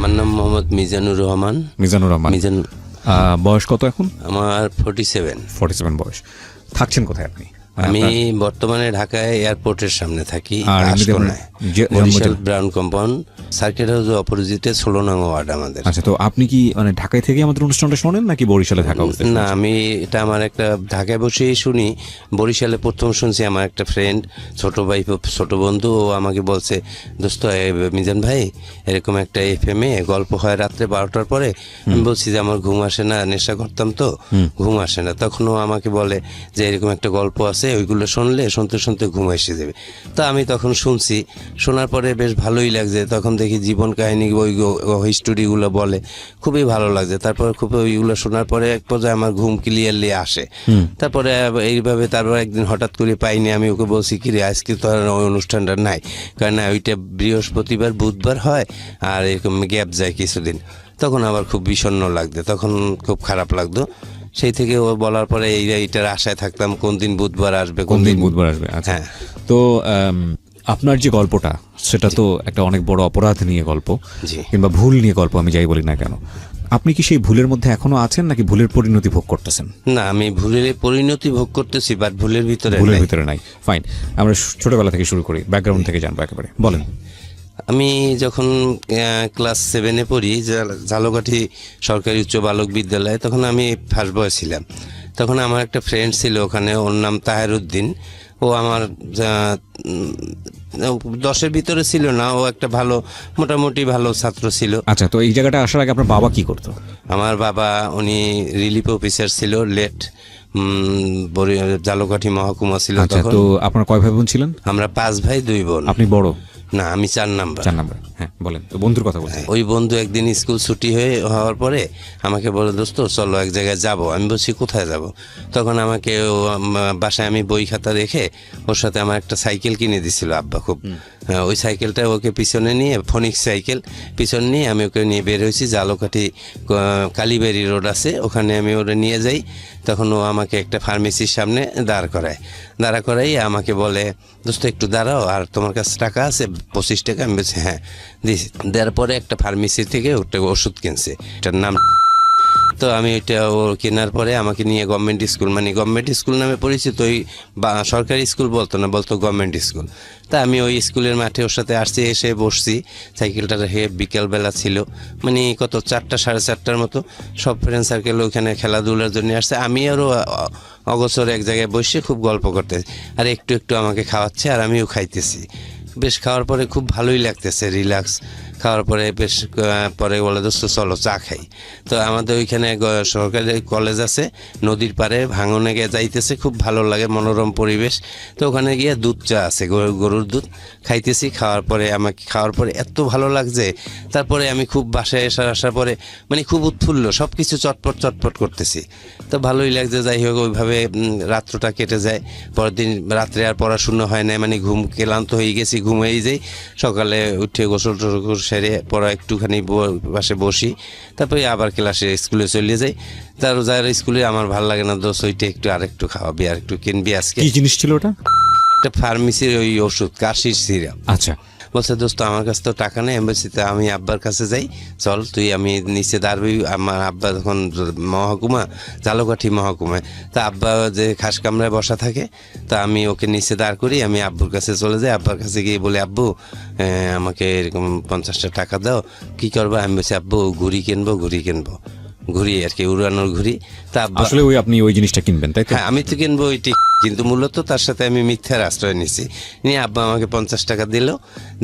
আমার নাম মোহাম্মদ মিজানুর রহমান। মিজান। বয়স কত এখন? আমার 47। 47 বয়স। থাকছেন কোথায় আপনি? আমি বর্তমানে ঢাকায় এয়ারপোর্টের সামনে থাকি, আর Barishal brown compound, circuit house অপোজিটে 16 নং ওয়ার্ড আমাদের। আচ্ছা, তো আপনি কি মানে ঢাকায় থেকে আমাদের অনুষ্ঠানটা শোনেন নাকি বরিশালে থাকা অবস্থায়? না, আমি এটা আমার একটা ঢাকায় বসেই শুনি। বরিশালে প্রথম শুনছি আমার একটা ফ্রেন্ড, ছোট ভাই, ছোট বন্ধু, ও আমাকে বলছে, দোস্ত মিজান ভাই এরকম একটা এফএমে গল্প হয় রাত্রে 12টার পরে। আমি বলছি যে আমার ঘুম আসে না, নেশা করতাম তো ঘুম আসে না। তখন ও আমাকে বলে যে এরকম একটা গল্প আছে, ওইগুলো শুনলে শুনতে শুনতে ঘুম এসে যাবে। তো আমি তখন শুনছি, শোনার পরে বেশ ভালোই লাগছে। তখন দেখি জীবন কাহিনী ওই স্টোরিগুলো বলে, খুবই ভালো লাগছে। তারপরে খুব ওইগুলো শোনার পরে এক পর্যায়ে আমার ঘুম ক্লিয়ারলি আসে। তারপরে এইভাবে তারপর একদিন হঠাৎ করে পাইনি, আমি ওকে বলছি কি রে আজকে তো আর ওই অনুষ্ঠানটা নাই, কারণ ওইটা বৃহস্পতিবার বুধবার হয় আর এরকম গ্যাপ যায় কিছুদিন। তখন আবার খুব বিষণ্ণ লাগতো, তখন খুব খারাপ লাগতো। সেই থেকে ও বলার পরে এইটার আশায় থাকতাম কোন দিন বুধবার আসবে, কোন দিন বুধবার আসবে। আচ্ছা, হ্যাঁ। তো আপনার যে গল্পটা, সেটা তো একটা অনেক বড় অপরাধ নিয়ে গল্প, কিংবা ভুল নিয়ে গল্প, আমি যাই বলি না কেন। আপনি কি সেই ভুলের মধ্যে এখনো আছেন নাকি ভুলের পরিণতি ভোগ করতেছেন? না, আমি ভুলের পরিণতি ভোগ করতেছি, বাট ভুলের ভিতরে নাই। ফাইন, আমরা ছোটবেলা থেকে শুরু করি, ব্যাকগ্রাউন্ড থেকে জানবো একেবারে। বলেন। আমি যখন ক্লাস 7-এ পড়ি, ঝালকাঠি সরকারি উচ্চ বালক বিদ্যালয়ে, তখন আমি ফার্স্ট বয় ছিলাম। তখন আমার একটা ফ্রেন্ড ছিল ওখানে, ওর নাম তাহেরউদ্দিন। ও আমার 10-এর ভিতরে ছিল না, ও একটা ভালো, মোটামুটি ভালো ছাত্র ছিল। আচ্ছা, তো এই জায়গাটা আসার আগে আপনার বাবা কি করতো? আমার বাবা, উনি রিলিফ অফিসার ছিল, লেট ঝালকাঠি মহকুমা ছিল। আচ্ছা, তো আপনার কয় ভাই বোন ছিলেন? আমরা 5 ভাই 2 বোন। আপনি বড়? না, আমি 4 নাম্বার। হ্যাঁ, বলেন। তো বন্ধুর কথা বলছেন। ওই বন্ধু একদিন স্কুল ছুটি হওয়ার পরে আমাকে বলে, দোস্ত চলো এক জায়গায় যাব। আমি বলছি কোথায় যাব? তখন আমাকে বাসায় আমি বই খাতা রেখে ওর সাথে আমার একটা সাইকেল কিনে দিছিল আব্বা খুব। ওই সাইকেলটা ওকে পিছনে নিয়ে, ফোনিক্স সাইকেল, পিছনে নিয়ে আমি ওকে নিয়ে বের হয়েছি। ঝালকাঠি কালীবাড়ি রোড আছে, ওখানে আমি ওরা নিয়ে যাই। তখন ও আমাকে একটা ফার্মেসির সামনে দাঁড় করাই আমাকে বলে, দোস্ত একটু দাঁড়াও, আর তোমার কাছে টাকা আছে? 25 টাকা। আমি বলছি হ্যাঁ দিয়েছি। দেওয়ার পরে একটা ফার্মেসি থেকে ওটা ওষুধ কিনছে, এটার নাম। তো আমি ওইটা ও কেনার পরে আমাকে নিয়ে গভর্নমেন্ট স্কুল, মানে গভর্নমেন্ট স্কুল নামে পরিচিত, ওই সরকারি স্কুল বলতো না, বলতো গভর্নমেন্ট স্কুল। তা আমি ওই স্কুলের মাঠে ওর সাথে আসছি, এসে বসছি, সাইকেলটা রেখে। বিকেলবেলা ছিল, মানে কত 4টা 4:30টার মতো। সব ফ্রেন্ড সার্কেল ওইখানে খেলাধুলার জন্য আসছে। আমি আরও অগোচর এক জায়গায় বসে খুব গল্প করতেছি, আর একটু একটু আমাকে খাওয়াচ্ছে আর আমিও খাইতেছি। বেশ খাওয়ার পরে খুব ভালোই লাগতেছে, রিল্যাক্স। খাওয়ার পরে বেশ পরে বলে, দোস্ত চলো চা খাই। তো আমাদের ওইখানে সরকারি কলেজ আছে, নদীর পাড়ে, ভাঙনে গিয়ে যাইতেছে, খুব ভালো লাগে, মনোরম পরিবেশ। তো ওখানে গিয়ে দুধ চা আছে, গরুর দুধ খাইতেছি। খাওয়ার পরে এত ভালো লাগছে। তারপরে আমি খুব বাসায় আসার পরে মানে খুব উৎফুল্ল, সব কিছু চটপট করতেছি। তো ভালোই লাগছে। যাই হোক, ওইভাবে রাত্রটা কেটে যায়। পরের দিন রাত্রে আর পড়াশুনো হয় না, মানে ক্লান্ত হয়ে গেছি, ঘুমিয়েই যাই। সকালে উঠে গোসল টোসল সেরে পড়া একটুখানি পাশে বসি, তারপরে আবার ক্লাসে স্কুলে চলে যাই। তার যার স্কুলে আমার ভালো লাগে না, দোষ ওইটা একটু আরেকটু খাওয়াবি, আর একটু কিনবি। আজকে কি জিনিস ছিল ওটা? একটা ফার্মেসির ওই ওষুধ, কাশির সিরাপ। আচ্ছা। বলছে, দোস্ত আমার কাছে তো টাকা নেই। আমি বলছি, আমি আব্বার কাছে যাই, চল তুই। আমি নিচে দাঁড়বি। আমার আব্বা তখন ঝালকাঠি মহকুমায়। তা আব্বা যে খাস কামরায় বসা থাকে, তা আমি ওকে নিচে দাঁড় করি। আমি আব্বুর কাছে চলে যাই। আব্বার কাছে গিয়ে বলি, আব্বু আমাকে এরকম 50টা টাকা দাও, কি করবো? আমি বলছি, আব্বু ঘুড়ি কিনবো, ঘুড়ি আর কি, উড়ানোর ঘুড়ি। তা আসলে আপনি ওই জিনিসটা কিনবেন, তাই তো? হ্যাঁ, আমি তো কিনবো ওইটি, কিন্তু মূলত তার সাথে আমি মিথ্যার আশ্রয় নিছি। নিয়ে আব্বা আমাকে 50 টাকা দিল।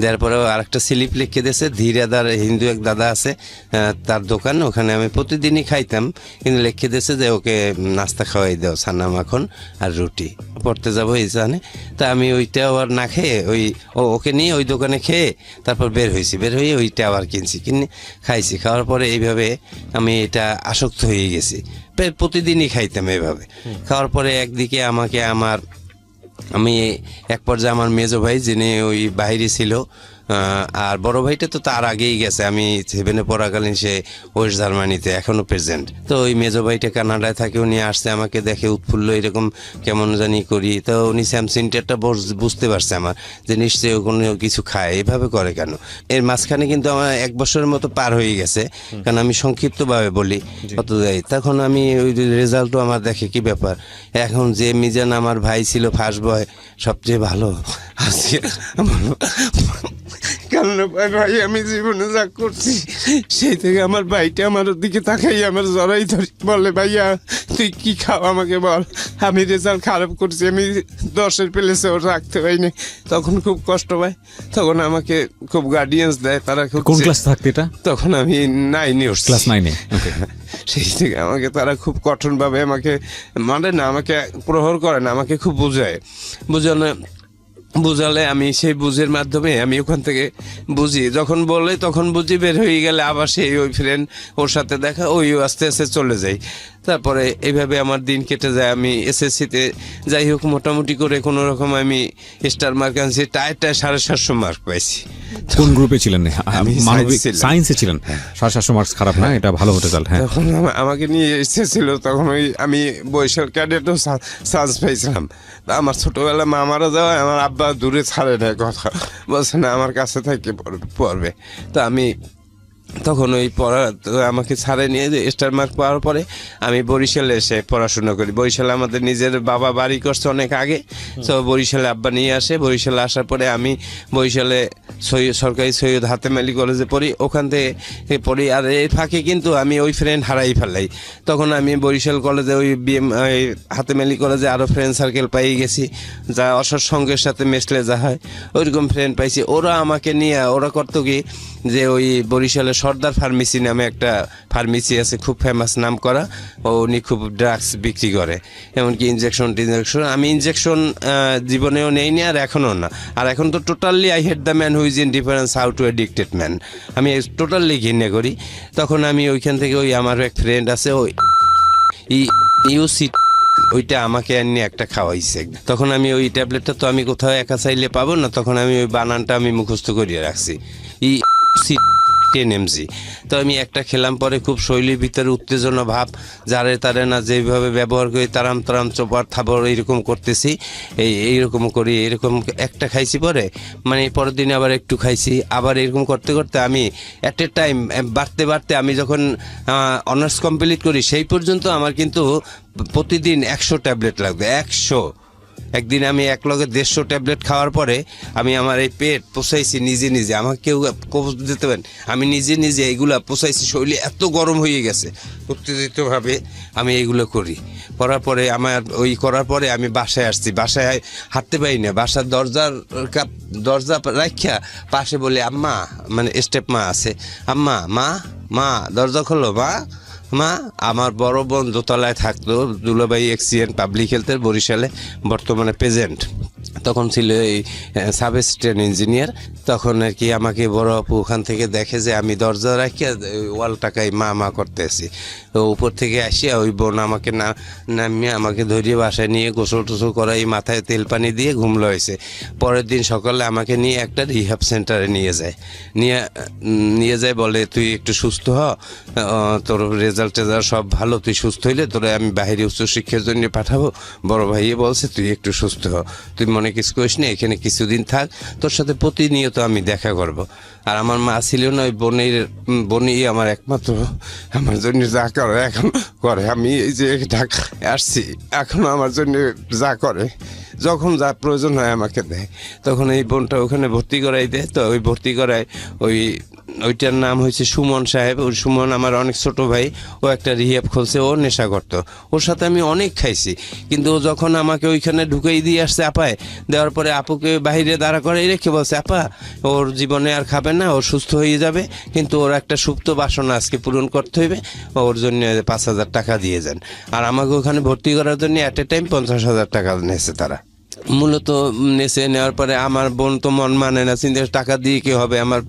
দেওয়ার পরেও আরেকটা স্লিপ লিখে দিয়েছে, ধীরাদার হিন্দু এক দাদা আছে, তার দোকান, ওখানে আমি প্রতিদিনই খাইতাম। কিন্তু লিখে দিয়েছে যে ওকে নাস্তা খাওয়াই দাও, ছানা মাখন আর রুটি। পড়তে যাবো এই জানে। তা আমি ওইটাও আর না খেয়ে ওকে নিয়ে ওই দোকানে খেয়ে তারপর বের হয়ে ওইটা আবার কিনে খাইছি। খাওয়ার পরে এইভাবে আমি এটা আসক্ত হয়ে গেছি। প্রতিদিনই খাইতাম এভাবে। খাওয়ার পরে একদিকে আমি এক পর্যায়ে আমার মেজো ভাই, যিনি ওই বাইরে ছিল, আর বড় ভাইটা তো তার আগেই গেছে, আমি 7-এ পড়াকালীন সে ওয়েস্ট জার্মানিতে এখনো প্রেজেন্ট। তো ওই মেজো ভাইটা কানাডায় থাকে, উনি আসছে আমাকে দেখে উৎফুল্ল এরকম কেমন জানি করি, তো উনি স্যামসিনটা বুঝতে পারছে আমার যে নিশ্চয়ই ও কোনো কিছু খায়, এভাবে করে কেন। এর মাঝখানে কিন্তু আমার 1 বছরের মতো পার হয়ে গেছে, কারণ আমি সংক্ষিপ্তভাবে বলি কত যাই। তখন আমি ওই রেজাল্টও আমার দেখে কি ব্যাপার, এখন যে মিজান আমার ভাই ছিল ফার্স্ট বয় সবচেয়ে ভালো আজকে কারণ ভাই আমি জীবনে যা করছি সেই থেকে আমার ভাইটা আমার দিকে তাকাই আমার জড়াই ধরি, বলে ভাইয়া তুই কি খাও আমাকে বল, আমি রেজাল্ট খারাপ করছি, আমি 10-এর প্লেসে ওর রাখতে পারিনি। তখন খুব কষ্ট পায়, তখন আমাকে খুব গার্ডিয়ান্স দেয়, তারা খুব। কোন ক্লাস থাকতে এটা? তখন আমি 9-এ উঠছি, ক্লাস 9-এ। সেই থেকে আমাকে তারা খুব কঠোরভাবে আমাকে মানে না আমাকে প্রহর করে না, আমাকে খুব বুঝালে আমি সেই বুঝের মাধ্যমে আমি ওখান থেকে বুঝি, যখন বলে তখন বুঝি, বের হয়ে গেলে আবার সেই ওই ফ্রেন্ড ওর সাথে দেখা, ওই আস্তে আস্তে চলে যাই। তারপরে এইভাবে আমার দিন কেটে যায়। আমি এসএসসিতে যাই হোক মোটামুটি করে কোনো রকম আমি স্টার মার্ক আনছি, টায়ারটায় 750 মার্ক পাইছি। কোন গ্রুপে ছিলেন? আমি মানবিক ছিলাম। সায়েন্সে ছিলেন। 750 মার্কস খারাপ না, এটা ভালো রেজাল্ট। হ্যাঁ, তখন আমাকে নিয়ে এসেছিল, তখন ওই আমি বরিশাল ক্যাডেটও চান্স পেয়েছিলাম। তা আমার ছোটোবেলা মা মারা যাওয়ায় আমার আব্বা দূরে ছাড়ে না, কথা বলছে না আমার কাছে থেকে পড়বে। তো আমি তখন ওই আমাকে ছাড়ে নিয়ে স্টার মার্ক পাওয়ার পরে আমি বরিশালে এসে পড়াশোনা করি। বরিশালে আমাদের নিজের বাবা বাড়ি করছে অনেক আগে, তো বরিশালে আব্বা নিয়ে আসে। বরিশালে আসার পরে আমি বরিশালে সরকারি সৈয়দ হাতেম আলী কলেজে পড়ি, ওখান থেকে পড়ি। আর এই ফাঁকে কিন্তু আমি ওই ফ্রেন্ড হারাই ফেলাই। তখন আমি বরিশাল কলেজে ওই হাতেম আলী কলেজে আরও ফ্রেন্ড সার্কেল পাই গেছি, যা অসৎ সঙ্গের সাথে মেশলে যা হয় ওইরকম ফ্রেন্ড পাইছি। ওরা আমাকে নিয়ে ওরা করতো কি যে ওই বরিশালে সর্দার ফার্মেসি নামে একটা ফার্মেসি আছে, খুব ফেমাস নাম করা, উনি খুব ড্রাগস বিক্রি করে, এমনকি ইনজেকশন। আমি ইনজেকশন জীবনেও নেইনি আর এখনও না। আর এখন তো totally I hate the man who is in difference how to addicted man, আমি টোটালি ঘৃণা করি। তখন আমি ওইখান থেকে ওই আমার এক ফ্রেন্ড আছে ওই ইউসি, ওইটা আমাকে এনে একটা খাওয়াইছে। তখন আমি ওই ট্যাবলেটটা তো আমি কোথাও একা চাইলে পাবো না, তখন আমি ওই বানানটা আমি মুখস্থ করিয়ে রাখছি, EC10mg। তো আমি একটা খেলাম, পরে খুব শৈলীর ভিতরে উত্তেজনা ভাব, যারে তারে না যেভাবে ব্যবহার করি তারাম তারাম চোপার থাবর এইরকম করতেছি, এইরকম করি, এরকম একটা খাইছি। পরে মানে পরের দিনে আবার একটু খাইছি, আবার এরকম করতে করতে আমি অ্যাট এ টাইম বাড়তে আমি যখন অনার্স কমপ্লিট করি সেই পর্যন্ত আমার কিন্তু প্রতিদিন 100 ট্যাবলেট লাগবে, 100। একদিন আমি এক লগে 150 ট্যাবলেট খাওয়ার পরে আমি আমার এই পেট পোষাইছি নিজে, আমাকে কেউ কবজ দিতে পারেন, আমি নিজে এইগুলা পোষাইছি। শরীরে এত গরম হয়ে গেছে, উত্তেজিতভাবে আমি এইগুলো করার পরে আমার ওই করার পরে আমি বাসায় আসছি। বাসায় হাঁটতে পারি না, বাসার দরজা রাখিয়া পাশে বলে আম্মা, মানে স্টেপ মা আছে, আম্মা মা দরজা খোলো মা। আমার বড় বোন দোতলায় থাকতো, দুলাভাই এক্সিডেন্ট পাবলিক হেলথের বরিশালে, বর্তমানে প্রেজেন্ট। তখন ছিল এই সাব অ্যাসিস্ট্যান্ট ইঞ্জিনিয়ার। তখন আর কি আমাকে বড় আপু ওখান থেকে দেখে যে আমি দরজা রাখিয়া ওয়ালটাকাই মা করতেছি, তো উপর থেকে আসিয়া ওই বোন আমাকে নামিয়ে আমাকে ধরিয়ে বাসায় নিয়ে গোসল টোসল করাই, মাথায় তেল পানি দিয়ে ঘুমলো হয়েছে। পরের দিন সকালে আমাকে নিয়ে একটা রিহ্যাব সেন্টারে নিয়ে যায়, বলে তুই একটু সুস্থ হ, তোর রেজাল্ট সব ভালো, তুই সুস্থ হইলে তোরা আমি বাইরে উচ্চশিক্ষার জন্য পাঠাবো। বড় ভাইয়ে বলছে তুই একটু সুস্থ হ, তুই মনে কিছু করিস না, এখানে কিছুদিন থাক, তোর সাথে প্রতিনিয়ত আমি দেখা করব। আর আমার মা ছিল না, ওই বোনই আমার একমাত্র আমার জন্য যা করে এখন করে। আমি এই যে ঢাকা আসছি, এখনো আমার জন্য যা করে, যখন যা প্রয়োজন হয় আমাকে দেয়। তখন এই বোনটা ওখানে ভর্তি করাই দেয়, তো ওই ভর্তি করায় ওইটার নাম হয়েছে সুমন সাহেব। ওই সুমন আমার অনেক ছোট ভাই, ও একটা রিহ্যাব খুলছে, ও নেশা করতো, ওর সাথে আমি অনেক খাইছি। কিন্তু ও যখন আমাকে ওইখানে ঢুকেই দিয়ে আসছে আপায়, দেওয়ার পরে আপুকে বাইরে দাঁড়া করে রেখে বলছে আপা ওর জীবনে আর খাবে না, ও সুস্থ হয়ে যাবে, কিন্তু ওর একটা সুপ্ত বাসনা আজকে পূরণ করতে হইবে, ওর জন্য 5,000 টাকা দিয়ে যান। আর আমাকে ওখানে ভর্তি করার জন্য অ্যাট এ টাইম 50,000 টাকা নিয়েছে তারা। মূলত নেওয়ার পরে আমার বোন তো মন মানে না, চিন্তা টাকা দিয়ে কি হবে, আমার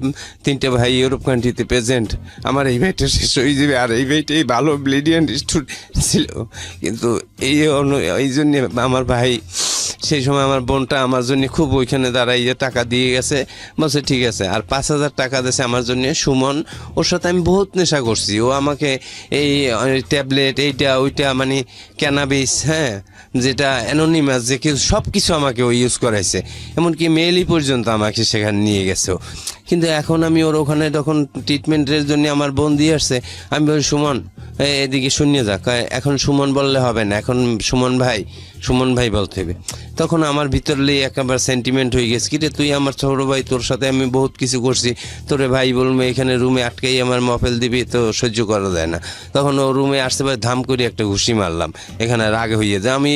3টে ভাই ইউরোপ কান্ট্রিতে প্রেজেন্ট, আমার এই ভাইটা শেষ হয়ে যাবে। আর এই ভাইটাই ভালো ব্রিলিয়ান্ট স্টুডেন্ট ছিল, কিন্তু এই জন্য আমার ভাই সেই সময় আমার বোনটা আমার জন্য খুব ওইখানে দাঁড়াইয়ে টাকা দিয়ে গেছে, বলছে ঠিক আছে। আর 5,000 টাকা দিয়েছে আমার জন্য সুমন। ওর সাথে আমি বহুত নেশা করছি। ও আমাকে এই ট্যাবলেট এইটা ওইটা মানে ক্যানাবিস, হ্যাঁ, যেটা অ্যানোনিমাস, যে কিছু সব কিছু আমাকে ও ইউজ করাইছে, এমনকি মেইলই পর্যন্ত আমাকে সেখানে নিয়ে গেছে। কিন্তু এখন আমি ওর ওখানে তখন ট্রিটমেন্টের জন্য আমার বোন দিয়ে আসছে, আমি বলি সুমন এদিকে শুনিয়ে যাক। এখন সুমন বললে হবে না, এখন সুমন ভাই বলতে হবে। তখন আমার ভিতরে একেবারে সেন্টিমেন্ট হয়ে গেছে, কিরে তুই আমার ছোট ভাই, তোর সাথে আমি বহুত কিছু করছি, তোরে ভাই বলবো এখানে রুমে আটকাই আমার মফেল দিবি, তো সহ্য করা যায় না। তখন ও রুমে আসতে পারে, ধাম করে একটা ঘুষি মারলাম, এখানে রাগ হয়ে যায়। আমি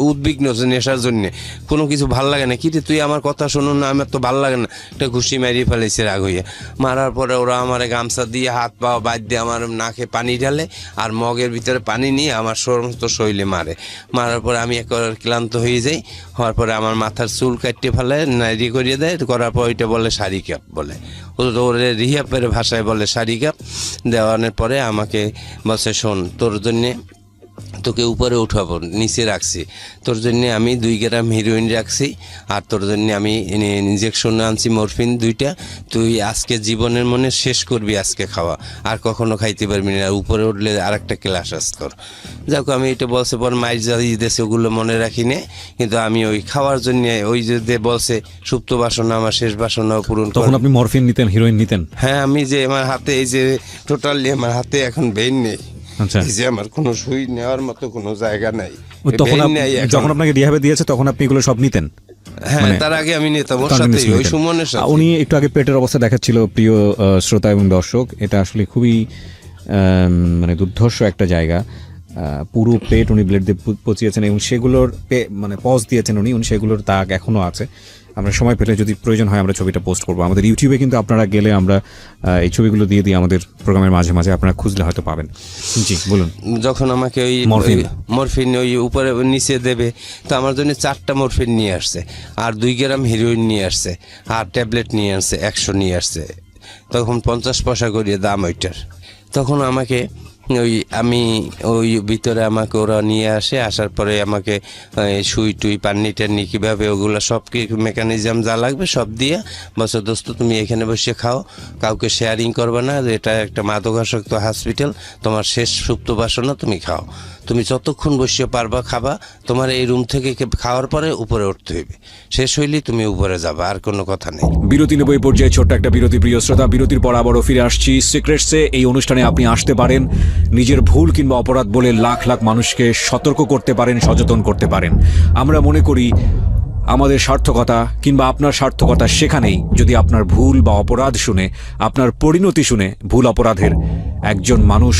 উদ্বিগ্ন নেশার জন্য, কোনো কিছু ভাল লাগে না, কিরে তুই আমার কথা শোনো না, আমার তো ভাল লাগে না, একটা ঘুষি মারিয়ে ফেলেছে রাগ হইয়া। মারার পরে ওরা আমার গামছা দিয়ে হাত পা বাদ দিয়ে আমার নাকে পানি ঢালে, আর মগের ভিতরে পানি নিয়ে আমার সমস্ত শরীরে মারার পরে আমি একেবারে ক্লান্ত হয়ে যাই। হওয়ার পরে আমার মাথার চুল কাটতে ফেলে, নাইরি করিয়ে দেয়, করার পর ওইটা বলে শাড়ি ক্যাপ বলে, ওরে রিহাপের ভাষায় বলে শাড়ি ক্যাপ। দেওয়ানোর পরে আমাকে বলছে শোন, তোর জন্যে তোকে উপরে উঠাবো, নিচে রাখছি, তোর জন্য আমি 2 গ্রাম হিরোইন রাখছি, আর তোর জন্য আমি ইনজেকশন আনছি মরফিন 2টা, তুই আজকে জীবনের মনে শেষ করবি আজকে খাওয়া, আর কখনো খাইতে পারবি না, উপরে উঠলে আর একটা ক্লাস আস তোর। যাক, আমি এটা বলছে পর মাইর যাই দেশে, ওগুলো মনে রাখি নে, কিন্তু আমি ওই খাওয়ার জন্য ওই যে বলছে সুপ্ত বাসনা আমার শেষ বাসনা পূরণ। তখন আপনি মরফিন নিতেন, হিরোইন নিতেন? হ্যাঁ, আমি যে আমার হাতে এই যে টোটালি আমার হাতে এখন বেইন নেই, আচ্ছা, এই যে আমার কোনো সুই নেওয়ার মতো কোনো জায়গা নাই। তখন যখন আপনাকে রিহাবে দিয়েছে তখন আপনি এগুলো সব নিতেন? হ্যাঁ, তার আগে আমি নিতাম ওর সাথে, ওই সুমনের সাথে। উনি একটু আগে পেটের অবস্থা দেখাচ্ছিল, প্রিয় শ্রোতা এবং দর্শক, এটা আসলে খুবই মানে দুর্ধর্ষ একটা জায়গা। পুরো পেট উনি ব্লেড দিয়ে পচিয়েছেন এবং সেগুলোর মানে পজ দিয়েছেন উনি, সেগুলোর দাগ এখনো আছে। আমরা সময় পেলে যদি প্রয়োজন হয় আমরা ছবিটা পোস্ট করবো আমাদের ইউটিউবে, কিন্তু আপনারা গেলে আমরা এই ছবিগুলো দিয়ে দিই আমাদের প্রোগ্রামের মাঝে মাঝে, আপনারা খুঁজলে হয়তো পাবেন। জি বলুন। যখন আমাকে ওই মরফিন ওই উপরে নিচে দেবে, তো আমার জন্য 4টা মরফিন নিয়ে আসছে, আর 2 গ্রাম হিরোইন নিয়ে আসছে, আর ট্যাবলেট নিয়ে আসছে 100 নিয়ে আসছে, তখন 50 পয়সা করিয়ে দাম ওইটার। তখন আমাকে আমি ওই ভিতরে আমাকে ওরা নিয়ে আসে, আসার পরে আমাকে সুই টুই পানি টানি কীভাবে ওগুলো সব কিছু মেকানিজম যা লাগবে সব দিয়ে বলছে দোস্ত তুমি এখানে বসে খাও, কাউকে শেয়ারিং করবে না, এটা একটা মাদকাসক্ত হসপিটাল, তোমার শেষ সুপ্ত বাসনা, তুমি খাও, তুমি যতক্ষণ বসে পারবা খাবা, তোমার এই রুম থেকে খাওয়ার পরে উপরে উঠতে হইবে, শেষ হইলেই তুমি উপরে যাবা, আর কোনো কথা নেই। বিরতি নেব এই পর্যায়ে, ছোট্ট একটা বিরতি। প্রিয় শ্রোতা, বিরতির পর আবারও ফিরে আসছি সিক্রেটসে। এই অনুষ্ঠানে আপনি আসতে পারেন, নিজের ভুল কিংবা অপরাধ বলে লাখ লাখ মানুষকে সতর্ক করতে পারেন, সচেতন করতে পারেন। আমরা মনে করি আমাদের সার্থকতা কিংবা আপনার সার্থকতা সেখানেই যদি আপনার ভুল বা অপরাধ শুনে, আপনার পরিণতি শুনে ভুল অপরাধের একজন মানুষ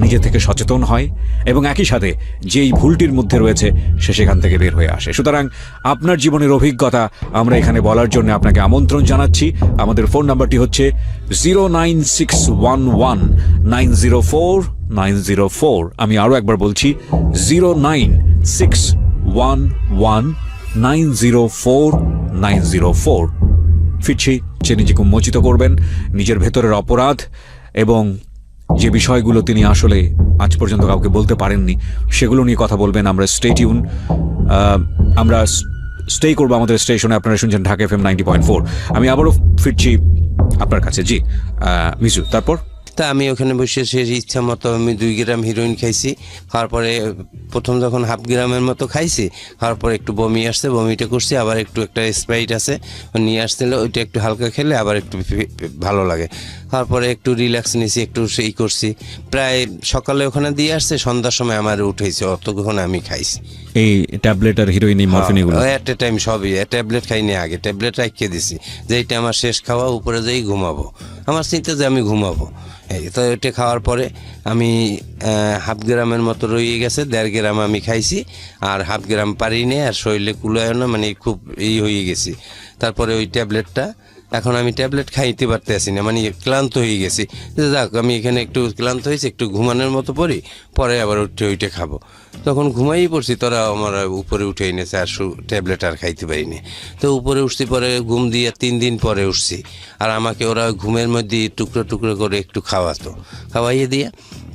নিজে থেকে সচেতন হয় এবং একই সাথে যেই ভুলটির মধ্যে রয়েছে সে সেখান থেকে বের হয়ে আসে। সুতরাং আপনার জীবনের অভিজ্ঞতা আমরা এখানে বলার জন্য আপনাকে আমন্ত্রণ জানাচ্ছি। আমাদের ফোন নাম্বারটি হচ্ছে 09611904904। আমি আরও একবার বলছি 09611904904। ফিরছি, নিজেকে উন্মোচিত করবেন, নিজের ভেতরের অপরাধ এবং যে বিষয়গুলো তিনি আসলে আজ পর্যন্ত কাউকে বলতে পারেননি সেগুলো নিয়ে কথা বলবেন। আমরা স্টে টিউন, আমরা স্টে করবো আমাদের স্টেশনে। আপনারা শুনছেন ঢাকা FM 90.4। আমি আবারও ফিরছি আপনার কাছে। জি মিজু, তারপর? তা আমি ওখানে বসে সে ইচ্ছা মতো আমি 2 গ্রাম হিরোইন খাইছি। খাওয়ার পরে প্রথম যখন 1/2 গ্রামের মতো খাইছি, খাওয়ার পরে একটু বমি আসছে, বমিটা করছি, আবার একটু একটা স্প্রাইট আছে নিয়ে আসছিল, ওইটা একটু হালকা খেলে আবার একটু ভালো লাগে। খাওয়ার পরে একটু রিল্যাক্স নিয়েছি, একটু সেই করছি। প্রায় সকালে ওখানে দিয়ে আসছে, সন্ধ্যার সময় আমার উঠেছে, অতক্ষণ আমি খাইছি এই ট্যাবলেট আর হিরোইন, এই মরফিন, এগুলো এট এ টাইম সবই। ট্যাবলেট খাইনি আগে, ট্যাবলেট রাখিয়ে দিছি যে এইটা আমার শেষ খাওয়া, উপরে যাই ঘুমাবো, আমার চিন্তা যে আমি ঘুমাবো। তো এটা খাওয়ার পরে আমি 1/2 গ্রামের মতো রয়ে গেছে, 1.5 গ্রাম আমি খাইছি, আর 1/2 গ্রাম পারিনি, আর শরীরে কুলায় না, মানে খুব হয়ে গেছি। তারপরে ওই ট্যাবলেটটা, এখন আমি ট্যাবলেট খাইতে পারতে আসি না, মানে ক্লান্ত হয়ে গেছি। যাক, আমি এখানে একটু ক্লান্ত হয়েছি, একটু ঘুমানোর মতো পড়ি, পরে আবার ওইটা খাবো। তখন ঘুমাই পড়ছি, তোরা আমার উপরে উঠে এনেছে, আর ট্যাবলেট আর খাইতে পারিনি। তো উপরে উঠছি, পরে ঘুম দিয়ে 3 দিন পরে উঠছি, আর আমাকে ওরা ঘুমের মধ্যে টুকরো টুকরো করে একটু খাওয়াইয়ে দিয়ে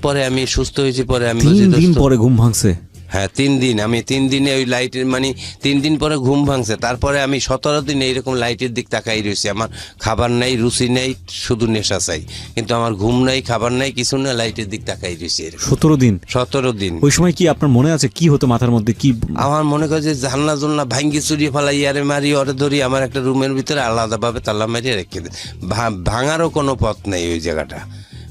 পরে আমি সুস্থ হয়েছি। পরে আমি 3 দিন পরে ঘুম ভাঙছে? হ্যাঁ 3 দিন, আমি 3 দিনে ওই লাইটের মানে 3 দিন পরে ঘুম ভাঙছে, তারপরে আমি 17 দিন এইরকম লাইটের দিক তাকাই রয়েছি। আমার খাবার নাই, রুচি নেই, শুধু নেশা চাই, কিন্তু আমার ঘুম নাই, খাবার নাই, কিছু না, লাইটের দিক তাকাই রয়েছি। 17 দিন? 17 দিন। ওই সময় কি আপনার মনে আছে কি হতো মাথার মধ্যে? কি আমার মনে করে যে জানলা জুলনা ভাঙ্গি চুরিয়ে ফেলাই, ইয়ারে মারি, ওরে ধরি, আমার একটা রুমের ভিতরে আলাদাভাবে তালা মারিয়ে রেখে দেয়। ভাঙারও কোনো পথ নেই ওই জায়গাটা।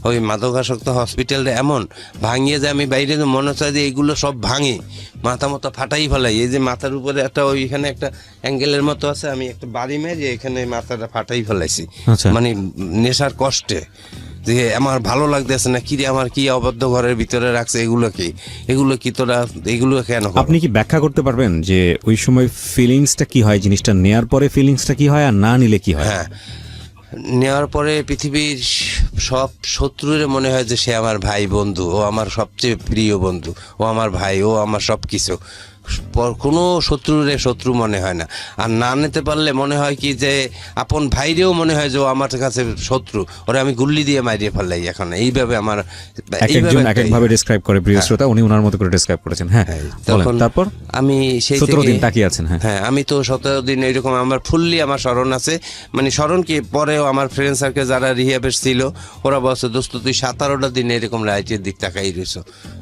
ওই মাদকাসক্ত হসপিটালটা এমন ভাঙিয়ে যায়, আমি বাইরে মনে হচ্ছে যে এইগুলো সব ভাঙি, মাথা মতো ফাটাই ফেলাই। এই যে মাথার উপরে একটা ওইখানে একটা অ্যাঙ্গেলের মতো আছে, আমি একটা বাড়ি মেরে এখানে মাথাটা ফাটাই ফেলাইছি। আচ্ছা। মানে নেশার কষ্টে যে আমার ভালো লাগতেছে না, কি রে আমার কি অবদ্ধ ঘরের ভিতরে রাখছে, এগুলো কি তোরা এগুলো কেন? আপনি কি ব্যাখ্যা করতে পারবেন যে ওই সময় ফিলিংসটা কি হয়, জিনিসটা নেয়ার পরে ফিলিংসটা কি হয় আর না নিলে কি হয়? হ্যাঁ, নেওয়ার পরে পৃথিবীর সব শত্রুরে মনে হয় যে সে আমার ভাই, বন্ধু, ও আমার সবচেয়ে প্রিয় বন্ধু, ও আমার ভাই, ও আমার সব কিছু। কোনো শত্রুরে শত্রু মনে হয় না। আর না নিতে পারলে মনে হয় কি যে আপন ভাইরেও মনে হয় যে ও আমার কাছে শত্রু, ওরা আমি গুল্লি দিয়ে মারিয়ে ফেললাই। এখন এইভাবে আমার একজন এক একভাবে ডেসক্রাইব করে প্রিয় শ্রোতা, উনি ওনার মতো করে ডেসক্রাইব করেছেন। হ্যাঁ, বলেন, তারপর আমি সেই 17 দিন তাকিয়ে আছেন। হ্যাঁ, আমি তো 17 দিন এরকম আমার ফুললি আমার স্মরণ আছে। মানে স্মরণ কি, পরেও আমার ফ্রেন্ড সার্কেল যারা রিহাবের ছিল ওরা বলছে দোস্ত তুই 17টা দিন এরকম লাইটের দিক তাকাই রয়েছ।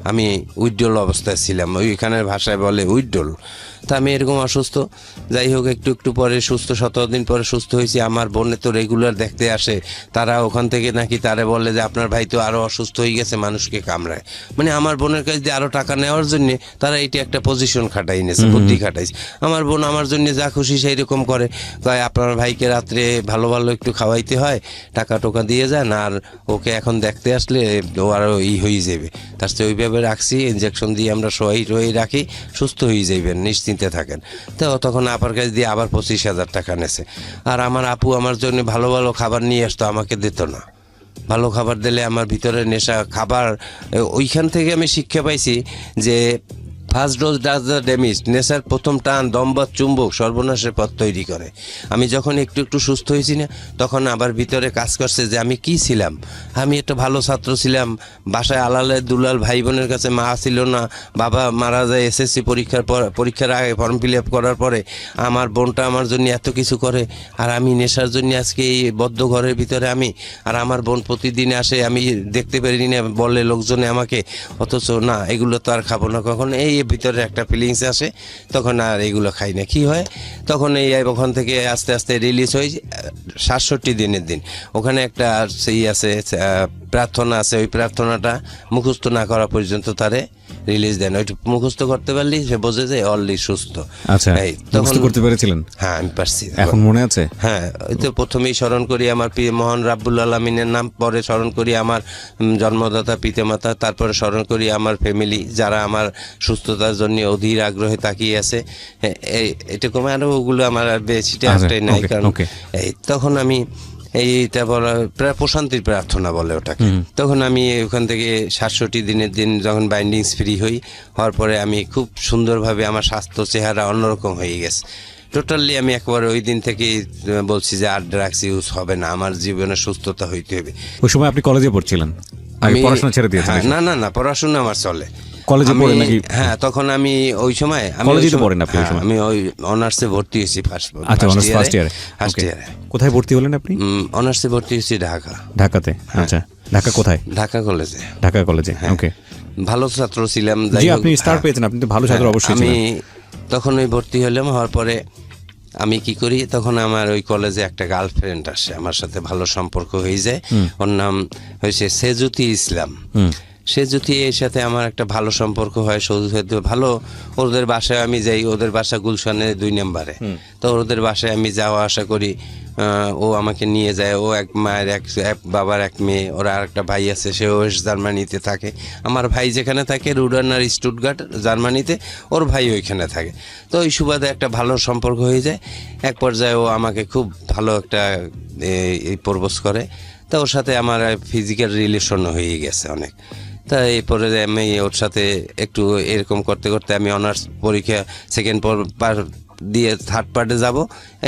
আমি উইড্রল অবস্থায় ছিলাম, ওইখানের ভাষায় বলে উইড্রল। তা আমি এরকম অসুস্থ, যাই হোক একটু একটু পরে সুস্থ, 17 দিন পরে সুস্থ হয়েছি। আমার বোনে তো রেগুলার দেখতে আসে, তারা ওখান থেকে নাকি তারে বলে যে আপনার ভাই তো আরও অসুস্থ হয়ে গেছে, মানুষকে কামড়ায়। মানে আমার বোনের কাছে দিয়ে আরও টাকা নেওয়ার জন্য তারা এটি একটা পজিশন খাটাই নিয়েছে, বুদ্ধি খাটাইছে। আমার বোন আমার জন্য যা খুশি সেই রকম করে, কয় আপনার ভাইকে রাত্রে ভালো ভালো একটু খাওয়াইতে হয়, টাকা টোকা দিয়ে যান, আর ওকে এখন দেখতে আসলে ও আরও হয়ে যাবে। তার চেয়ে ওইভাবে রাখছি, ইনজেকশন দিয়ে আমরা সবাই রাখি, সুস্থ হয়ে যাইবেন, নিশ্চিন্তে থাকেন। তো তখন আপার কাছে দিয়ে আবার 25,000 টাকা নেছে। আর আমার আপু আমার জন্য ভালো ভালো খাবার নিয়ে আসতো, আমাকে দিত না। ভালো খাবার দিলে আমার ভিতরে নেশা, খাবার, ওইখান থেকে আমি শিক্ষা পাইছি যে first dose does the damage. নেশার প্রথম টান দম্বা চুম্বক সর্বনাশের পথ তৈরি করে। আমি যখন একটু একটু সুস্থ হয়েছি না, তখন আবার ভিতরে কাজ করছে যে আমি কি ছিলাম। আমি একটা ভালো ছাত্র ছিলাম, বাসায় আলালে দুলাল ভাই বোনের কাছে মা ছিল না, বাবা মারা যায় এসএসসি পরীক্ষার আগে ফর্ম ফিল আপ করার পরে। আমার বোনটা আমার জন্য এত কিছু করে, আর আমি নেশার জন্য আজকে এই বদ্ধ ঘরের ভিতরে আমি। আর আমার বোন প্রতিদিন আসে, আমি দেখতে পারি না, বলে লোকজনে আমাকে, অথচ না এগুলো তো আর খাবো না কখন। এই ভিতরে একটা ফিলিংস আসে, তখন আর এগুলো খাই না। কি হয় তখন এই ওখান থেকে আস্তে আস্তে রিলিজ হয়ে 67 দিনের দিন ওখানে একটা সেই আছে প্রার্থনা আছে, ওই প্রার্থনাটা মুখস্থ না করা পর্যন্ত তারে রিলিজ দেন। ওইটা মুখস্থ করতে পারলি সে বোঝে যে অলরেডি সুস্থ। আচ্ছা, মুখস্থ করতে পেরেছিলেন? হ্যাঁ, আমি পারছি। এখন মনে আছে? হ্যাঁ, ওই তো প্রথমেই স্মরণ করি আমার মহান রাব্বুল আলামিনের নাম, পরে স্মরণ করি আমার জন্মদাতা পিতামাতা, তারপরে স্মরণ করি আমার ফ্যামিলি যারা আমার সুস্থতার জন্য অধীর আগ্রহে তাকিয়ে আছে। এরকম আরও ওগুলো আমার আর বেশিটা একটাই নাই, কারণ এই তখন আমি এইটা বলা প্রায় প্রশান্তির প্রার্থনা বলে ওটাকে। তখন আমি ওখান থেকে 67 দিনের দিন যখন বাইন্ডিংস ফ্রি হওয়ার পরে আমি খুব সুন্দরভাবে আমার স্বাস্থ্য চেহারা অন্যরকম হয়ে গেছে। টোটালি আমি একবার ওই দিন থেকেই বলছি যে আর ড্রাগস ইউজ হবে না, আমার জীবনে সুস্থতা হইতে হবে। ওই সময় আপনি কলেজে পড়ছিলেন? আমি পড়াশোনা ছেড়ে দিয়েছি? না না, পড়াশোনা আমার চলে। কলেজে পড়েন নাকি? হ্যাঁ, তখন আমি ওই সময় কলেজে তো পড়েন আপনি? আমি ওই অনার্সে ভর্তি হয়েছি আচ্ছা, অনার্স ফার্স্ট ইয়ারে। কোথায় ভর্তি হলেন আপনি? অনার্সে ভর্তি হয়েছি ঢাকাতে। আচ্ছা, ঢাকা কোথায়? ঢাকা কলেজে। ঢাকা কলেজে, ওকে। ভালো ছাত্র ছিলাম। জি, আপনি স্টার পেয়েছেন, আপনি তো ভালো ছাত্র অবশ্যই ছিলেন। আমি তখন ওই ভর্তি হলাম, হওয়ার পরে আমি কি করি, তখন আমার ওই কলেজে একটা গার্লফ্রেন্ড আসে, আমার সাথে ভালো সম্পর্ক হয়ে যায়। ওর নাম হয়েছে সেজুতি ইসলাম। সে যদি এর সাথে আমার একটা ভালো সম্পর্ক হয়, ভালো। ওদের বাসায় আমি যাই, ওদের বাসা গুলশানে 2 নম্বরে। তো ওদের বাসায় আমি যাওয়া আসা করি, ও আমাকে নিয়ে যায়। ও এক মায়ের এক বাবার এক মেয়ে, ওরা আর একটা ভাই আছে, সেও জার্মানিতে থাকে। আমার ভাই যেখানে থাকে রুডানার স্টুটগার্ট জার্মানিতে, ওর ভাই ওইখানে থাকে। তো ওই সুবাদে একটা ভালো সম্পর্ক হয়ে যায়। এক পর্যায়ে ও আমাকে খুব ভালো একটা প্রপোজ করে। তো ওর সাথে আমার ফিজিক্যাল রিলেশন হয়ে গেছে অনেক। তা এরপরে আমি ওর সাথে একটু এরকম করতে করতে আমি অনার্স পরীক্ষা সেকেন্ড দিয়ে থার্ড পার্টে যাব।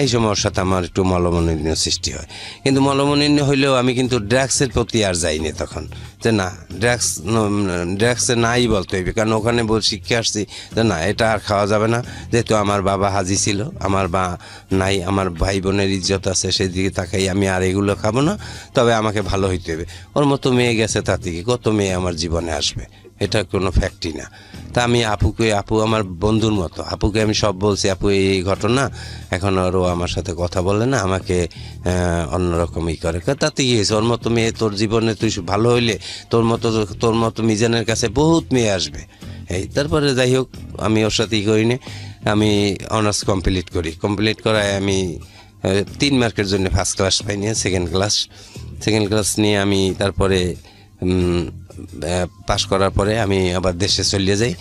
এই সময় ওর সাথে আমার একটু মলমনিন্য সৃষ্টি হয়। কিন্তু মলমনিন্য হইলেও আমি কিন্তু ড্রাগসের প্রতি আর যাইনি তখন, যে না ড্রাগসে নাই বলতে হইবে, কারণ ওখানে শিক্ষা আসছি যে না এটা আর খাওয়া যাবে না, যেহেতু আমার বাবা হাজি ছিল, আমার বা নাই, আমার ভাই বোনের ইজ্জত আছে, সেদিকে তাকাই আমি আর এগুলো খাবো না, তবে আমাকে ভালো হইতে হবে। ওর মতো মেয়ে গেছে, তাতে কি কত মেয়ে আমার জীবনে আসবে, এটা কোনো ফ্যাক্টই না। তা আমি আপু আমার বন্ধুর মতো, আপুকে আমি সব বলছি, আপু এই ঘটনা, এখন আরও আমার সাথে কথা বলে না, আমাকে অন্যরকমই করে। তাতে কি হয়েছে, ওর মতো মেয়ে তোর জীবনে তুই ভালো হইলে তোর মতো মিজানের কাছে বহুত মেয়ে আসবে। এই তারপরে যাই হোক, আমি ওর সাথে করিনি, আমি অনার্স কমপ্লিট করায় আমি 3 মার্কের জন্য ফার্স্ট ক্লাস পাইনি, সেকেন্ড ক্লাস নিয়ে আমি তারপরে পাশ করার পরে আমি আবার দেশে চলে যাই।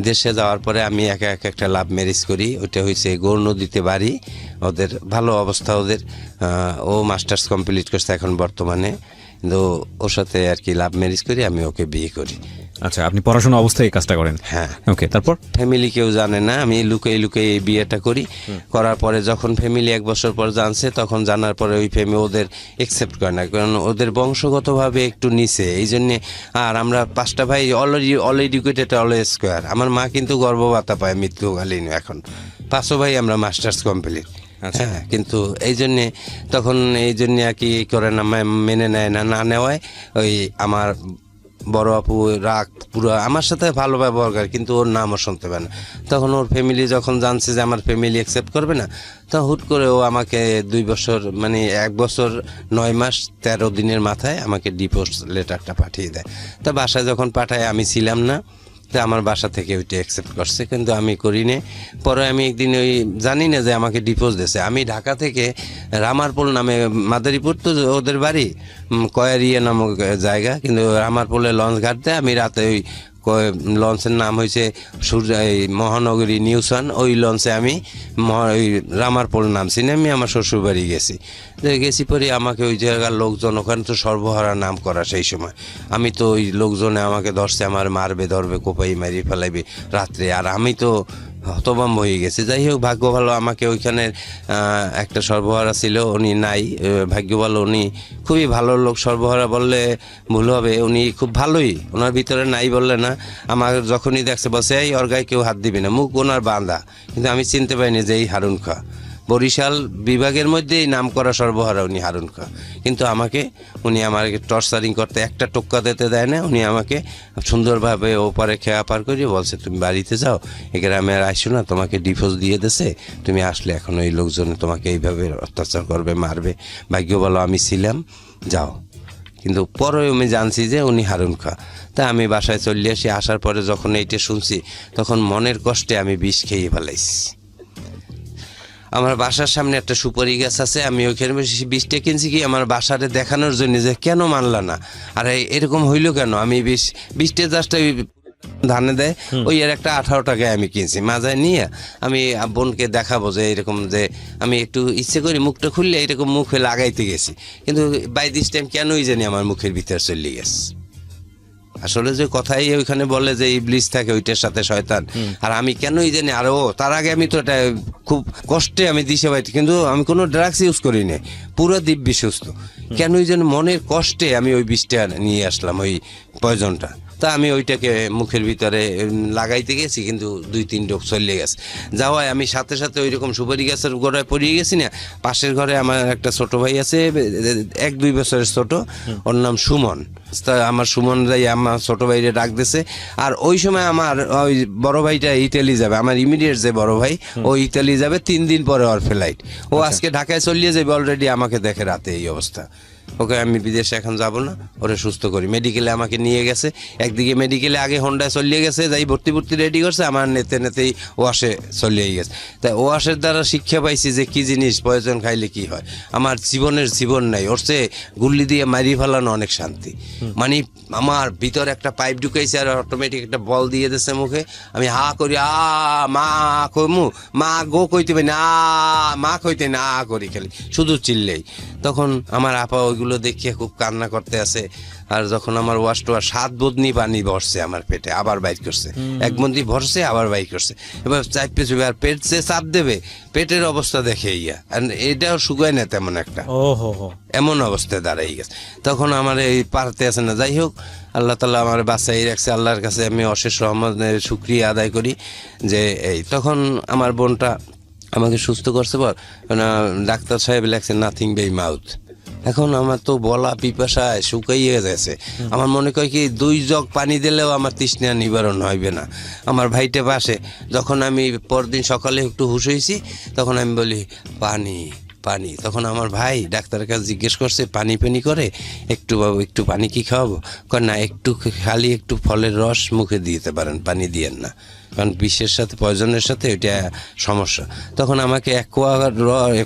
দেশে যাওয়ার পরে আমি একা একটা লাভ ম্যারেজ করি, ওইটা হয়েছে গৌর নদীতে বাড়ি, ওদের ভালো অবস্থা, ওদের ও মাস্টার্স কমপ্লিট করছে এখন বর্তমানে, কিন্তু ওর সাথে আর কি লাভ ম্যারেজ করি, আমি ওকে বিয়ে করি। আচ্ছা, আপনি পড়াশোনা অবস্থায় এই কাজটা করেন? হ্যাঁ। ওকে, তারপর? ফ্যামিলি কেউ জানে না, আমি লুকিয়ে এই বিয়েটা করি। করার পরে যখন ফ্যামিলি 1 বছর পর জানছে, তখন জানার পরে ওই ফ্যামিলি ওদের একসেপ্ট করে না, কারণ ওদের বংশগতভাবে একটু নিচে, এই জন্যে। আর আমরা 5টা ভাই অল এডুকেটেড, অল স্কোয়ার। আমার মা কিন্তু গর্ভভাতা পায় মৃত্যুকালীন, এখন 5 ভাই আমরা মাস্টার্স কমপ্লিট। হ্যাঁ, কিন্তু এই জন্যে তখন আর কি করে না, মেনে নেয় না নেওয়ায় ওই আমার বড় আপু রাগ পুরো আমার সাথে ভালো ব্যবহার করে, কিন্তু ওর নামও শুনতে পারে না। তখন ওর ফ্যামিলি যখন জানছে যে আমার ফ্যামিলি অ্যাকসেপ্ট করবে না, তখন হুট করে ও আমাকে 2 বছর, মানে 1 বছর 9 মাস 13 দিনের মাথায় আমাকে ডিভোর্স লেটারটা পাঠিয়ে দেয়। তা বাসায় যখন পাঠায়, আমি ছিলাম না, তো আমার বাসা থেকে ওইটা অ্যাকসেপ্ট করছে, কিন্তু আমি করিনি। পরে আমি একদিন ওই জানি না যে আমাকে ডিভোর্স দিয়েছে। আমি ঢাকা থেকে রামারপুল নামে, মাদারীপুর তো ওদের বাড়ি, কয়ারিয়া নামক জায়গা, কিন্তু রামারপুলে লঞ্চ ঘাটতে আমি রাতে ওই লঞ্চের নাম হয়েছে মহানগরী নিউসান, ওই লঞ্চে আমি ওই রামারপুল নামছি, আমি আমার শ্বশুরবাড়ি গেছি পরে আমাকে ওই জায়গার লোকজন, ওখানে তো সর্বহারা নাম করা সেই সময়, আমি তো ওই লোকজনে আমাকে ধরছে, আমার মারবে ধরবে, কোপাই মারি ফেলাইবে রাত্রে, আর আমি তো হতভম্ব হয়ে গেছে। যাই হোক, ভাগ্য ভালো আমাকে ওইখানে একটা সর্বহারা ছিল, উনি নাই, ভাগ্য ভালো, উনি খুবই ভালো লোক। সর্বহারা বললে ভুল হবে, উনি খুব ভালোই, ওনার ভিতরে নাই বললে না। আমার যখনই দেখছে বসে এই ওর গায়ে কেউ হাত দিবে না, মুখ ওনার বাঁধা, কিন্তু আমি চিনতে পারিনি যে এই হারুন খা, বরিশাল বিভাগের মধ্যেই নাম করা সর্বহারা উনি হারুন খা। কিন্তু উনি আমাকে টর্চারিং করতে, একটা টোক্কা দিতে দেয় না, উনি আমাকে সুন্দরভাবে ওপারে খেয়া পার করে বলছে তুমি বাড়িতে যাও, এ গ্রামে আর আসছো না, তোমাকে ডিভোর্স দিয়ে দিয়েছে, তুমি আসলে এখন ওই লোকজন তোমাকে এইভাবে অত্যাচার করবে, মারবে। ভাগ্য বলো আমি ছিলাম, যাও। কিন্তু পরে আমি জানছি যে উনি হারুন খা। তা আমি বাসায় চলে আসি, আসার পরে যখন এইটা শুনছি, তখন মনের কষ্টে আমি বিষ খেয়ে ফেলাইছি। আমার বাসার সামনে একটা সুপারি গাছ আছে, আমি ওইখানে বিষটা কিনছি কি আমার বাসারে দেখানোর জন্য, যে কেন মানলা না, আর এরকম হইলো কেন। আমি বিষটা জাস্ট ওই ধানে দেয়, ওই এর একটা 18 টাকায় আমি কিনছি, মাজায় নিয়ে আমি বোনকে দেখাবো যে এরকম, যে আমি একটু ইচ্ছে করি মুখটা খুললে এরকম মুখে লাগাইতে গেছি, কিন্তু বাই দিস টাইম কেনই জানি আমার মুখের ভিতরে চলে গেছে। আসলে যে কথাই ওইখানে বলে যে ইবলিস থাকে, ওইটার সাথে শয়তান, আর আমি কেনই জানি। আর তার আগে আমি তো এটা খুব কষ্টে আমি দিশে পাইছি, কিন্তু আমি কোনো ড্রাগস ইউজ করি না, পুরো দিব্যি সুস্থ। কেনই যেন মনের কষ্টে আমি ওই বিষটা নিয়ে আসলাম, ওই পয়জনটা। তা আমি ওইটাকে মুখের ভিতরে লাগাইতে গেছি, কিন্তু 2-3 ডোক চলে গেছে। যাওয়ায় আমি সাথে সাথে ওই রকম সুপারি গাছের গোড়ায় পড়িয়ে গেছি না। পাশের ঘরে আমার একটা ছোট ভাই আছে, 1-2 বছরের ছোট, ওর নাম সুমন। তা আমার সুমন যাই আমার ছোট ভাইরে ডাক দিছে। আর ওই সময় আমার ওই বড় ভাইটা ইতালি যাবে, আমার ইমিডিয়েট যে বড় ভাই, ও ইতালি যাবে 3 দিন পরে ওর ফ্লাইট। ও আজকে ঢাকায় চলিয়ে যাবে অলরেডি, আমাকে দেখে রাতে এই অবস্থা। ওকে আমি বিদেশে এখন যাব না, ওরে সুস্থ করি। মেডিকেলে আমাকে নিয়ে গেছে, একদিকে মেডিকেলে আগে হোন্ডায় চলিয়ে গেছে, যাই ভর্তি রেডি করছে, আমার নেতেই ওয়াশে চলিয়ে গেছে। তাই ওয়াশের দ্বারা শিক্ষা পাইছি যে কি জিনিস পয়জন খাইলে কি হয়। আমার জীবনের জীবন নাই, ওর চেয়ে গুল্লি দিয়ে মারি ফেলানো অনেক শান্তি। মানে আমার ভিতরে একটা পাইপ ঢুকাইছে, আর অটোমেটিক একটা বল দিয়ে দিচ্ছে মুখে, আমি হা করি, মা কমু, মা গো কইতে পারি না, মা কইতে না করি, খালি শুধু চিল্লেই। তখন আমার আপা ওইগুলো এগুলো দেখিয়ে খুব কান্না করতে আছে। আর যখন আমার ওয়াশ টোয়াশ 7 বদনি পানি ভরছে আমার পেটে, আবার বাইর করছে, 1 বদনি ভরছে আবার বাইর করছে, এবার চাইপে চুপে আর পেট যে চাপ দেবে, পেটের অবস্থা দেখে আর এটাও শুকায় না তেমন একটা, এমন অবস্থায় দাঁড়াই গেছে। তখন আমার এই পারতে আছে না। যাই হোক, আল্লাহ তাআলা আমার বাঁচাই রাখছে, আল্লাহর কাছে আমি অশেষ রহমতের শুকরিয়া আদায় করি যে এই তখন আমার বোনটা আমাকে সুস্থ করছে। বল ডাক্তার সাহেব লেখছে নাথিং বাই মাউথ। এখন আমার তো বলা পিপাসায় শুকাইয়ে গেছে। আমার মনে কয় কি 2 জগ পানি দিলেও আমার তৃষ্ণা নিবারণ হইবে না। আমার ভাইটা পাশে, যখন আমি পরদিন সকালে একটু হুঁশ হয়েছি, তখন আমি বলি পানি পানি। তখন আমার ভাই ডাক্তারের কাছে জিজ্ঞেস করছে পানি পানি করে, একটু বাবু একটু পানি কি খাওয়াবো? কয় না, একটু খালি একটু ফলের রস মুখে দিতে পারেন, পানি দিয়েন না, কারণ বিষের সাথে পয়জনের সাথে ওইটা সমস্যা। তখন আমাকে 1 কোয়া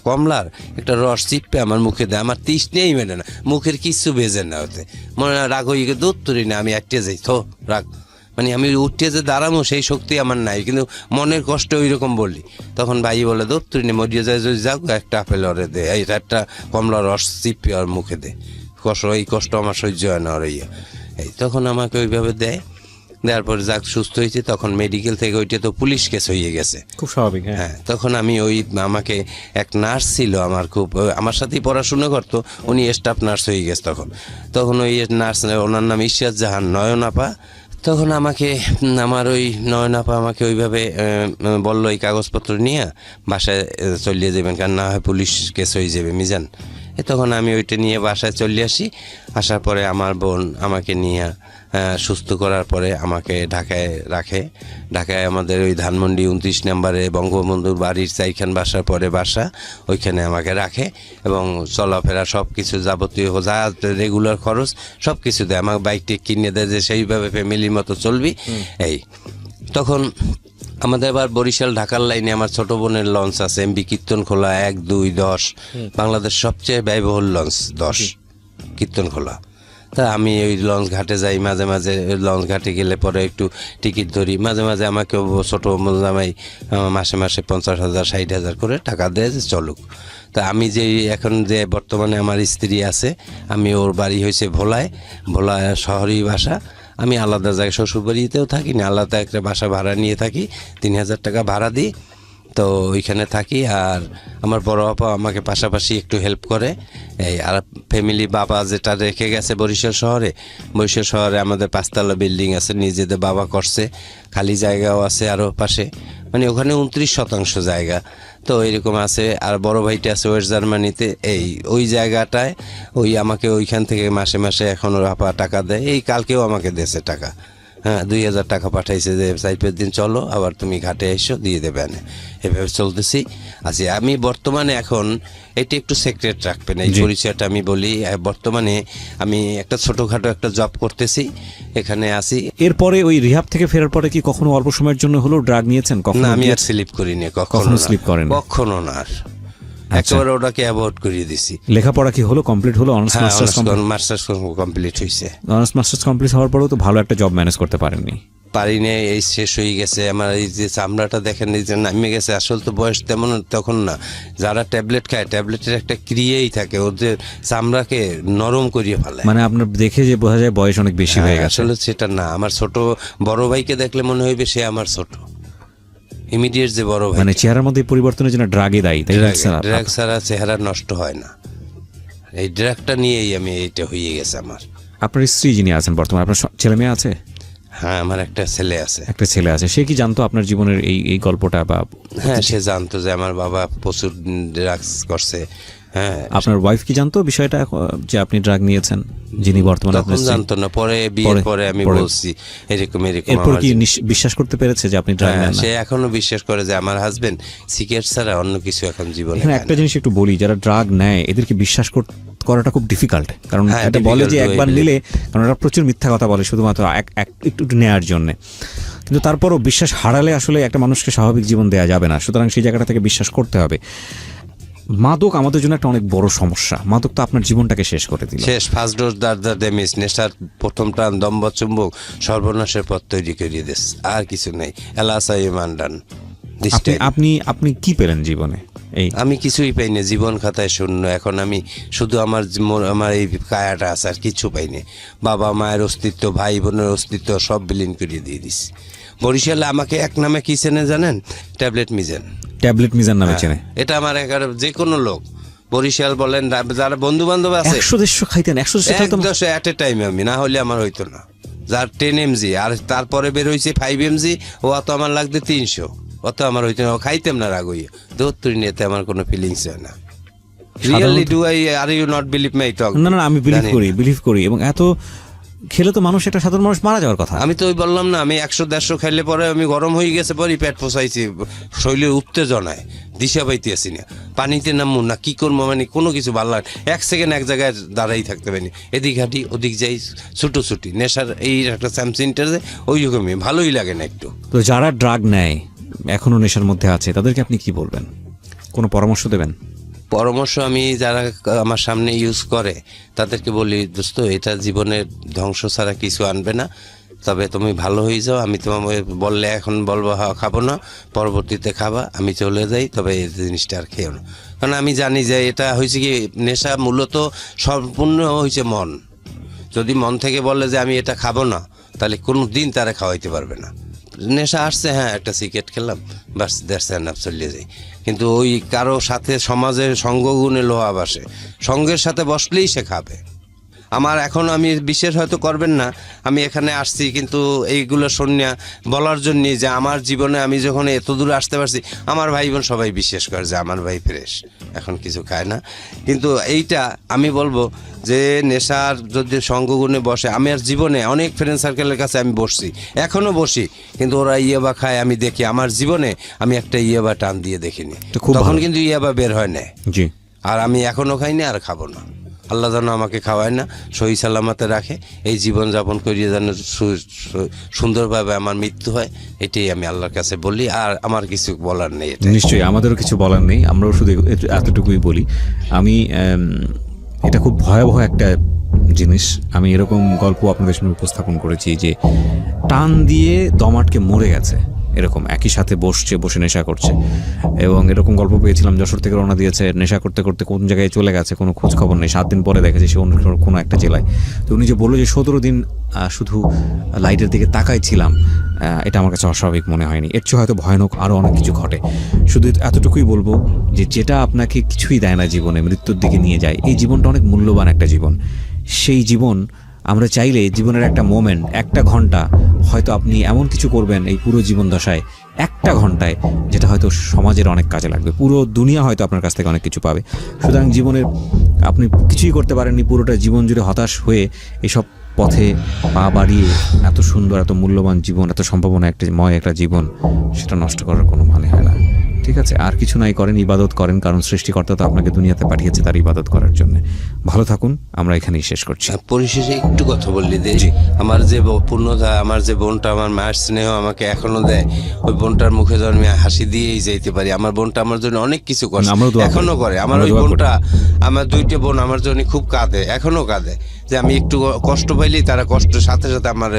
কমলার একটা রস চিপে আমার মুখে দেয়। আমার তৃষ্ণেই মেলে না, মুখের কিচ্ছু বেজে না, হতে মনে হয় রাগ হয়ে গিয়ে দুধ তুলি না, আমি আটকে যাই, থো রাগ, মানে আমি উঠতে যে দাঁড়াবো সেই শক্তি আমার নাই, কিন্তু মনের কষ্ট ওই রকম বলি। তখন ভাই বলে দুধ তুলি না, মরিয়ে যায় যদি যাও, একটা আপেল ওরে দে, এইটা একটা কমলা রস চিপে ওর মুখে দে, এই কষ্ট আমার সহ্য হয় না ওর এই। তখন আমাকে ওইভাবে দেয়, দেওয়ার পরে যাক সুস্থ হয়েছে। তখন মেডিকেল থেকে ওইটা তো পুলিশ কেস হয়ে গেছে, খুব স্বাভাবিক। হ্যাঁ, তখন আমি আমাকে এক নার্স ছিল আমার, খুব আমার সাথেই পড়াশোনা করতো, উনি স্টাফ নার্স হয়ে গেছে তখন ওই নার্স, ওনার নাম ইশরাত জাহান নয়নাপা। তখন আমাকে আমার ওই নয়নাপা আমাকে ওইভাবে বললো এই কাগজপত্র নিয়ে বাসায় চলিয়ে যাবেন, কারণ না হয় পুলিশ কেস হয়ে যাবে মিজান। তখন আমি ওইটা নিয়ে বাসায় চলে আসি। আসার পরে আমার বোন আমাকে নিয়ে সুস্থ করার পরে আমাকে ঢাকায় রাখে। ঢাকায় আমাদের ওই ধানমন্ডি 29 নম্বরে বঙ্গবন্ধুর বাড়ির 4খান বাসার পরে বাসা, ওইখানে আমাকে রাখে এবং চলাফেরা সব কিছু যাবতীয় যা রেগুলার খরচ সব কিছু দেয়। আমাকে বাইকটি কিনে দেয় যে সেইভাবে ফ্যামিলির মতো চলবি এই। তখন আমাদের আবার বরিশাল ঢাকার লাইনে আমার ছোট বোনের লঞ্চ আছে, এমবি কীর্তনখোলা 1, 2, 10, বাংলাদেশ সবচেয়ে ব্যয়বহুল লঞ্চ 10 কীর্তনখোলা। তা আমি ওই লঞ্চ ঘাটে যাই, মাঝে মাঝে লঞ্চ ঘাটে গেলে পরে একটু টিকিট ধরি। মাঝে মাঝে আমাকে ছোটো জামাই মাসে মাসে 50,000 60,000 করে টাকা দেয় যে চলুক। তা আমি যে এখন যে বর্তমানে আমার স্ত্রী আছে, আমি ওর বাড়ি হয়েছে ভোলায় শহরেই বাসা। আমি আলাদা জায়গায় শ্বশুরবাড়িতেও থাকি না, আলাদা একটা বাসা ভাড়া নিয়ে থাকি, 3,000 টাকা ভাড়া দিই, তো ওইখানে থাকি। আর আমার বড় আপা আমাকে পাশাপাশি একটু হেল্প করে এই। আর ফ্যামিলি বাবা যেটা রেখে গেছে বরিশাল শহরে আমাদের 5 তলা বিল্ডিং আছে, নিজেদের বাবা করছে, খালি জায়গাও আছে আরও পাশে, মানে ওখানে 29% জায়গা তো এরকম আছে। আর বড় ভাইটা আছে ওয়েস্ট জার্মানিতে, ওই জায়গাটায় ওই আমাকে ওইখান থেকে মাসে মাসে এখন ওর আপা টাকা দেয়। এই কালকেও আমাকে দিয়েছে টাকা, হ্যাঁ 2,000 টাকা পাঠাইছে যে 4-5 দিন চলো, আবার তুমি ঘাটে এসো দিয়ে দেবে না। এভাবে চলতেছি আছি আমি বর্তমানে। এখন এটি একটু সিক্রেট রাখবেন এই পরিচয়টা আমি বলি। বর্তমানে আমি একটা ছোটোখাটো একটা জব করতেছি, এখানে আছি। এরপরে ওই রিহাব থেকে ফেরার পরে কি কখনো অল্প সময়ের জন্য হলেও ড্রাগ নিয়েছেন? না, আমি আর স্লিপ করিনি, কখনো স্লিপ করেন, কখনো না, আর একেবারে ওটাকে অ্যাভয়েড করিয়ে দিছি। লেখাপড়া কি হলো, কমপ্লিট হলো? অনার্স মাস্টার্স কমপ্লিট হয়েছে। অনার্স মাস্টার্স কমপ্লিট হওয়ার পরেও তো ভালো একটা জব ম্যানেজ করতে পারেননি? পারিনি, এই শেষ হয়ে গেছে আমার। এই যে চামড়াটা দেখেন, এই যে নামে গেছে, আসলে তো বয়স তেমন তখন না। যারা ট্যাবলেট খায়, ট্যাবলেটের একটা ক্রিয়াই থাকে, ওদের চামড়াকে নরম করিয়ে ফেলে। মানে আপনার দেখে যে বোঝা যায় বয়স অনেক বেশি হয়ে গেছে। আসলে সেটা না, আমার ছোট বড় ভাইকে দেখলে মনে হইবে সে আমার ছোট ইমিডিয়েট যে বড় ভাই। মানে চেহারার মধ্যে পরিবর্তনের জন্য ড্রাগই দায়ী? ড্রাগ ছাড়া চেহারা নষ্ট হয় না, এই ড্রাগটা নিয়েই আমি এইটা হয়ে গেছে আমার। আপনার স্ত্রী যিনি আছেন বর্তমানে, আপনার ছেলে মেয়ে আছে? হ্যাঁ, আমার একটা ছেলে আছে। সে কি জানতো আপনার জীবনের এই গল্পটা? বা হ্যাঁ, সে জানতো যে আমার বাবা প্রচুর ড্রাগস করছে। হ্যাঁ, আপনার ওয়াইফ কি জানতো বিষয়টা যে আপনি ড্রাগ নিয়েছেন? যিনি বর্তমানে তখন জানতো না, পরে বিয়ের পরে আমি বলছি এরকম। এরপর কি বিশ্বাস করতে পেরেছে যে আপনি ড্রাগ নেন? সে এখনো বিশ্বাস করে যে আমার হাজবেন্ড সিগারেট ছাড়া অন্য কিছু এখন জীবনে। এখানে একটা জিনিস একটু বলি, যারা ড্রাগ নেয় এদেরকে বিশ্বাস করাটা খুব ডিফিকাল্ট, কারণ এটা বলে যে একবার নিলে, কারণ ওরা প্রচুর মিথ্যা কথা বলে শুধুমাত্র একটু নেওয়ার জন্য। কিন্তু তারপরও বিশ্বাস হারালে আসলে একটা মানুষকে স্বাভাবিক জীবন দেওয়া যাবে না, সুতরাং সেই জায়গাটা থেকে বিশ্বাস করতে হবে। মাদক আমাদের জন্য একটা অনেক বড় সমস্যা। মাদক তো আপনার জীবনটাকে শেষ করে দিল। শেষ, ফার্স্ট ডোজ দ্য ড্যামেজ, নেশার প্রথম টান, দম্ভ চুম্বক, সর্বনাশের পথ তৈরি করিয়ে দিস, আর কিছু নেই। এলাসাই মান্ডান। আপনি কি পেলেন জীবনে? এই আমি কিছুই পাই না, জীবন খাতায় শূন্য। এখন আমি শুধু আমার এই কায়াটা আছে, আর কিছু পাইনি। বাবা মায়ের অস্তিত্ব, ভাই বোনের অস্তিত্ব সব বিলীন করে দিয়ে দিছি। বরিশালে আমাকে এক নামে কি চেনে জানেন? ট্যাবলেট মিজান। ট্যাবলেট মিজান নামে চেনে? এটা আমার যে কোনো লোক, বরিশাল বলেন, যারা বন্ধু বান্ধব আছে, 100-150 খাইতেন, 100 খাইতাম 110 এট এ টাইম আমি, না হলে আমার হইতো না। যার 10 mg আর তারপরে বের হয়েছে 5 mg, ও অত আমার লাগবে 300, অত আমার হইতো না, ও খাইতাম না রাগ হইয়া। দৌড় নিতে আমার কোনো ফিলিংস হয় না। Really do I, are you not believe my talk? না, আমি বিলিভ করি। এবং এত খেলে তো মানুষ, একটা সাধারণ মানুষ মারা যাওয়ার কথা। আমি তো ওই বললাম না, আমি 100-150 খাইলে পরে আমি গরম হয়ে গেছে, পরে পেট পোষাইছি, শরীরের উত্তেজনায় দিশা পাইতে আসি না, পানিতে নামবো না, কি করবো, মানে কোনো কিছু ভালো লাগে। 1 সেকেন্ড এক জায়গায় দাঁড়াই থাকতে পারিনি, এদিক হাঁটি ওদিক যাই, ছুটোছুটি। নেশার এই একটা স্যামসিনটার ওই রকমই, ভালোই লাগে না একটু। তো যারা ড্রাগ নেয়, এখনো নেশার মধ্যে আছে, তাদেরকে আপনি কি বলবেন? কোনো পরামর্শ দেবেন? পরামর্শ আমি যারা আমার সামনে ইউজ করে তাদেরকে বলি, দোস্ত এটা জীবনের ধ্বংস ছাড়া কিছু আনবে না, তবে তুমি ভালো হয়ে যাও। আমি তোমাকে বললে এখন বলবো হ্যাঁ খাবো না, পরবর্তীতে খাবা, আমি চলে যাই, তবে এই জিনিসটা আর খেও না। কারণ আমি জানি যে এটা হয়েছে কি, নেশা মূলত সম্পূর্ণ হয়েছে মন। যদি মন থেকে বলে যে আমি এটা খাবো না, তাহলে কোনো দিন তারা খাওয়াইতে পারবে না। নেশা আসছে, হ্যাঁ একটা সিগারেট খেলাম, বাস দ্যাটস এনাফ, চলে যাই। কিন্তু ওই কারো সাথে সমাজের সঙ্গগুণে লোহা বাসে, সঙ্গের সাথে বসলেই সে খাবে। আমার এখন, আমি বিশেষ হয়তো করবেন না, আমি এখানে আসছি কিন্তু এইগুলো শুনিয়া বলার জন্যে যে আমার জীবনে আমি যখন এত দূরে আসতে পারছি, আমার ভাই বোন সবাই বিশ্বাস করে যে আমার ভাই ফ্রেশ, এখন কিছু খায় না। কিন্তু এইটা আমি বলবো যে নেশার যদি সঙ্গগুণে বসে, আমি আর জীবনে অনেক ফ্রেন্ড সার্কেলের কাছে আমি বসছি, এখনও বসি, কিন্তু ওরা ইয়াবা খায়, আমি দেখি। আমার জীবনে আমি একটা ইয়াবা টান দিয়ে দেখিনি, তখন কিন্তু ইয়াবা বের হয় না। জি। আর আমি এখনও খাইনি, আর খাবো না। আল্লাহ যেন আমাকে খাওয়ায় না, সহি সালামতে রাখে, এই জীবন যাপন করিয়ে যেন সুন্দরভাবে আমার মৃত্যু হয়, এটাই আমি আল্লাহর কাছে বলি। আর আমার কিছু বলার নেই। নিশ্চয়ই আমাদেরও কিছু বলার নেই, আমরাও শুধু এতটুকুই বলি। আমি এটা খুব ভয়াবহ একটা জিনিস। আমি এরকম গল্প আপনাদের সামনে উপস্থাপন করেছি যে টান দিয়ে দম আটকে মরে গেছে, এরকম একই সাথে বসে নেশা করছে। এবং এরকম গল্প পেয়েছিলাম, যশোর থেকে রওনা দিয়েছে, নেশা করতে করতে কোন জায়গায় চলে গেছে কোনো খোঁজ খবর নেই। 7 দিন পরে দেখেছে সে অন্য কোনো একটা জেলায়। তো উনি যে বললো যে 17 দিন শুধু লাইটের দিকে তাকাই ছিলাম, এটা আমার কাছে অস্বাভাবিক মনে হয়নি। এর চেয়ে হয়তো ভয়ানক আরও অনেক কিছু ঘটে। শুধু এতটুকুই বলবো যে যেটা আপনাকে কিছুই দেয় না জীবনে, মৃত্যুর দিকে নিয়ে যায়, এই জীবনটা অনেক মূল্যবান একটা জীবন। সেই জীবন আমরা চাইলে জীবনের একটা মোমেন্ট, একটা ঘন্টা হয়তো আপনি এমন কিছু করবেন এই পুরো জীবন দশায়, একটা ঘন্টায়, যেটা হয়তো সমাজের অনেক কাজে লাগবে। পুরো দুনিয়া হয়তো আপনার কাছ থেকে অনেক কিছু পাবে। সুতরাং জীবনের আপনি কিছুই করতে পারেননি, পুরোটা জীবন জুড়ে হতাশ হয়ে এসব পথে পা বাড়িয়ে এত সুন্দর, এত মূল্যবান জীবন, এত সম্ভাবনা একটা জীবন, সেটা নষ্ট করার কোনো মানে হয় না। ঠিক আছে, আর কিছু নাই, করেন, ইবাদত করেন, কারণ সৃষ্টিকর্তা তো আপনাকে দুনিয়াতে পাঠিয়েছে তার ইবাদত করার জন্য। ভালো থাকুন, আমরা এখানেই শেষ করছি। পরিশেষে একটু কথা বললি দে, আমার যে পূর্ণতা, আমার যে বোনটা, আমার মায়ের স্নেহ আমাকে এখনো দেয়, ওই বোনটার মুখে যখন আমি হাসি দিয়েই যাইতে পারি। আমার বোনটা আমার জন্য অনেক কিছু করে, এখনো করে। আমার ওই বোনটা, আমার 2টা বোন আমার জন্য খুব কাঁদে, এখনো কাঁদে, যে আমি একটু কষ্ট পাইলেই তারা কষ্টের সাথে সাথে আমার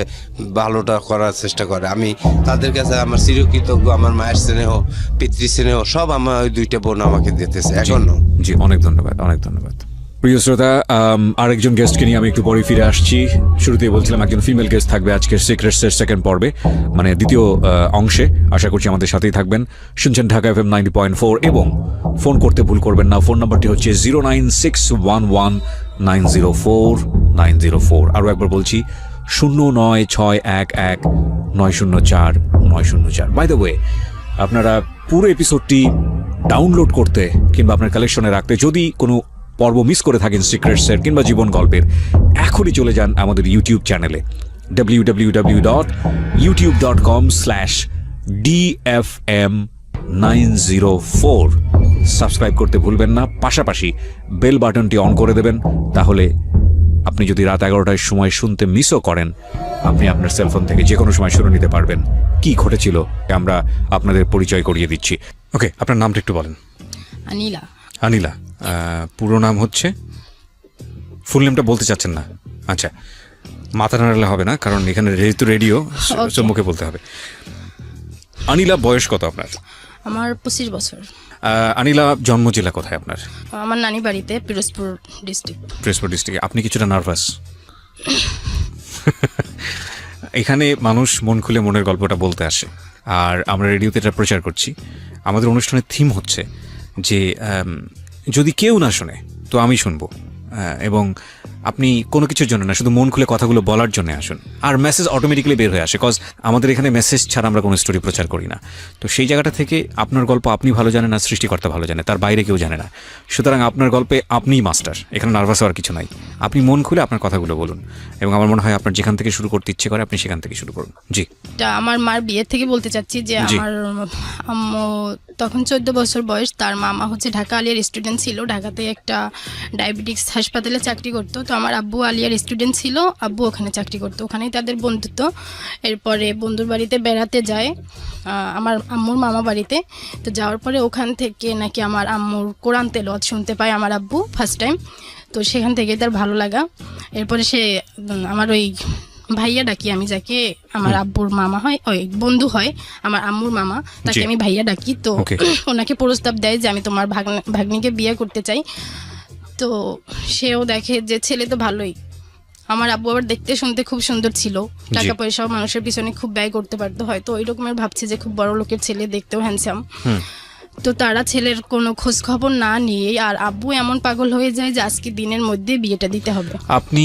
ভালোটা করার চেষ্টা করে। আমি তাদের কাছে আমার চিরকৃতজ্ঞ। আমার মায়ের স্নেহ, পিতৃ স্নেহ সব আমার ওই 2টা বোন আমাকে দিতেছে এখনো। জি, অনেক ধন্যবাদ, অনেক ধন্যবাদ। প্রিয় শ্রোতা, আরেকজন গেস্টকে নিয়ে আমি একটু পরে ফিরে আসছি। শুরুতেই বলছিলাম একজন ফিমেল গেস্ট থাকবে আজকের সিক্রেটসের 2nd পর্বে, মানে দ্বিতীয় অংশে। আশা করছি আমাদের সাথেই থাকবেন। শুনছেন ঢাকা FM 90.4 এবং ফোন করতে ভুল করবেন না। ফোন নাম্বারটি হচ্ছে 09611904904। আরও একবার বলছি, 09611904904। বাই দ্য ওয়ে, আপনারা পুরো এপিসোডটি ডাউনলোড করতে কিংবা আপনার কালেকশনে রাখতে, যদি কোনো পর্ব মিস করে থাকেন সিক্রেটসের কিংবা জীবন গল্পের, এখনই চলে যান আমাদের ইউটিউব চ্যানেলে www.youtube.com/DFM904। সাবস্ক্রাইব করতে ভুলবেন না, পাশাপাশি বেল বাটনটি অন করে দেবেন। তাহলে আপনি যদি রাত 11টার সময় শুনতে মিসও করেন, আপনি আপনার সেলফোন থেকে যে কোনো সময় শুনে নিতে পারবেন কি ঘটেছিল। আমরা আপনাদের পরিচয় করিয়ে দিচ্ছি। ওকে, আপনার নামটা একটু বলেন। আনিলা। আনিলা, পুরো নাম হচ্ছে? ফুল নেমটা বলতে চাচ্ছেন না? আচ্ছা, মাথা নাড়ালে হবে না, কারণ এখানে যেহেতু রেডিও, মুখে বলতে হবে। আনিলা, বয়স কত আপনার? আমার 25 বছর। আনিলা জন্ম জেলা কোথায় আপনার? আমার নানি বাড়িতে পিরোজপুর ডিস্ট্রিক্ট। পিরোজপুর ডিস্ট্রিক্টে। আপনি কিছুটা নার্ভাস? এখানে মানুষ মন খুলে মনের গল্পটা বলতে আসে, আর আমরা রেডিওতে এটা প্রচার করছি। আমাদের অনুষ্ঠানের থিম হচ্ছে যে যদি কেউ না শোনে তো আমি শুনবো, এবং আপনি কোনো কিছুর জন্য না, শুধু মন খুলে কথাগুলো বলার জন্য আসুন, আর মেসেজ অটোমেটিক্যালি বের হয়ে আসে, কজ আমাদের এখানে মেসেজ ছাড়া আমরা কোনো স্টোরি প্রচার করি না। তো সেই জায়গাটা থেকে আপনার গল্প আপনি ভালো জানেন, আর সৃষ্টিকর্তা ভালো জানে, তার বাইরে কেউ জানে না। সুতরাং আপনার গল্পে আপনিই মাস্টার, এখানে নার্ভাস হওয়ার কিছু নাই। আপনি মন খুলে আপনার কথাগুলো বলুন, এবং আমার মনে হয় আপনার যেখান থেকে শুরু করতে ইচ্ছে করে আপনি সেখান থেকে শুরু করুন। জি। এটা আমার মার বিয়ে থেকে বলতে চাচ্ছি যে জি। আমার আম্মু তখন 14 বছর বয়স, তার মামা হচ্ছে ঢাকা আলিয়ার স্টুডেন্ট ছিল, ঢাকাতে একটা ডায়াবেটিক্স হাসপাতালে চাকরি করতো। তো আমার আব্বু আলিয়ার স্টুডেন্ট ছিল, আব্বু ওখানে চাকরি করতো, ওখানেই তাদের বন্ধুত্ব। এরপরে বন্ধুর বাড়িতে বেড়াতে যায় আমার আম্মুর মামা বাড়িতে। তো যাওয়ার পরে ওখান থেকে নাকি আমার আম্মুর কোরআন তেলাওয়াত শুনতে পায় আমার আব্বু ফার্স্ট টাইম। তো সেখান থেকে তার ভালো লাগা। এরপরে সে আমার ওই ভাইয়া ডাকি আমি, যাকে আমার আব্বুর মামা হয়, ওই বন্ধু হয় আমার আম্মুর মামা, তাকে জি। আমি ভাইয়া ডাকি। তো Okay. ওনাকে প্রস্তাব দেয় যে আমি তোমার ভাগ্নিকে বিয়ে করতে চাই। তো সেও দেখে যে ছেলে তো ভালোই, আমার আব্বু আবার দেখতে শুনতে খুব সুন্দর ছিল, টাকা পয়সাও মানুষের পিছনে খুব ব্যয় করতে পারতো, হয়তো ওই রকমের ভাবছে যে খুব বড় লোকের ছেলে, দেখতেও হ্যান্ডসাম। তো তারা ছেলের কোনো খোঁজ খবর না নিয়ে, আর আব্বু এমন পাগল হয়ে যায় যে আজকে দিনের মধ্যে বিয়েটা দিতে হবে। আপনি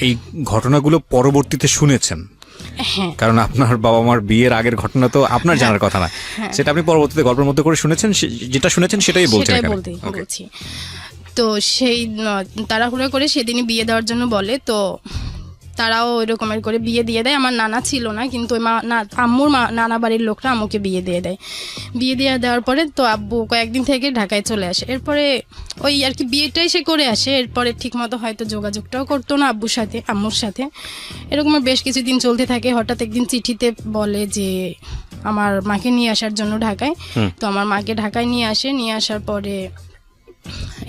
এই ঘটনাগুলো পরবর্তীতে শুনেছেন, হ্যাঁ কারণ আপনার বাবা মার বিয়ের আগের ঘটনা তো আপনার জানার কথা না, সেটা আপনি পরবর্তীতে গল্পের মধ্যে করে শুনেছেন, যেটা শুনেছেন সেটাই বলছেন সেটাই এখানে। বলতে Okay. বলছি। তো সেই তাড়াহুড়ো করে সেদিনই বিয়ে দেওয়ার জন্য বলে। তো তারাও ওই রকমের করে বিয়ে দিয়ে দেয়। আমার নানা ছিল না, কিন্তু ওই আম্মুর নানা বাড়ির লোকরা আম্মুকে বিয়ে দিয়ে দেয়। বিয়ে দিয়ে দেওয়ার পরে তো আব্বু কয়েকদিন থেকে ঢাকায় চলে আসে। এরপরে ওই আর কি বিয়েটাই সে করে আসে। এরপরে ঠিক মতো হয়তো যোগাযোগটাও করতো না আব্বুর সাথে, আম্মুর সাথে। এরকমের বেশ কিছুদিন চলতে থাকে। হঠাৎ একদিন চিঠিতে বলে যে আমার মাকে নিয়ে আসার জন্য ঢাকায়। তো আমার মাকে ঢাকায় নিয়ে আসে। নিয়ে আসার পরে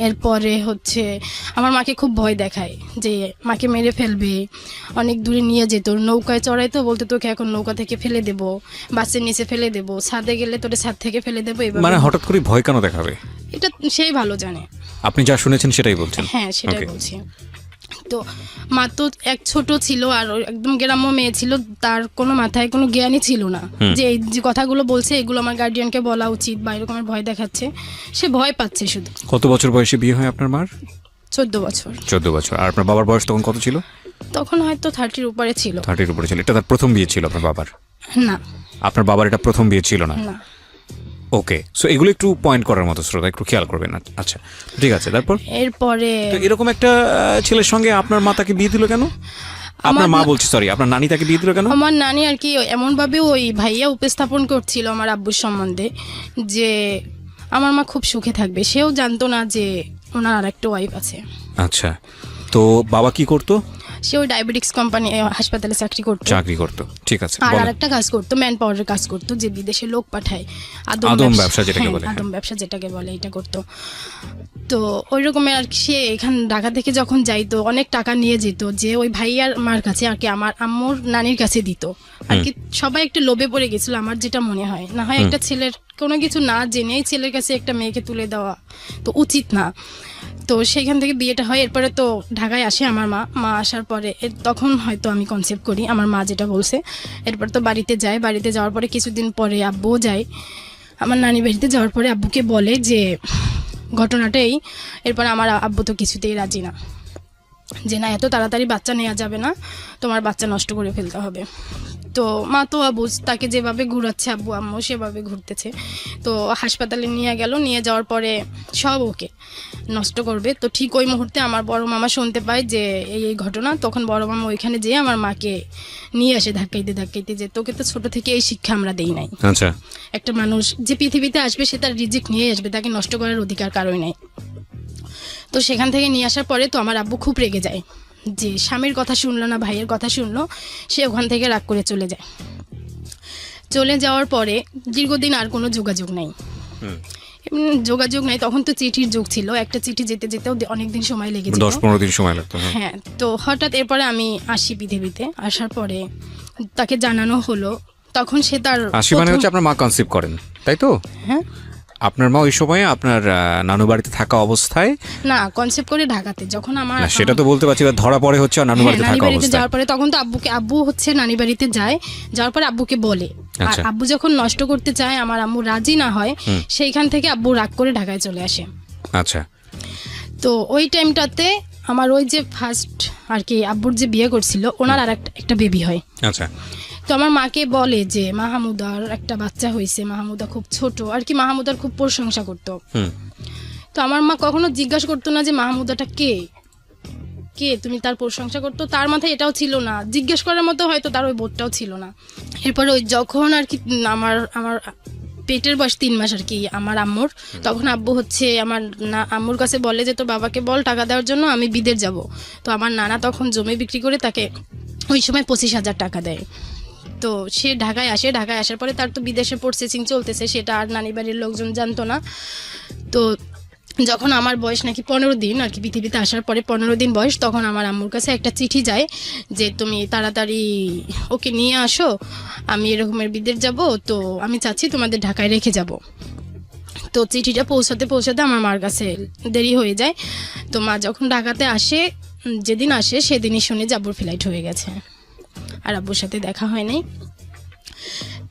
এরপরে হচ্ছে আমার মাকে খুব ভয় দেখায় যে মাকে মেরে ফেলবে, অনেক দূরে নিয়ে যেত, নৌকায় চড়াইতো, বলতে তোকে এখন নৌকা থেকে ফেলে দেবো, বাসের নিচে ফেলে দেবো, ছাদে গেলে তোরে ছাদ থেকে ফেলে দেবো। এভাবে মানে হঠাৎ করে ভয় কেন দেখাবে? এটা সেই ভালো জানে। আপনি যা শুনেছেন সেটাই বলছেন? হ্যাঁ সেটাই Okay. বলছি। তো মা তো এক ছোট ছিল, আর একদম গ্রাম্য মেয়ে ছিল, তার কোনো মাথায় কোনো জ্ঞানই ছিল না যে এই যে কথাগুলো বলছে এগুলো আমার গার্ডিয়ানকে বলা উচিত, বা এরকমের ভয় দেখাচ্ছে। সে ভয় পাচ্ছে শুধু। কত বছর বয়সে বিয়ে হয় আপনার মার? 14 বছর। 14 বছর। আর আপনার বাবার বয়স তখন কত ছিল? তখন হয়তো 30-র উপরে ছিল। 30-র উপরে ছিল। এটা তার প্রথম বিয়ে ছিল আপনার বাবার? না আপনার বাবার এটা প্রথম বিয়ে ছিল না? না। ওকে, সো এগুলো একটু পয়েন্ট করার মতো, শ্রোতা একটু খেয়াল করবেন। আচ্ছা ঠিক আছে, তারপর এরপরে তো এরকম একটা ছেলের সঙ্গে আপনার মা তাকে বিয়ে দিল কেন? আপনার মা বলছি, সরি, আপনার নানি তাকে বিয়ে দিল কেন? আমার নানি আর কি এমনভাবে ওই ভাইয়া উপস্থাপন করছিল আমার আব্বুর সম্বন্ধে যে আমার মা খুব সুখে থাকবে। সেও জানতো না যে ওনার আর একটা ওয়াইফ আছে। আচ্ছা, তো বাবা কি করতো? সে ওই ডায়াবেটিক্স কোম্পানি হাসপাতালে চাকরি করতো। চাকরি করতো, ঠিক আছে। আর বলেন। আরেকটা কাজ করতো, ম্যান পাওয়ারের কাজ করতো, যে বিদেশে লোক পাঠায়, আদম ব্যবসা যেটাকে হ্যাঁ, বলে। আদম ব্যবসা যেটাকে বলে, এটা করতো। তো ওই রকমের আর কি সে এখান ঢাকা থেকে যখন যাইতো অনেক টাকা নিয়ে যেত, যে ওই ভাইয়ার মার কাছে আর কি আমার আম্মুর নানির কাছে দিত আর কি। সবাই একটু লোভে পড়ে গেছিল আমার যেটা মনে হয়। না হয় একটা ছেলের কোনো কিছু না জেনেই ছেলের কাছে একটা মেয়েকে তুলে দেওয়া তো উচিত না। তো সেইখান থেকে বিয়েটা হয়। এরপরে তো ঢাকায় আসে আমার মা আসার পরে তখন হয়তো আমি কনসেপ্ট করি আমার মা যেটা বলছে। এরপর তো বাড়িতে যায়, বাড়িতে যাওয়ার পরে কিছুদিন পরে আব্বুও যায়। আমার নানি বাড়িতে যাওয়ার পরে আব্বুকে বলে যে ঘটনাটাই। এরপর আমার আব্বু তো কিছুতেই রাজি না, যে না এত তাড়াতাড়ি বাচ্চা নেওয়া যাবে না, তোমার বাচ্চা নষ্ট করে ফেলতে হবে। তো মা তো আবুজ, তাকে যেভাবে ঘুরাচ্ছে আব্বু আম্মু সেভাবে ঘুরতেছে। তো হাসপাতালে নিয়ে গেল, নিয়ে যাওয়ার পরে সব ওকে নষ্ট করবে। তো ঠিক ওই মুহূর্তে আমার বড় মামা শুনতে পায় যে এই ঘটনা। তখন বড় মামা ওইখানে যেয়ে আমার মাকে নিয়ে আসে ধাক্কাইতে ধাক্কাইতে, যে তোকে তো ছোট থেকে এই শিক্ষা আমরা দেই নাই। আচ্ছা, একটা মানুষ যে পৃথিবীতে আসবে সে তার রিজিক নিয়ে আসবে, তাকে নষ্ট করার অধিকার কারোই নাই। তো সেখান থেকে নিয়ে আসার পরে তো আমার আব্বু খুব রেগে যায় যে স্বামীর কথা শুনলো না, ভাইয়ের কথা শুনলো। সে ওখান থেকে রাগ করে চলে যায়। চলে যাওয়ার পরে দীর্ঘদিন আর কোনো যোগাযোগ নাই। যোগাযোগ নাই, তখন তো চিঠির যুগ ছিল। একটা চিঠি যেতে যেতেও অনেকদিন সময় লেগে যেত, 10-15 দিন সময় লাগতো। হ্যাঁ। তো হঠাৎ এরপরে আমি আসি পৃথিবীতে। আসার পরে তাকে জানানো হলো, তখন সে তার আসি মানে হচ্ছে আপনার মা কনসিভ করেন, তাই তো? হ্যাঁ আপনার মা ওই সময়ে আপনার নানু বাড়িতে থাকা অবস্থায়, না কনসেপ্ট করে ঢাকাতে যখন আমার না সেটা তো বলতে পারছি, এবার ধরা পড়ে হচ্ছে আর নানু হ্যাঁ, বাড়িতে নানি থাকা বাড়িতে অবস্থায়। যাওয়ার পরে তখন তো আব্বু হচ্ছে নানি বাড়িতে যায়, যাওয়ার পরে আব্বুকে বলে, আর আচ্ছা। আব্বু যখন নষ্ট করতে চায় আমার আম্মু রাজি না হয়, সেইখান থেকে আব্বু রাগ করে ঢাকায় চলে আসে। আচ্ছা। তো ওই টাইমটাতে আমার ওই যে ফার্স্ট আর কি আব্বুর যে বিয়ে করছিল ওনার আর একটা বেবি হয়। আচ্ছা। তো আমার মাকে বলে যে মাহমুদার একটা বাচ্চা হয়েছে, মাহমুদা খুব ছোট আর কি, মাহমুদার খুব প্রশংসা করতো। তো আমার মা কখনো জিজ্ঞাসা করতো না যে মাহমুদাটা কে কে তুমি তার প্রশংসা করতো, তার মাথায় এটাও ছিল না, জিজ্ঞেস করার মতো হয়তো তার ওই বোধটাও ছিল না। এরপরে ওই যখন আর কি আমার পেটের বয়স 3 মাস আর কি আমার আম্মুর, তখন আব্বু হচ্ছে আমার আম্মুর কাছে বলে যে তোর বাবাকে বল টাকা দেওয়ার জন্য, আমি বিদেশ যাব। তো আমার নানা তখন জমি বিক্রি করে তাকে ওই সময় 25,000 টাকা দেয়। তো সে ঢাকায় আসে, ঢাকায় আসার পরে তার তো বিদেশে প্রসেসিং চলতেছে, সেটা আর নানি বাড়ির লোকজন জানতো না। তো যখন আমার বয়স নাকি 15 দিন আর কি পৃথিবীতে আসার পরে 15 দিন বয়স, তখন আমার আম্মুর কাছে একটা চিঠি যায় যে তুমি তাড়াতাড়ি ওকে নিয়ে আসো, আমি এরকমের বিদেশ যাব, তো আমি চাচ্ছি তোমাদের ঢাকায় রেখে যাব। তো চিঠিটা পৌঁছাতে আমার মার কাছে দেরি হয়ে যায়। তো মা যখন ঢাকাতে আসে, যেদিন আসে সেদিনই শুনে যে আব্বুর ফ্লাইট হয়ে গেছে, আর আব্বুর সাথে দেখা হয় নাই।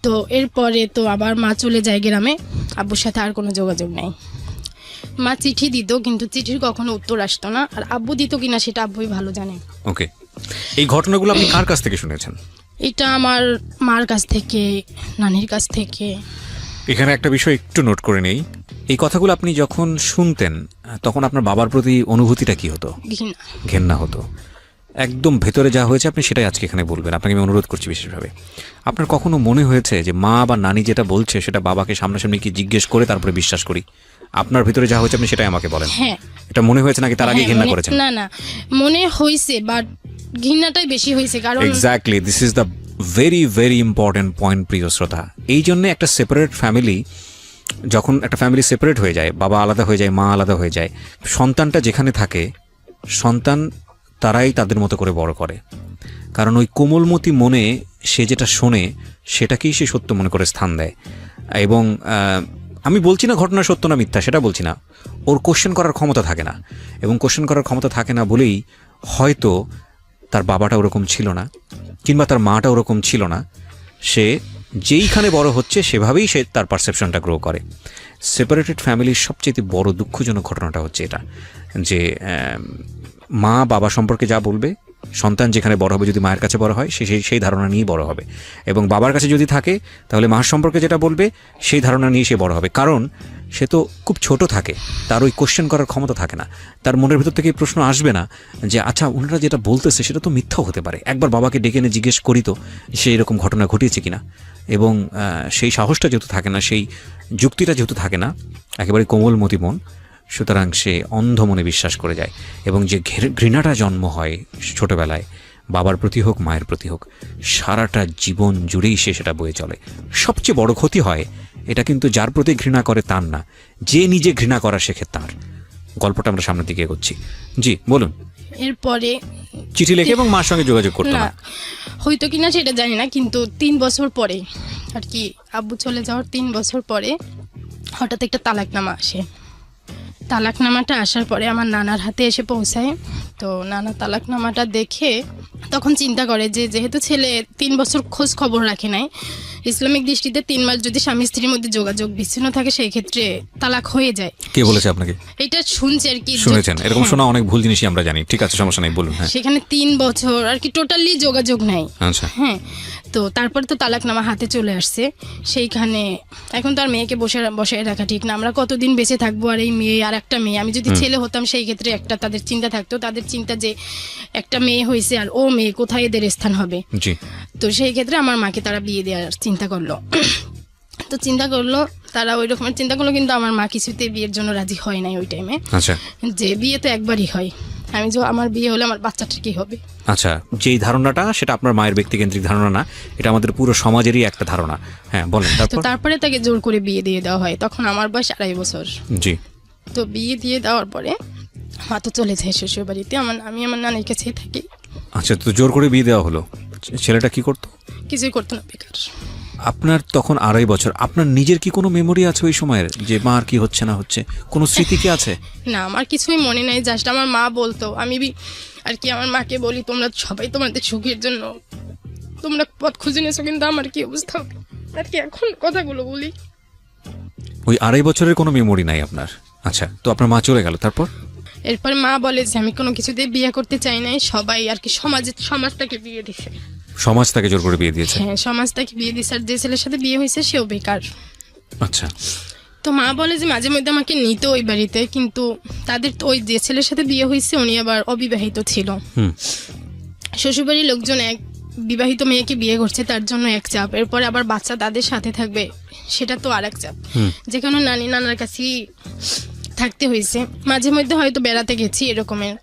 তো এরপরে তো আবার মা চলে যায় গ্রামে, আব্বুর সাথে আর কোনো যোগাযোগ নেই। মা চিঠি দিত কিন্তু চিঠির কখনো উত্তর আসতো না, আর আব্বু দিত কিনা সেটা আব্বুই ভালো জানে। ওকে, এই ঘটনাগুলো আপনি কার কাছ থেকে শুনেছেন? এটা আমার মার কাছ থেকে, নানির কাছ থেকে। এখানে একটা বিষয় একটু নোট করে নেই, এই কথাগুলো আপনি যখন শুনতেন তখন আপনার বাবার প্রতি অনুভূতিটা কি হতো? ঘৃণা। ঘেন্না হতো। একদম ভেতরে যা হয়েছে আপনি সেটাই আজকে এখানে বলবেন, আপনাকে আমি অনুরোধ করছি বিশেষভাবে। আপনার কখনো মনে হয়েছে যে মা বা নানি যেটা বলছে সেটা বাবাকে সামনাসামনি কি জিজ্ঞেস করে তারপরে বিশ্বাস করি? আপনার ভিতরে যা হয়েছে আপনি সেটাই আমাকে বলেন। হ্যাঁ, এটা মনে হয়েছে নাকি তার আগে হ্যাঁ, ঘৃণা করেছেন? না না, মনে হয়েছে, বাট ঘৃণাটাই বেশি হয়েছে। কারণ exactly, this is the very very important point প্রিয় শ্রোতা। এই জন্য একটা সেপারেট ফ্যামিলি, যখন একটা ফ্যামিলি সেপারেট হয়ে যায়, বাবা আলাদা হয়ে যায়, মা আলাদা হয়ে যায়, সন্তানটা যেখানে থাকে, সন্তান তারাই তাদের মতো করে বড় করে। কারণ ওই কোমলমতি মনে সে যেটা শোনে সেটাকেই সে সত্য মনে করে স্থান দেয়। এবং আমি বলছি না ঘটনা সত্য না মিথ্যা, সেটা বলছি না, ওর কোশ্চেন করার ক্ষমতা থাকে না। এবং কোশ্চেন করার ক্ষমতা থাকে না বলেই হয়তো তার বাবাটা ওরকম ছিল না, কিংবা তার মাটা ওরকম ছিল না। সে যেইখানে বড় হচ্ছে সেভাবেই সে তার পারসেপশনটা গ্রো করে। সেপারেটেড ফ্যামিলির সবচেয়ে বড় দুঃখজনক ঘটনাটা হচ্ছে এটা, যে মা বাবা সম্পর্কে যা বলবে, সন্তান যেখানে বড় হবে, যদি মায়ের কাছে বড় হয় সে সেই ধারণা নিয়েই বড় হবে, এবং বাবার কাছে যদি থাকে তাহলে মার সম্পর্কে যেটা বলবে সেই ধারণা নিয়ে সে বড় হবে। কারণ সে তো খুব ছোট থাকে, তার ওই কোশ্চেন করার ক্ষমতা থাকে না, তার মনের ভিতর থেকে এই প্রশ্ন আসবে না যে আচ্ছা ওনারা যেটা বলতেছে সেটা তো মিথ্যাও হতে পারে, একবার বাবাকে ডেকে এনে জিজ্ঞেস করি তো সে এরকম ঘটনা ঘটিয়েছে কিনা। এবং সেই সাহসটা যেহেতু থাকে না, সেই যুক্তিটা যেহেতু থাকে না, একেবারে কোমলমতি মন, সুতরাং সে অন্ধ মনে বিশ্বাস করে যায়। এবং যে ঘৃণাটা জন্ম হয় ছোটবেলায়, বাবার প্রতি হোক মায়ের প্রতি হোক, সারাটা জীবন জুড়েই সে সেটা বয়ে চলে। সবচেয়ে বড় ক্ষতি হয় এটা কিন্তু যার প্রতি ঘৃণা করে তার না, যে নিজে ঘৃণা করা শেখে তার। গল্পটা আমরা সামনের দিকে এগোচ্ছি। জি বলুন। এরপরে চিঠি লেখে এবং মার সঙ্গে যোগাযোগ করতো না না? হয়তো কিনা সেটা জানি না, কিন্তু 3 বছর পরে আর কি আব্বু চলে যাওয়ার 3 বছর পরে হঠাৎ একটা তালাকনামা আসে। তালাকনামাটা আসার পরে আমার নানার হাতে এসে পৌঁছায়। তো নানা তালাকনামাটা দেখে তখন চিন্তা করে যে যেহেতু ছেলে 3 বছর খোঁজ খবর রাখে নাই, ইসলামিক দৃষ্টিতে 3 মাস যদি স্বামী স্ত্রীর মধ্যে যোগাযোগ বিচ্ছিন্ন থাকে সেই ক্ষেত্রে তালাক হয়ে যায়। কে বলেছে আপনাকে? এটা শুনছি আর কি, শুনেছেন? এরকম হ্যাঁ। শোনা অনেক ভুল জিনিসই আমরা জানি। ঠিক আছে, সমস্যা নেই, বলুন। হ্যাঁ, সেখানে 3 বছর আর কি টোটালি যোগাযোগ নাই। আচ্ছা। হ্যাঁ, তো তারপরে তো তালাকনামা হাতে চলে আসছে। সেইখানে এখন তো আর মেয়েকে বসায় রাখা ঠিক না, আমরা কতদিন বেঁচে থাকবো, আর এই মেয়ে আর একটা মেয়ে, আমি যদি ছেলে হতাম সেই ক্ষেত্রে একটা তাদের চিন্তা থাকতো, তাদের চিন্তা যে একটা মেয়ে হয়েছে আর ও মেয়ে, কোথায় এদের স্থান হবে। জি। তো সেই ক্ষেত্রে আমার মাকে তারা বিয়ে দেওয়ার চিন্তা করলো। তো চিন্তা করলো, তারা ওই রকমের চিন্তা করলো, কিন্তু আমার মা কিছুতে বিয়ের জন্য রাজি হয় নাই ওই টাইমে। আচ্ছা। যে বিয়ে তো একবারই হয়, আমি যে আমার বিয়ে হলে আমার বাচ্চাটা কি হবে। আচ্ছা, যেই ধারণাটা সেটা আপনার মায়ের ব্যক্তিকেন্দ্রিক ধারণা না, এটা আমাদের পুরো সমাজেরই একটা ধারণা। হ্যাঁ বলেন। তো তারপরে তাকে জোর করে বিয়ে দিয়ে দেওয়া হয়, তখন আমার বয়স 2.5 বছর। জি। তো বিয়ে দিয়ে দেওয়ার পরে মা তো চলে যায় শ্বশুর বাড়িতে, আমি আমার নানির কাছে থাকি। আচ্ছা, তো জোর করে বিয়ে দেওয়া হলো, ছেলেটা কি করতো? কিছুই করতো না, বেকার। আপনার তখন 2.5 বছর, আপনার নিজের কি কোনো মেমোরি আছে ওই সময়ের, যে মা আর কি হচ্ছে না হচ্ছে, কোনো স্মৃতি কি আছে? না, আমার কিছুই মনে নাই, জাস্ট আমার মা বলতো, আমি আর কি আমার মাকে বলি, তোমরা সবাই তোমাদের সুখের জন্য তোমরা পথ খুঁজে নিয়েছো, কিন্তু আমার কি অবস্থা হবে আর কি, এখন কথাগুলো বলি। ওই 2.5 বছরের কোনো মেমোরি নাই আপনার? আচ্ছা, তো আপনার মা চলে গেল, তারপর? এরপর মা বলে যে আমি কোনো কিছুতে বিয়ে করতে চাই নাই, সবাই আর কি সমাজটাকে বিয়ে দিছে। সমাজ তাকে জোর করে বিয়ে দিয়েছে? হ্যাঁ, সমাজটাকে বিয়ে দিছে, আর যে ছেলের সাথে বিয়ে হয়েছে সেও বেকার। আচ্ছা। তো মা বলে যে মাঝে মধ্যে আমাকে নিত ওই বাড়িতে, কিন্তু তাদের তো ওই যে ছেলের সাথে বিয়ে হয়েছে উনি আবার অবিবাহিত ছিল। শ্বশুরবাড়ির লোকজন এক বিবাহিত মেয়েকে বিয়ে করছে, তার জন্য এক চাপ, এরপরে আবার বাচ্চা তাদের সাথে থাকবে, সেটা তো আর এক চাপ, যেখানে নানি নানার কাছেই থাকতে হয়েছে। মাঝে মধ্যে হয়তো বেড়াতে গেছি এরকমের,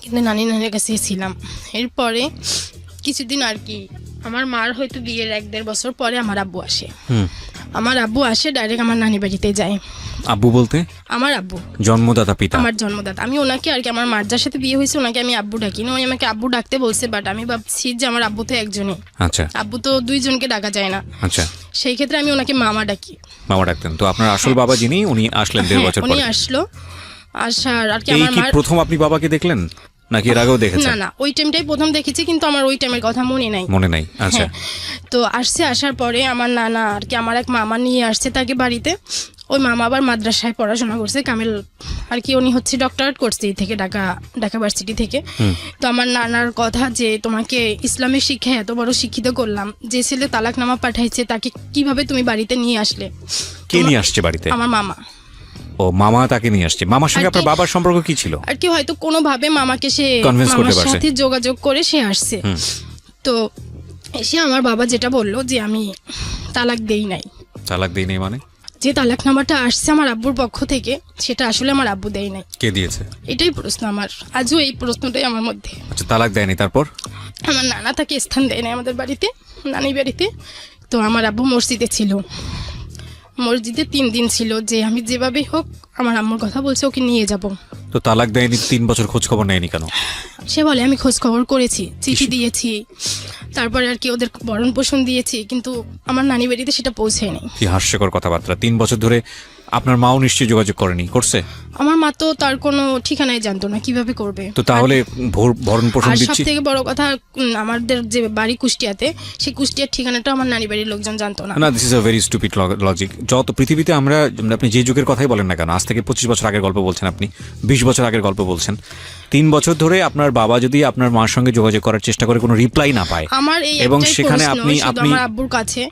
কিন্তু নানি নানির কাছেই ছিলাম। এরপরে কিছুদিন আর কি আমার মার হয়তো বিয়ের 1-1.5 বছর পরে আমার আব্বু আসে। আমার আব্বু আসে ডাইরেক্ট আমার নানি বাড়িতে যায়। আব্বু বলতে? আমার আব্বু, জন্মদাতা পিতা। আমার জন্মদাতা। আমি ওনাকে আর কি আমার মার যার সাথে বিয়ে হয়েছে ওনাকে আমি আব্বু ডাকি না, উনি আমাকে আব্বু ডাকতে বলছে, বাট আমি ভাবছি যে আমার আব্বু তো একজনই। আচ্ছা। আব্বু তো 2 জনকে ডাকা যায় না। আচ্ছা। সেই ক্ষেত্রে আমি ওনাকে মামা ডাকি। মামা ডাকতেন। তো আপনার আসল বাবা যিনি, উনি আসলেন 1.5 বছর পরে? উনি আসলো, আসার আর কি এই আমার কি মার প্রথম আপনি বাবাকে দেখলেন নাকি এর আগেও দেখেছেন? না, ওই টাইমটাই প্রথম দেখেছি, কিন্তু আমার ওই টাইমের কথা মনে নাই। মনে নাই? আচ্ছা। তো আসার পরে আমার নানা আর কি আমার এক মামা নিয়ে আসছে তাকে বাড়িতে। ওই মামা আবার মাদ্রাসায় পড়াশোনা করছে, কামিল আর কি, উনি হচ্ছে ডক্টরেট করছে এই থেকে, ঢাকা ভার্সিটি থেকে। তো আমার নানার কথা যে তোমাকে ইসলামের শিক্ষায় এত বড় শিক্ষিত করলাম, যে ছেলে তালাকনামা পাঠাইছে তাকে কিভাবে তুমি বাড়িতে নিয়ে আসলে? কে নিয়ে আসছে বাড়িতে? আমার মামা। ও, মামা তাকে নিয়ে আসছে। মামার সঙ্গে আপনার বাবার সম্পর্ক কি ছিল? আর কি হয়তো কোনোভাবে মামাকে সে Convince করতে মামার পারছে। সাথে যোগাযোগ করে সে আসছে। তো এসে আমার বাবা যেটা বললো যে আমি তালাক দেই নাই। তালাক দেই নাই মানে? যে তালাকনামাটা আসছে আমার আব্বুর পক্ষ থেকে, সেটা আসলে আমার আব্বু দেয় নাই। কে দিয়েছে? এটাই প্রশ্ন আমার, আজও এই প্রশ্নটাই আমার মধ্যে। আচ্ছা, তালাক দেয়নি, তারপর? আমার নানা তাকে স্থান দেয় নাই আমাদের বাড়িতে, নানি বাড়িতে। তো আমার আব্বু মসজিদে ছিল, মসজিদে 3 দিন ছিল, যে আমি যেভাবেই হোক আমার আম্মুর কথা বলছে ওকে নিয়ে যাব। তো তালাক দেয়নি, 3 বছর খোঁজ খবর নেয়নি কেন? সে বলে আমি খোঁজ খবর করেছি, চিঠি দিয়েছি, তারপরে আর কি ওদের ভরণ পোষণ দিয়েছি, কিন্তু আমার নানি বাড়িতে সেটা পৌঁছায়নি। কি হাস্যকর কথাবার্তা! 3 বছর ধরে আপনার মাও নিশ্চয়ই যোগাযোগ করেনি? করছে? আমার মা তো তার কোনো ঠিকানাই জানতো না, কিভাবে করবে? তো তাহলে ভরণ পোষণ আর সব দিচ্ছি? থেকে বড় কথা, আমাদের যে বাড়ি কুষ্টিয়াতে, সেই কুষ্টিয়ার ঠিকানাটা আমার নানি বাড়ির লোকজন জানতো না। না, this is a very stupid logic. যত পৃথিবীতে আমরা, আপনি যে যুগের কথাই বলেন না কেন, আজ থেকে 25 বছর আগের গল্প বলছেন আপনি, 20 বছর আগের গল্প বলছেন, 3 বছর ধরে আপনার বাবা যদি আপনার মার সঙ্গে যোগাযোগ করার চেষ্টা করে কোনো রিপ্লাই না পায়, আমার এই এবং একটাই সেখানে প্রশ্ন আপনি শুধু আমার আব্বুর কাছে,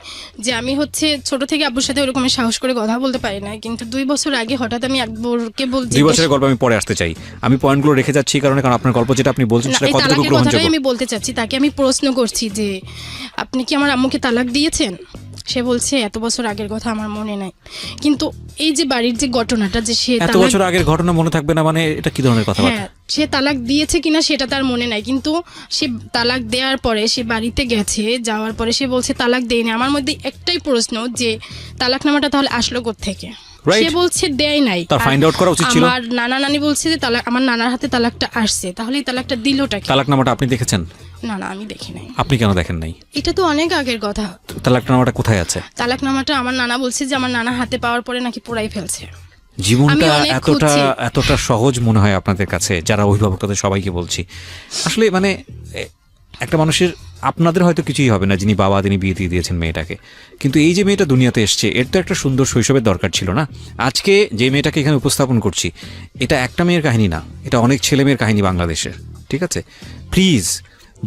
যে আমি হচ্ছে ছোট থেকে আব্বুর সাথে ওরকম সাহস করে কথা বলতে পারি না, কিন্তু 2 বছর আগে হঠাৎ আমি আব্বুরকে বলছি। 2 বছরের গল্প আমি পরে আসতে চাই, আমি পয়েন্টগুলো রেখে যাচ্ছি কারণ আপনার গল্প যেটা আপনি বলছেন সেটা কতটুকু তালাকের গ্রহণযোগ্য কথাটাই আমি বলতে চাচ্ছি। তাকে আমি প্রশ্ন করছি যে আপনি কি আমার আম্মুকে তালাক দিয়েছেন? সে বলছে এত বছর আগের কথা আমার মনে নাই। কিন্তু এই যে বাড়ির যে ঘটনাটা, যে সে এত বছর আগের ঘটনা মনে থাকবে না মানে এটা কি ধরনের কথাবার্তা? হ্যাঁ, সে তালাক দিয়েছে কিনা সেটা তার মনে নাই, কিন্তু সে তালাক দেওয়ার পরে সে বাড়িতে গেছে, যাওয়ার পরে সে বলছে তালাক দেয়নি। আমার মধ্যে একটাই প্রশ্ন যে তালাকনামাটা তাহলে আসলো কোত্থেকে? সে বলছে দেয় নাই। তার ফাইন্ড আউট করা উচিত ছিল। আমার নানা নানি বলছে যে তালাক, আমার নানার হাতে তালাকটা আসছে, তাহলে এই তালাকটা দিলটা কি? তালাকনামাটা আপনি দেখেছেন? না, আমি দেখি নাই। আপনি কেন দেখেন নাই? এটা তো অনেক আগের কথা। তালাকনামাটা কোথায় আছে? তালাকনামাটা আমার নানা বলছে যে আমার নানা হাতে পাওয়ার পরে নাকি পোড়াই ফেলছে। জীবনটা আমি অনেক খুঁজছি। এতটা সহজ মনে হয় আপনাদের কাছে, যারা অভিভাবক তাদের সবাইকে বলছি। আসলে মানে একটা মানুষের, আপনাদের হয়তো কিছুই হবে না যিনি বাবা, তিনি বিয়ে দিয়ে দিয়েছেন মেয়েটাকে, কিন্তু এই যে মেয়েটা দুনিয়াতে এসছে এর তো একটা সুন্দর শৈশবের দরকার ছিল না? আজকে যে মেয়েটাকে এখানে উপস্থাপন করছি, এটা একটা মেয়ের কাহিনী না, এটা অনেক ছেলে মেয়ের কাহিনী বাংলাদেশের। ঠিক আছে, প্লিজ,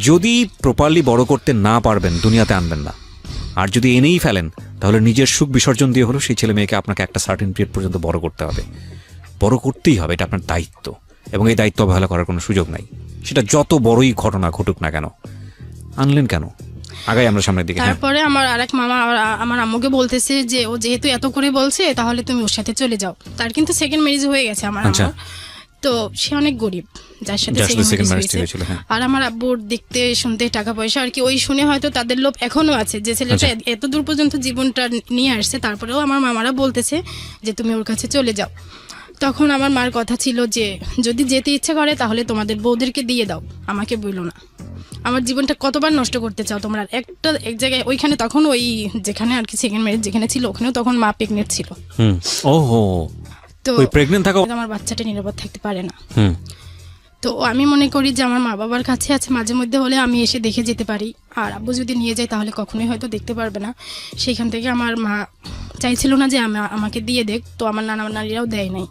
যদি প্রপারলি বড় করতে না পারবেন দুনিয়াতে আনবেন না, আর যদি এনেই ফেলেন তাহলে নিজের সুখ বিসর্জন দিয়ে হলো সেই ছেলে মেয়েকে আপনাকে একটা সার্টেন পিরিয়ড পর্যন্ত বড় করতে হবে, বড় করতেই হবে, এটা আপনার দায়িত্ব, এবং এই দায়িত্ব অবহেলা করার কোনো সুযোগ নাই। সেটা যত বড়ই ঘটনা ঘটুক না কেন। আনলেন কেন? আগাই আমরা সামনের দিকে। তারপরে আমার আরেক মামা আমার আম্মুকে বলতেছে যে ও যেহেতু এত করে বলছে তাহলে তুমি ওর সাথে চলে যাও। তার কিন্তু সেকেন্ড ম্যারেজ হয়ে গেছে আমার আম্মুর। তো সে অনেক গরিব, যার সাথে সেকেন্ড ম্যারেজ হয়েছে। আর আমার আব্বুর দেখতে শুনতে টাকা পয়সা আর কি, ওই শুনে হয়তো তাদের লোভ এখনো আছে যে ছেলেটা এত দূর পর্যন্ত জীবনটা নিয়ে আসছে, তারপরেও আমার মামারা বলতেছে যে তুমি ওর কাছে চলে যাও। তখন আমার মার কথা ছিল যে যদি যেতে ইচ্ছে করে তাহলে তোমাদের বউদেরকে দিয়ে দাও, আমাকে বইলো না। আমার জীবনটা কতবার নষ্ট করতে চাও তোমরা? এক জায়গায় ওইখানে তখন ওই যেখানে আর কি সেকেন্ড ম্যারেজ যেখানে ছিল ওখানেও তখন মা প্রেগনেন্ট ছিল। ওহো, তো ওই প্রেগনেন্ট থাকা আমার বাচ্চাটা নিরাপদ থাকতে পারে না। হুম তো আমি মনে করি যে আমার মা বাবার কাছে আছে, মাঝে মধ্যে হলে আমি এসে দেখে যেতে পারি, আর আব্বু যদি নিয়ে যায় তাহলে কখনোই হয়তো দেখতে পারবে না। সেইখান থেকে আমার মা চাইছিল না যে আমাকে দিয়ে দেখ, তো আমার নানারাও দেয় নাই,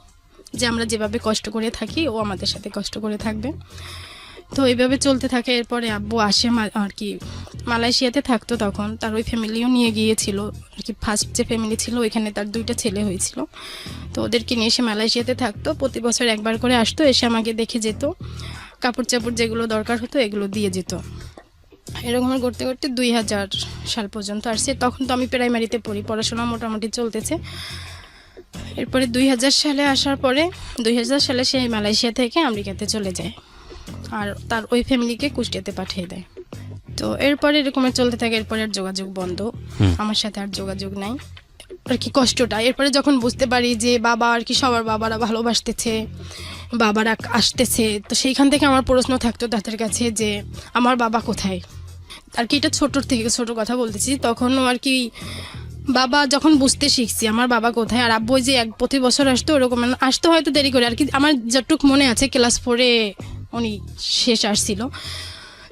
যে আমরা যেভাবে কষ্ট করে থাকি ও আমাদের সাথে কষ্ট করে থাকবে। তো এইভাবে চলতে থাকে। এরপরে আব্বু আসে আর কি মালয়েশিয়াতে থাকতো, তখন তার ওই ফ্যামিলিও নিয়ে গিয়েছিল আর কি। ফার্স্ট যে ফ্যামিলি ছিল ওইখানে তার 2টা ছেলে হয়েছিল, তো ওদেরকে নিয়ে এসে মালয়েশিয়াতে থাকতো। প্রতি বছর একবার করে আসতো, এসে আমাকে দেখে যেত, কাপড় চাপড় যেগুলো দরকার হতো এগুলো দিয়ে যেত। এরকম করতে করতে 2000 সাল পর্যন্ত আসছে। তখন তো আমি প্রাইমারিতে পড়ি, পড়াশোনা মোটামুটি চলতেছে। এরপরে 2000 সালে আসার পরে 2000 সালে সে মালয়েশিয়া থেকে আমেরিকাতে চলে যায়, আর তার ওই ফ্যামিলিকে কুষ্টিয়াতে পাঠিয়ে দেয়। তো এরপরে এরকমের চলতে থাকে। এরপরে আর যোগাযোগ বন্ধ, আমার সাথে আর যোগাযোগ নাই আর কি। কষ্টটা এরপরে যখন বুঝতে পারি যে বাবা আর কি সবার বাবারা ভালোবাসতেছে, বাবারা আসতেছে, তো সেইখান থেকে আমার প্রশ্ন থাকতো তাদের কাছে যে আমার বাবা কোথায় আর কি। এটা ছোট কথা বলতেছি। তখনও আর কি বাবা যখন বুঝতে শিখছি আমার বাবা কোথায়, আর আব্বু যে প্রতি বছর আসতো ওরকম আসতো, হয়তো দেরি করে আর কি। আমার যতটুক মনে আছে ক্লাস 4-এ উনি শেষ আসছিল,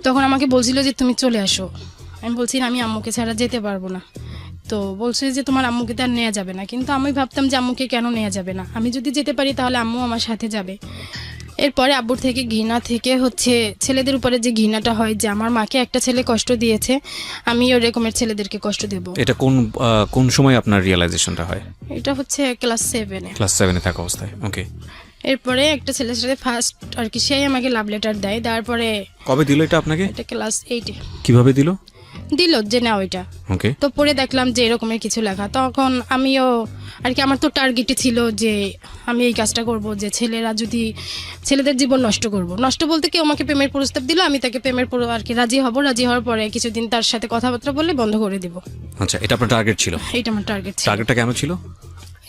তখন আমাকে বলছিল যে তুমি চলে আসো। আমি বলছি আমি আম্মুকে ছাড়া যেতে পারবো না। তো বলছে যে তোমার আম্মুকে তো আর নেওয়া যাবে না, কিন্তু আমি ভাবতাম যে আম্মুকে কেন নেওয়া যাবে না, আমি যদি যেতে পারি তাহলে আম্মু আমার সাথে যাবে। এরপরে আব্বুর থেকে ঘৃণা থেকে হচ্ছে ছেলেদের উপরে যে ঘৃণাটা হয় যে আমার মাকে একটা ছেলে কষ্ট দিয়েছে, আমি ওই রকমের ছেলেদেরকে কষ্ট দেব। এটা কোন সময় আপনার রিয়েলাইজেশনটা হয়? এটা হচ্ছে ক্লাস 7-এ। ক্লাস 7-এ থাকা অবস্থায়। ওকে। এরপরে একটা ছেলের সাথে ফার্স্ট আর কি সেই আমাকে লাভ লেটার দেয়। তারপরে কবে দিল এটা আপনাকে? এটা ক্লাস 8-এ কিভাবে দিল? যে না ওইটা। ওকে। তো পরে দেখলাম যে এরকমের কিছু লেখা, তখন আমিও আর কি আমার তো টার্গেটই ছিল যে আমি এই কাজটা করব, যে ছেলেদের জীবন নষ্ট বলতে কেউ আমাকে প্রেমের প্রস্তাব দিল, আমি তাকে প্রেমের আর কি রাজি হওয়ার পরে কিছুদিন তার সাথে কথাবার্তা বললে বন্ধ করে দিব। আচ্ছা, এটা আপনার টার্গেট ছিল? এইটা আমার টার্গেট ছিল। টার্গেটটা কেন ছিল?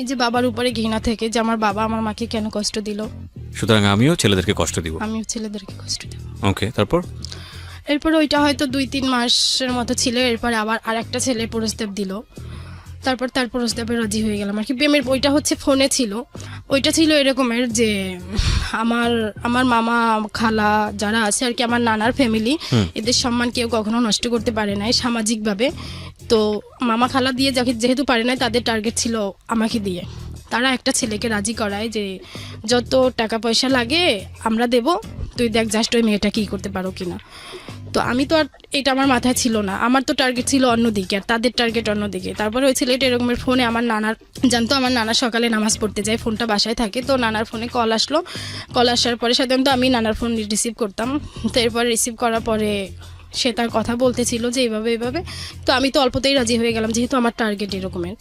এই যে বাবার উপরে ঘৃণা থেকে, যে আমার বাবা আমার মাকে কেন কষ্ট দিল, সুতরাং আমিও ছেলেদেরকে কষ্ট দিব। আমিও ছেলেদেরকে কষ্ট দেব। ওকে, তারপর? এরপর ওইটা হয়তো 2-3 মাসের মতো ছিল। এরপরে আবার আরেকটা ছেলে প্রস্তাব দিল, তারপর তার প্রস্তাবে রাজি হয়ে গেলাম আর কি। প্রেমের ওইটা হচ্ছে ফোনে ছিল। ওইটা ছিল এরকমের যে আমার মামা খালা যারা আছে আর কি, আমার নানার ফ্যামিলি, এদের সম্মান কেউ কখনো নষ্ট করতে পারে নাই সামাজিকভাবে। তো মামা খালা দিয়ে যেহেতু পারে নাই, তাদের টার্গেট ছিল আমাকে দিয়ে। তারা একটা ছেলেকে রাজি করায় যে যত টাকা পয়সা লাগে আমরা দেব, তুই দেখ জাস্ট ওই মেয়েটা কী করতে পারো কিনা। তো আমি তো আর এটা আমার মাথায় ছিল না, আমার তো টার্গেট ছিল অন্যদিকে আর তাদের টার্গেট অন্যদিকে। তারপরে ওই ছেলেটা এরকমের ফোনে আমার নানার জানতো, আমার নানা সকালে নামাজ পড়তে যায়, ফোনটা বাসায় থাকে। তো নানার ফোনে কল আসলো, কল আসার পরে সাধারণত আমি নানার ফোন রিসিভ করতাম। তো এরপরে রিসিভ করার পরে সে তার কথা বলতেছিল যে এইভাবে। তো আমি তো অল্পতেই রাজি হয়ে গেলাম, যেহেতু আমার টার্গেট এরকমের।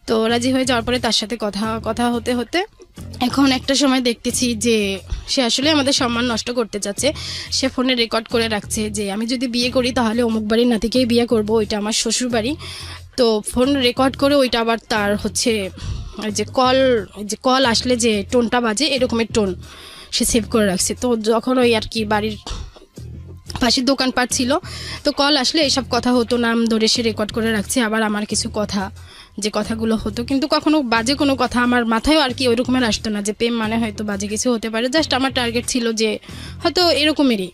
তো রাজি হয়ে যাওয়ার পরে তার সাথে কথা হতে এখন একটা সময় দেখতেছি যে সে আসলে আমাদের সম্মান নষ্ট করতে চাচ্ছে। সে ফোনে রেকর্ড করে রাখছে যে আমি যদি বিয়ে করি তাহলে অমুক বাড়ির নাতিকেই বিয়ে করব, ওইটা আমার শ্বশুর বাড়ি। তো ফোন রেকর্ড করে ওইটা আবার তার হচ্ছে যে কল আসলে যে টোনটা বাজে এরকমের টোন সে সেভ করে রাখছে। তো যখন ওই আর কি বাড়ির পাশের দোকানপাট ছিল, তো কল আসলে এসব কথা হতো, নাম ধরে সে রেকর্ড করে রাখছে। আবার আমার কিছু কথা যে কথাগুলো হতো, কিন্তু কখনো বাজে কোনো কথা আমার মাথায়ও আর কি ওই রকমের আসতো না যে প্রেম মানে হয়তো বাজে কিছু হতে পারে। জাস্ট আমার টার্গেট ছিল যে হয়তো এরকমেরই।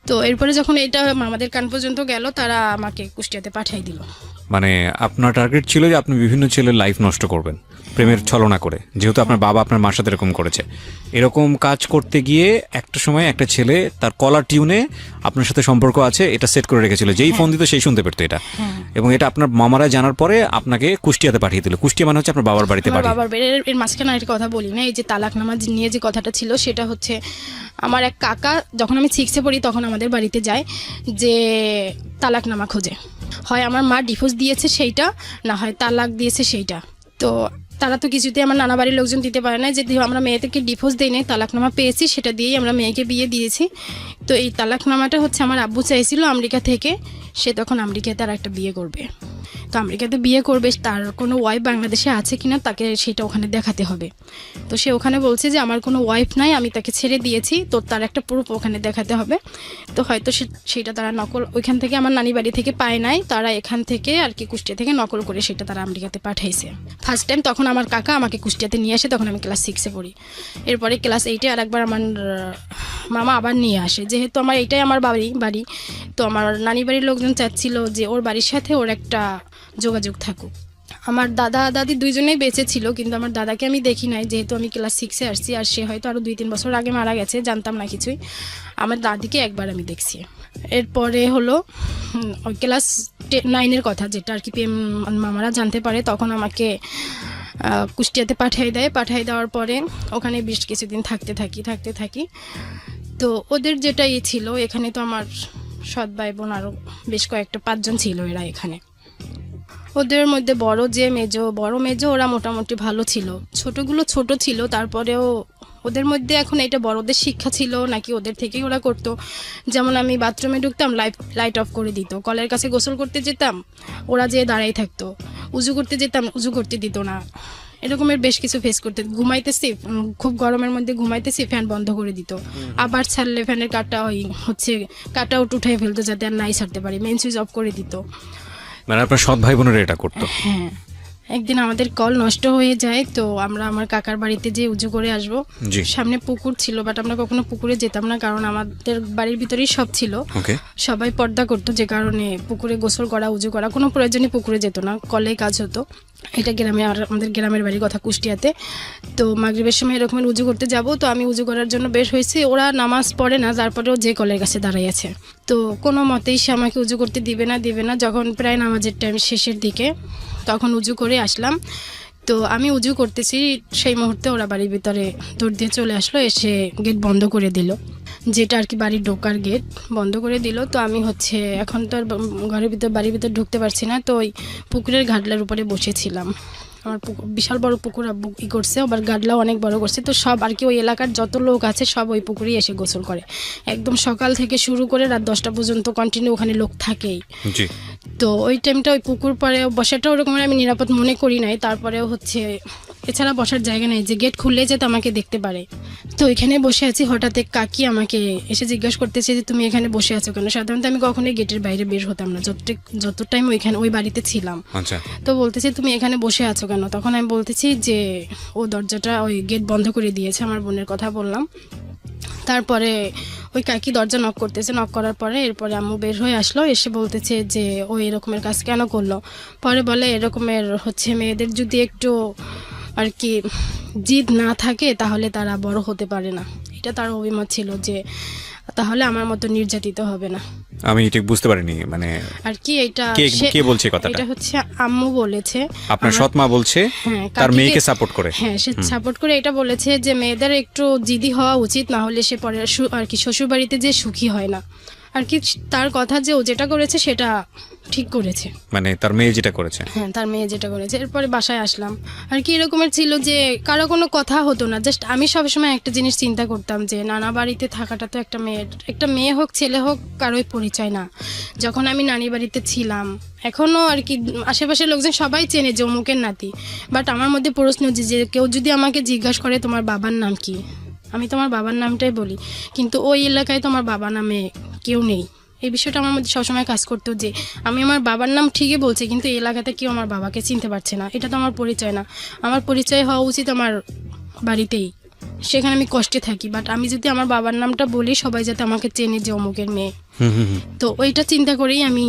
তো এরপরে যখন এটা আমাদের কান পর্যন্ত গেল, তারা আমাকে কুষ্টিয়াতে পাঠিয়ে দিল। মানে আপনার টার্গেট ছিল যে আপনি বিভিন্ন ছেলের লাইফ নষ্ট করবেন প্রেমের ছলনা করে, যেহেতু আপনার বাবা আপনার মার সাথে এরকম করেছে। এরকম কাজ করতে গিয়ে একটা সময় একটা ছেলে তার কলার টিউনে আপনার সাথে সম্পর্ক আছে এটা সেট করে রেখেছিল, যেই ফোন দিত সেই শুনতে পেতো এটা। এবং এটা আপনার মামারা জানার পরে আপনাকে কুষ্টিয়াতে পাঠিয়ে দিল। কুষ্টিয়া মানে হচ্ছে আপনার বাবার বাড়িতে পাঠিয়ে। বাবার এর মাঝখানে একটা কথা বলি না, এই যে তালাকনামা নিয়ে যে কথাটা ছিল, সেটা হচ্ছে আমার এক কাকা যখন আমি 6-এ পড়ি তখন আমাদের বাড়িতে যায় যে তালাকনামা খোঁজে। হয় আমার মা ডিভোর্স দিয়েছে সেইটা, না হয় তালাক দিয়েছে সেইটা। তো তারা তো কিছুতেই আমার নানা বাড়ির লোকজন দিতে পারে না, যে আমরা মেয়েদেরকে ডিভোর্স দিই নাই, তালাকনামা পেয়েছি, সেটা দিয়েই আমরা মেয়েকে বিয়ে দিয়েছি। তো এই তালাকনামাটা হচ্ছে আমার আব্বু চাইছিল আমেরিকা থেকে, সে তখন আমেরিকায় তার একটা বিয়ে করবে। তো আমেরিকাতে বিয়ে করবে, তার কোনো ওয়াইফ বাংলাদেশে আছে কিনা তাকে সেটা ওখানে দেখাতে হবে। তো সে ওখানে বলছে যে আমার কোনো ওয়াইফ নাই, আমি তাকে ছেড়ে দিয়েছি, তো তার একটা প্রুফ ওখানে দেখাতে হবে। তো হয়তো সেটা তারা নকল ওইখান থেকে আমার নানি বাড়ি থেকে পায় নাই, তারা এখান থেকে আর কি কুষ্টিয়া থেকে নকল করে সেটা তারা আমেরিকাতে পাঠাইছে। ফার্স্ট টাইম তখন আমার কাকা আমাকে কুষ্টিয়াতে নিয়ে আসে, তখন আমি ক্লাস 6-এ পড়ি। এরপরে ক্লাস 8-এ আর একবার আমার মামা আবার নিয়ে আসে, যেহেতু আমার এইটাই আমার বাড়ি, তো আমার নানি বাড়ির লোকজন চাচ্ছিল যে ওর বাড়ির সাথে ওর একটা যোগাযোগ থাকুক। আমার দাদা দাদি দুইজনেই বেঁচে ছিল, কিন্তু আমার দাদাকে আমি দেখি নাই, যেহেতু আমি ক্লাস 6-এ আসছি, আর সে হয়তো আরও 2-3 বছর আগে মারা গেছে, জানতাম না কিছুই। আমার দাদিকে একবার আমি দেখছি। এরপরে হলো ক্লাস 9-এর কথা, যেটা আর কি মামারা জানতে পারে, তখন আমাকে কুষ্টিয়াতে পাঠিয়ে দেওয়ার পরে ওখানে বেশ কিছুদিন থাকতে থাকি। তো ওদের যেটা ছিল, এখানে তো আমার সৎ ভাই বোন আরও বেশ কয়েকটা 5 জন ছিল এরা এখানে। ওদের মধ্যে বড় মেজো ওরা মোটামুটি ভালো ছিল, ছোটগুলো ছোট ছিল, তারপরেও ওদের মধ্যে এখন এটা বড়দের শিক্ষা ছিল নাকি ওদের থেকেই ওরা করতো। যেমন আমি বাথরুমে ঢুকতাম, লাইট অফ করে দিত, কলের কাছে গোসল করতে যেতাম, ওরা যেয়ে দাঁড়াই থাকতো, উজু করতে যেতাম, উজু করতে দিত না। এরকমের বেশ কিছু ফেস করতে, ঘুমাইতেছি খুব গরমের মধ্যে ঘুমাইতেছি, ফ্যান বন্ধ করে দিত, আবার ছাড়লে ফ্যানের কাট আউট উঠাই ফেলতো যাতে আর নাই ছাড়তে পারি, মেইন সুইচ অফ করে দিত। মানে আপনার সৎ ভাই বোনেরা এটা করতো? হ্যাঁ, একদিন আমাদের কল নষ্ট হয়ে যায়, তো আমরা আমার কাকার বাড়িতে যে উজু করে আসবো, সামনে পুকুর ছিল, বাট আমরা কখনো পুকুরে যেতাম না, কারণ আমাদের বাড়ির ভিতরেই সব ছিল, সবাই পর্দা করতো, যে কারণে পুকুরে গোসল করা উজু করা কোনো প্রয়োজনই পুকুরে যেত না, কলে কাজ হতো। এটা গ্রামে, আমাদের গ্রামের বাড়ির কথা কুষ্টিয়াতে। তো মাগরিবের সময় এরকম উজু করতে যাব, তো আমি উজু করার জন্য বের হয়েছি, ওরা নামাজ পড়ে না, তারপরেও যে কলের কাছে দাঁড়াই আছে, তো কোনো মতেই সে আমাকে উজু করতে দিবে না। যখন প্রায় নামাজের টাইম শেষের দিকে, তখন উজু করে আসলাম, তো আমি উজু করতেছি, সেই মুহূর্তে ওরা বাড়ির ভিতরে দৌড় দিয়ে চলে আসলো, এসে গেট বন্ধ করে দিল, যেটা আর কি বাড়ির ঢোকার গেট বন্ধ করে দিল। তো আমি এখন তো আর বাড়ির ভিতর ঢুকতে পারছি না, তো ওই পুকুরের ঘাটলার উপরে বসেছিলাম। আমার বিশাল বড় পুকুর করছে, আবার গাডলাও অনেক বড় করছে, তো সব আর কি ওই এলাকার যত লোক আছে সব ওই পুকুরেই এসে গোসল করে, একদম সকাল থেকে শুরু করে রাত 10টা পর্যন্ত কন্টিনিউ ওখানে লোক থাকেই। তো ওই টাইমটা ওই পুকুর পরে বসাটা ওরকম আমি নিরাপদ মনে করি নাই, তারপরেও এছাড়া বসার জায়গা নেই যে গেট খুললে যেতে আমাকে দেখতে পারে। তো এখানে বসে আছি, হঠাৎ কাকি আমাকে এসে জিজ্ঞাসা করতেছে যে তুমি এখানে বসে আছো কেন। সাধারণত আমি কখনোই গেটের বাইরে বের হতাম না, যত টাইম ওই বাড়িতে ছিলাম। তো বলতেছে তুমি এখানে বসে আছো কেন, তখন আমি বলতেছি যে ও দরজাটা ওই গেট বন্ধ করে দিয়েছে, আমার বোনের কথা বললাম। তারপরে ওই কাকি দরজা নক করতেছে, নক করার পরে এরপরে আম্মু বের হয়ে আসলো, এসে বলতেছে যে ও এরকমের কাজ কেন করলো। পরে বলে এরকমের মেয়েদের যদি একটু আর কি জিদ না থাকে তাহলে তারা বড় হতে পারে না। এটা তার অভিমত ছিল যে তাহলে আমার মতো নির্যাতিত হবে না। আমি ঠিক বুঝতে পারিনি, মানে আর কি এটা কে বলছে কথাটা? এটা আম্মু বলেছে, আপনার সৎ মা বলছে তার মেয়েকে সাপোর্ট করে। হ্যাঁ, সে সাপোর্ট করে এটা বলেছে যে মেয়েদের একটু জিদি হওয়া উচিত, না হলে সে পরে আর কি শ্বশুর বাড়িতে যে সুখী হয় না। আর কি তার কথা যে ও যেটা করেছে সেটা ঠিক করেছে, মানে তার মেয়ে যেটা করেছে। হ্যাঁ, তার মেয়ে যেটা করেছে। এরপরে বাসায় আসলাম, আর কি এরকমের ছিল যে কারো কোনো কথা হতো না, জাস্ট আমি সবসময় একটা জিনিস চিন্তা করতাম যে নানা বাড়িতে থাকাটা তো একটা মেয়ে হোক ছেলে হোক কারোই পরিচয় না। যখন আমি নানি বাড়িতে ছিলাম, এখনও আর কি আশেপাশের লোকজন সবাই চেনে যে অমুকের নাতি, বাট আমার মধ্যে প্রশ্ন যে কেউ যদি আমাকে জিজ্ঞাসা করে তোমার বাবার নাম কি, আমি তোমার বাবার নামটাই বলি, কিন্তু ওই এলাকায় তোমার বাবা নামে কেউ নেই। এই বিষয়টা আমার মধ্যে সবসময় কাজ করতো যে আমি আমার বাবার নাম ঠিকই বলছি, কিন্তু এই এলাকাতে কেউ আমার বাবাকে চিনতে পারছে না, এটা তো আমার পরিচয় না। আমার পরিচয় হওয়া উচিত আমার বাড়িতেই, সেখানে আমি কষ্টে থাকি, বাট আমি যদি আমার বাবার নামটা বলি সবাই যাতে আমাকে চেনে যে অমুকের মেয়ে। তো ওইটা চিন্তা করেই আমি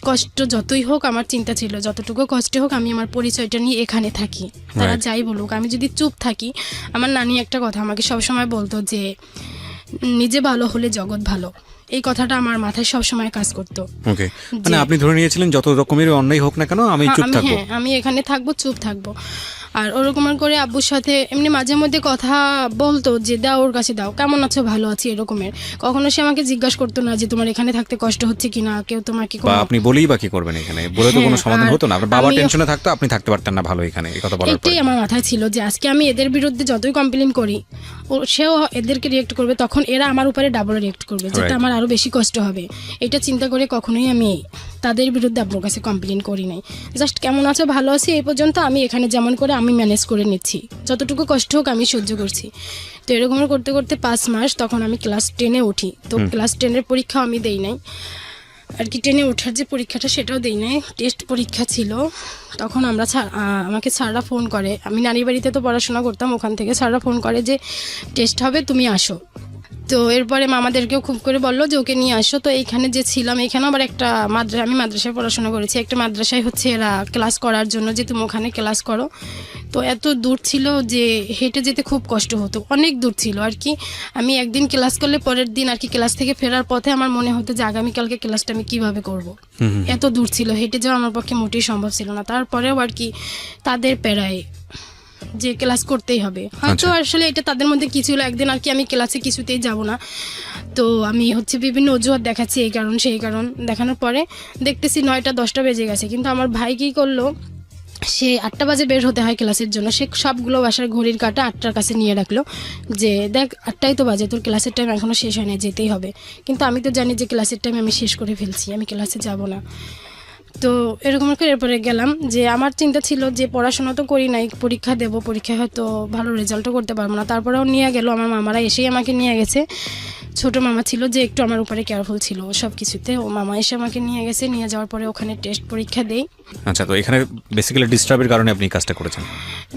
কষ্ট যতই হোক, আমার চিন্তা ছিল যতটুকু কষ্ট হোক আমি আমার পরিচয়টা নিয়ে এখানে থাকি, তারা যাই বলুক। আমি যদি চুপ থাকি, আমার নানি একটা কথা আমাকে সবসময় বলতো যে নিজে ভালো হলে জগৎ ভালো, এই কথাটা আমার মাথায় সবসময় কাজ করতো। মানে আপনি ধরে নিয়েছিলেন যত রকমের অন্যায় হোক না কেন আমি চুপ থাকবো, আমি এখানে থাকবো, চুপ থাকবো। আর ওরকম করে আব্বুর সাথে এমনি মাঝে মধ্যে কথা বলতো যে দাও ওর কাছে দাও, কেমন আছো, ভালো আছি, এরকমের। কখনো সে আমাকে জিজ্ঞাসা করতো না যে তোমার এখানে থাকতে কষ্ট হচ্ছে কিনা, কেউ তোমাকে আপনি বলেই বা কি করবেন এখানে, বলে তো কোনো সমাধান হতো না। আপনার বাবা টেনশনে থাকতো, আপনি থাকতে পারতেন না ভালো এখানে, এই কথা বলার পরে এটাই আমার মাথায় ছিল যে আজকে আমি এদের বিরুদ্ধে যতই কমপ্লেইন করি সেও এদেরকে রিয়েক্ট করবে, তখন এরা আমার উপরে ডাবল রিয়েক্ট করবে, যেটা আমার আরো বেশি কষ্ট হবে। এটা চিন্তা করে কখনোই আমি তাদের বিরুদ্ধে আপনার কাছে কমপ্লেন করি নাই। জাস্ট কেমন আছো, ভালো আছি, এই পর্যন্ত আমি এখানে যেমন করে আমি ম্যানেজ করে নিচ্ছি, যতটুকু কষ্ট হোক আমি সহ্য করছি। তো এরকম করতে করতে 5 মাস, তখন আমি ক্লাস 10-এ উঠি। তো ক্লাস 10-এর পরীক্ষা আমি দেই নাই আর কি, 10-এ ওঠার যে পরীক্ষাটা সেটাও দেই নাই, টেস্ট পরীক্ষা ছিল। তখন আমাকে স্যাররা ফোন করে, আমি নানির বাড়িতে তো পড়াশোনা করতাম, ওখান থেকে স্যাররা ফোন করে যে টেস্ট হবে, তুমি আসো। তো এরপরে মামাদেরকেও খুব করে বললো যে ওকে নিয়ে আসো। তো এইখানে যে ছিলাম, এখানে আবার একটা আমি মাদ্রাসায় পড়াশোনা করেছি, একটা মাদ্রাসায় হচ্ছে এরা ক্লাস করার জন্য যে তুমি ওখানে ক্লাস করো। তো এত দূর ছিল যে হেঁটে যেতে খুব কষ্ট হতো, অনেক দূর ছিল আর কি। আমি একদিন ক্লাস করলে পরের দিন আর কি ক্লাস থেকে ফেরার পথে আমার মনে হতো যে আগামীকালকে ক্লাসটা আমি কিভাবে করব। এত দূর ছিল, হেঁটে যাওয়া আমার পক্ষে মোটেই সম্ভব ছিল না। তারপরেও আর কি তাদের প্যারায় যে ক্লাস করতেই হবে, হয়তো আসলে এটা তাদের মধ্যে কি ছিল, একদিন আর কি আমি ক্লাসে কিছুতেই যাব না। তো আমি হচ্ছে বিভিন্ন অজুহাত দেখাচ্ছি, এই কারণ সেই কারণ দেখানোর পরে দেখতেছি 9টা-10টা বেজে গেছে। কিন্তু আমার ভাই কী করলো, সে 8টা বাজে বের হতে হয় ক্লাসের জন্য, সে সবগুলো বাসার ঘড়ির কাঁটা 8টার কাছে নিয়ে রাখলো যে দেখ 8টাই তো বাজে, তোর ক্লাসের টাইম এখনও শেষ হয় না, যেতেই হবে। কিন্তু আমি তো জানি যে ক্লাসের টাইম আমি শেষ করে ফেলছি, আমি ক্লাসে যাব না। তো এরকম করে এরপরে গেলাম, যে আমার চিন্তা ছিল যে পড়াশোনা তো করি নাই, পরীক্ষা দেবো, পরীক্ষায় হয়তো ভালো রেজাল্টও করতে পারবো না। তারপরেও নিয়ে গেল আমার মামারা, এসেই আমাকে নিয়ে গেছে। ছোট মামা ছিল যে একটু আমার উপরে কেয়ারফুল ছিল সব কিছুতে, ও মামা এসে আমাকে নিয়ে গেছে। নিয়ে যাওয়ার পরে ওখানে টেস্ট পরীক্ষা দেই। আচ্ছা, তো এখানে বেসিক্যালি ডিস্টার্বের কারণে আপনি কাজটা করেছেন?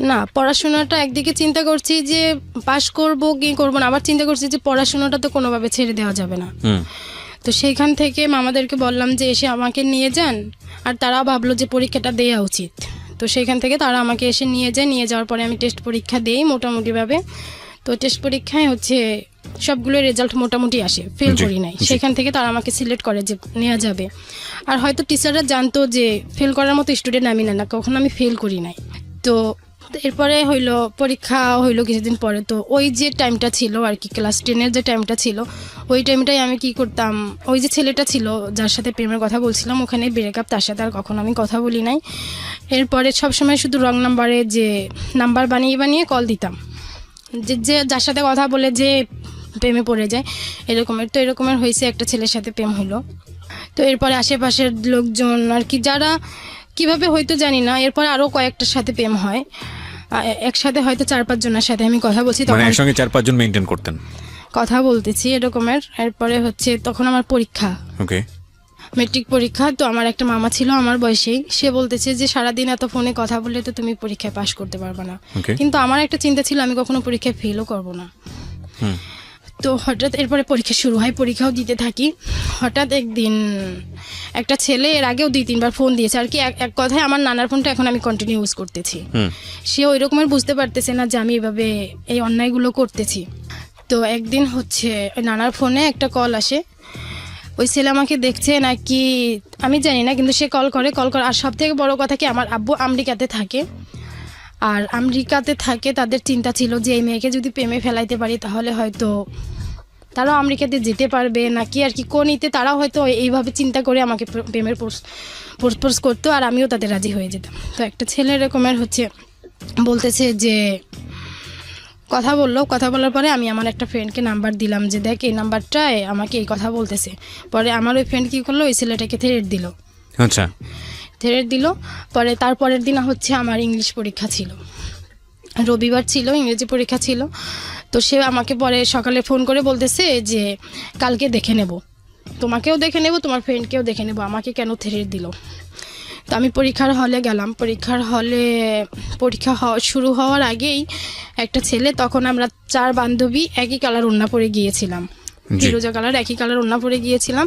না, পড়াশোনাটা একদিকে চিন্তা করছি যে পাশ করব কি করবো না, আবার চিন্তা করছি যে পড়াশোনাটা তো কোনোভাবে ছেড়ে দেওয়া যাবে না। তো সেইখান থেকে মামাদেরকে বললাম যে এসে আমাকে নিয়ে যান, আর তারা ভাবলো যে পরীক্ষাটা দেওয়া উচিত। তো সেইখান থেকে তারা আমাকে এসে নিয়ে যায়। নিয়ে যাওয়ার পরে আমি টেস্ট পরীক্ষা দিই মোটামুটিভাবে। তো টেস্ট পরীক্ষায় হচ্ছে সবগুলো রেজাল্ট মোটামুটি আসে, ফেল করি নাই। সেখান থেকে তারা আমাকে সিলেক্ট করে যে নেওয়া যাবে। আর হয়তো টিচাররা জানতো যে ফেল করার মতো স্টুডেন্ট আমি না, কখনো আমি ফেল করি নাই। তো এরপরে হইলো পরীক্ষা হইলো কিছুদিন পরে। তো ওই যে টাইমটা ছিল আর কি, ক্লাস 10-এর যে টাইমটা ছিল, ওই টাইমটাই আমি কি করতাম, ওই যে ছেলেটা ছিল যার সাথে প্রেমের কথা বলছিলাম, ওখানে ব্রেকআপ, তার সাথে আর কখনো আমি কথা বলি নাই। এরপরে সবসময় শুধু রং নাম্বারে যে নাম্বার বানিয়ে বানিয়ে কল দিতাম, যে যার সাথে কথা বলে যে প্রেমে পড়ে যায় এরকমের। তো এরকমের হয়েছে, একটা ছেলের সাথে প্রেম হলো। তো এরপরে আশেপাশের লোকজন আর কি, যারা কিভাবে হয়তো জানি না, এরপরে আরও কয়েকটার সাথে প্রেম হয় একসাথে, হয়তো 4-5 জনের সাথে আমি কথা বলছি, তখন একসঙ্গে 4-5 জন মেইনটেইন করতেন? কথা বলতেছি এরকমের। এরপরে হচ্ছে তখন আমার পরীক্ষা, ওকে, মেট্রিক পরীক্ষা। তো আমার একটা মামা ছিল আমার বয়সেই, সে বলতেছে যে সারাদিন এত ফোনে কথা বললে তো তুমি পরীক্ষায় পাশ করতে পারবে না। কিন্তু আমার একটা চিন্তা ছিল আমি কখনো পরীক্ষায় ফেলও করব না। তো হঠাৎ এরপরে পরীক্ষা শুরু হয়, পরীক্ষাও দিতে থাকি। হঠাৎ একদিন একটা ছেলে, এর আগেও 2-3 বার ফোন দিয়েছে আর কি, এক কথায় আমার নানার ফোনটা এখন আমি কন্টিনিউ ইউজ করতেছি। সে ওই রকমের বুঝতে পারতেছে না যে আমি এভাবে এই অন্যায়গুলো করতেছি। তো একদিন হচ্ছে ওই নানার ফোনে একটা কল আসে, ওই ছেলে আমাকে দেখছে নাকি আমি জানি না, কিন্তু সে কল করে। আর সব থেকে বড় কথা কি, আমার আব্বু আমেরিকাতে থাকে, আর আমেরিকাতে থাকে, তাদের চিন্তা ছিল যে এই মেয়েকে যদি প্রেমে ফেলাইতে পারি তাহলে হয়তো তারাও আমেরিকাতে যেতে পারবে নাকি আর কি, কোনিতে তারাও হয়তো এইভাবে চিন্তা করে আমাকে প্রেমের প্রপোজ করতো, আর আমিও তাদের রাজি হয়ে যেতাম। তো একটা ছেলে এরকমের হচ্ছে বলতেছে যে কথা বলার পরে আমি আমার একটা ফ্রেন্ডকে নাম্বার দিলাম যে দেখ এই নাম্বারটায় আমাকে এই কথা বলতেছে। পরে আমার ওই ফ্রেন্ড কী করলো, ওই ছেলেটাকে থ্রেট দিল। আচ্ছা, থ্রেট দিল। পরে তারপরের দিন হচ্ছে আমার ইংলিশ পরীক্ষা ছিল, রবিবার ছিল, ইংরেজি পরীক্ষা ছিল। তো সে আমাকে পরে সকালে ফোন করে বলতেছে যে কালকে দেখে নেব, তোমাকেও দেখে নেব, তোমার ফ্রেন্ডকেও দেখে নেব, আমাকে কেন থ্রেট দিল। তো আমি পরীক্ষার হলে গেলাম। পরীক্ষা শুরু হওয়ার আগেই একটা ছেলে, তখন আমরা 4 বান্ধবী একই কালার ওড়না পরে গিয়েছিলাম, ফিরোজা কালার একই কালার ওড়না পরে গিয়েছিলাম।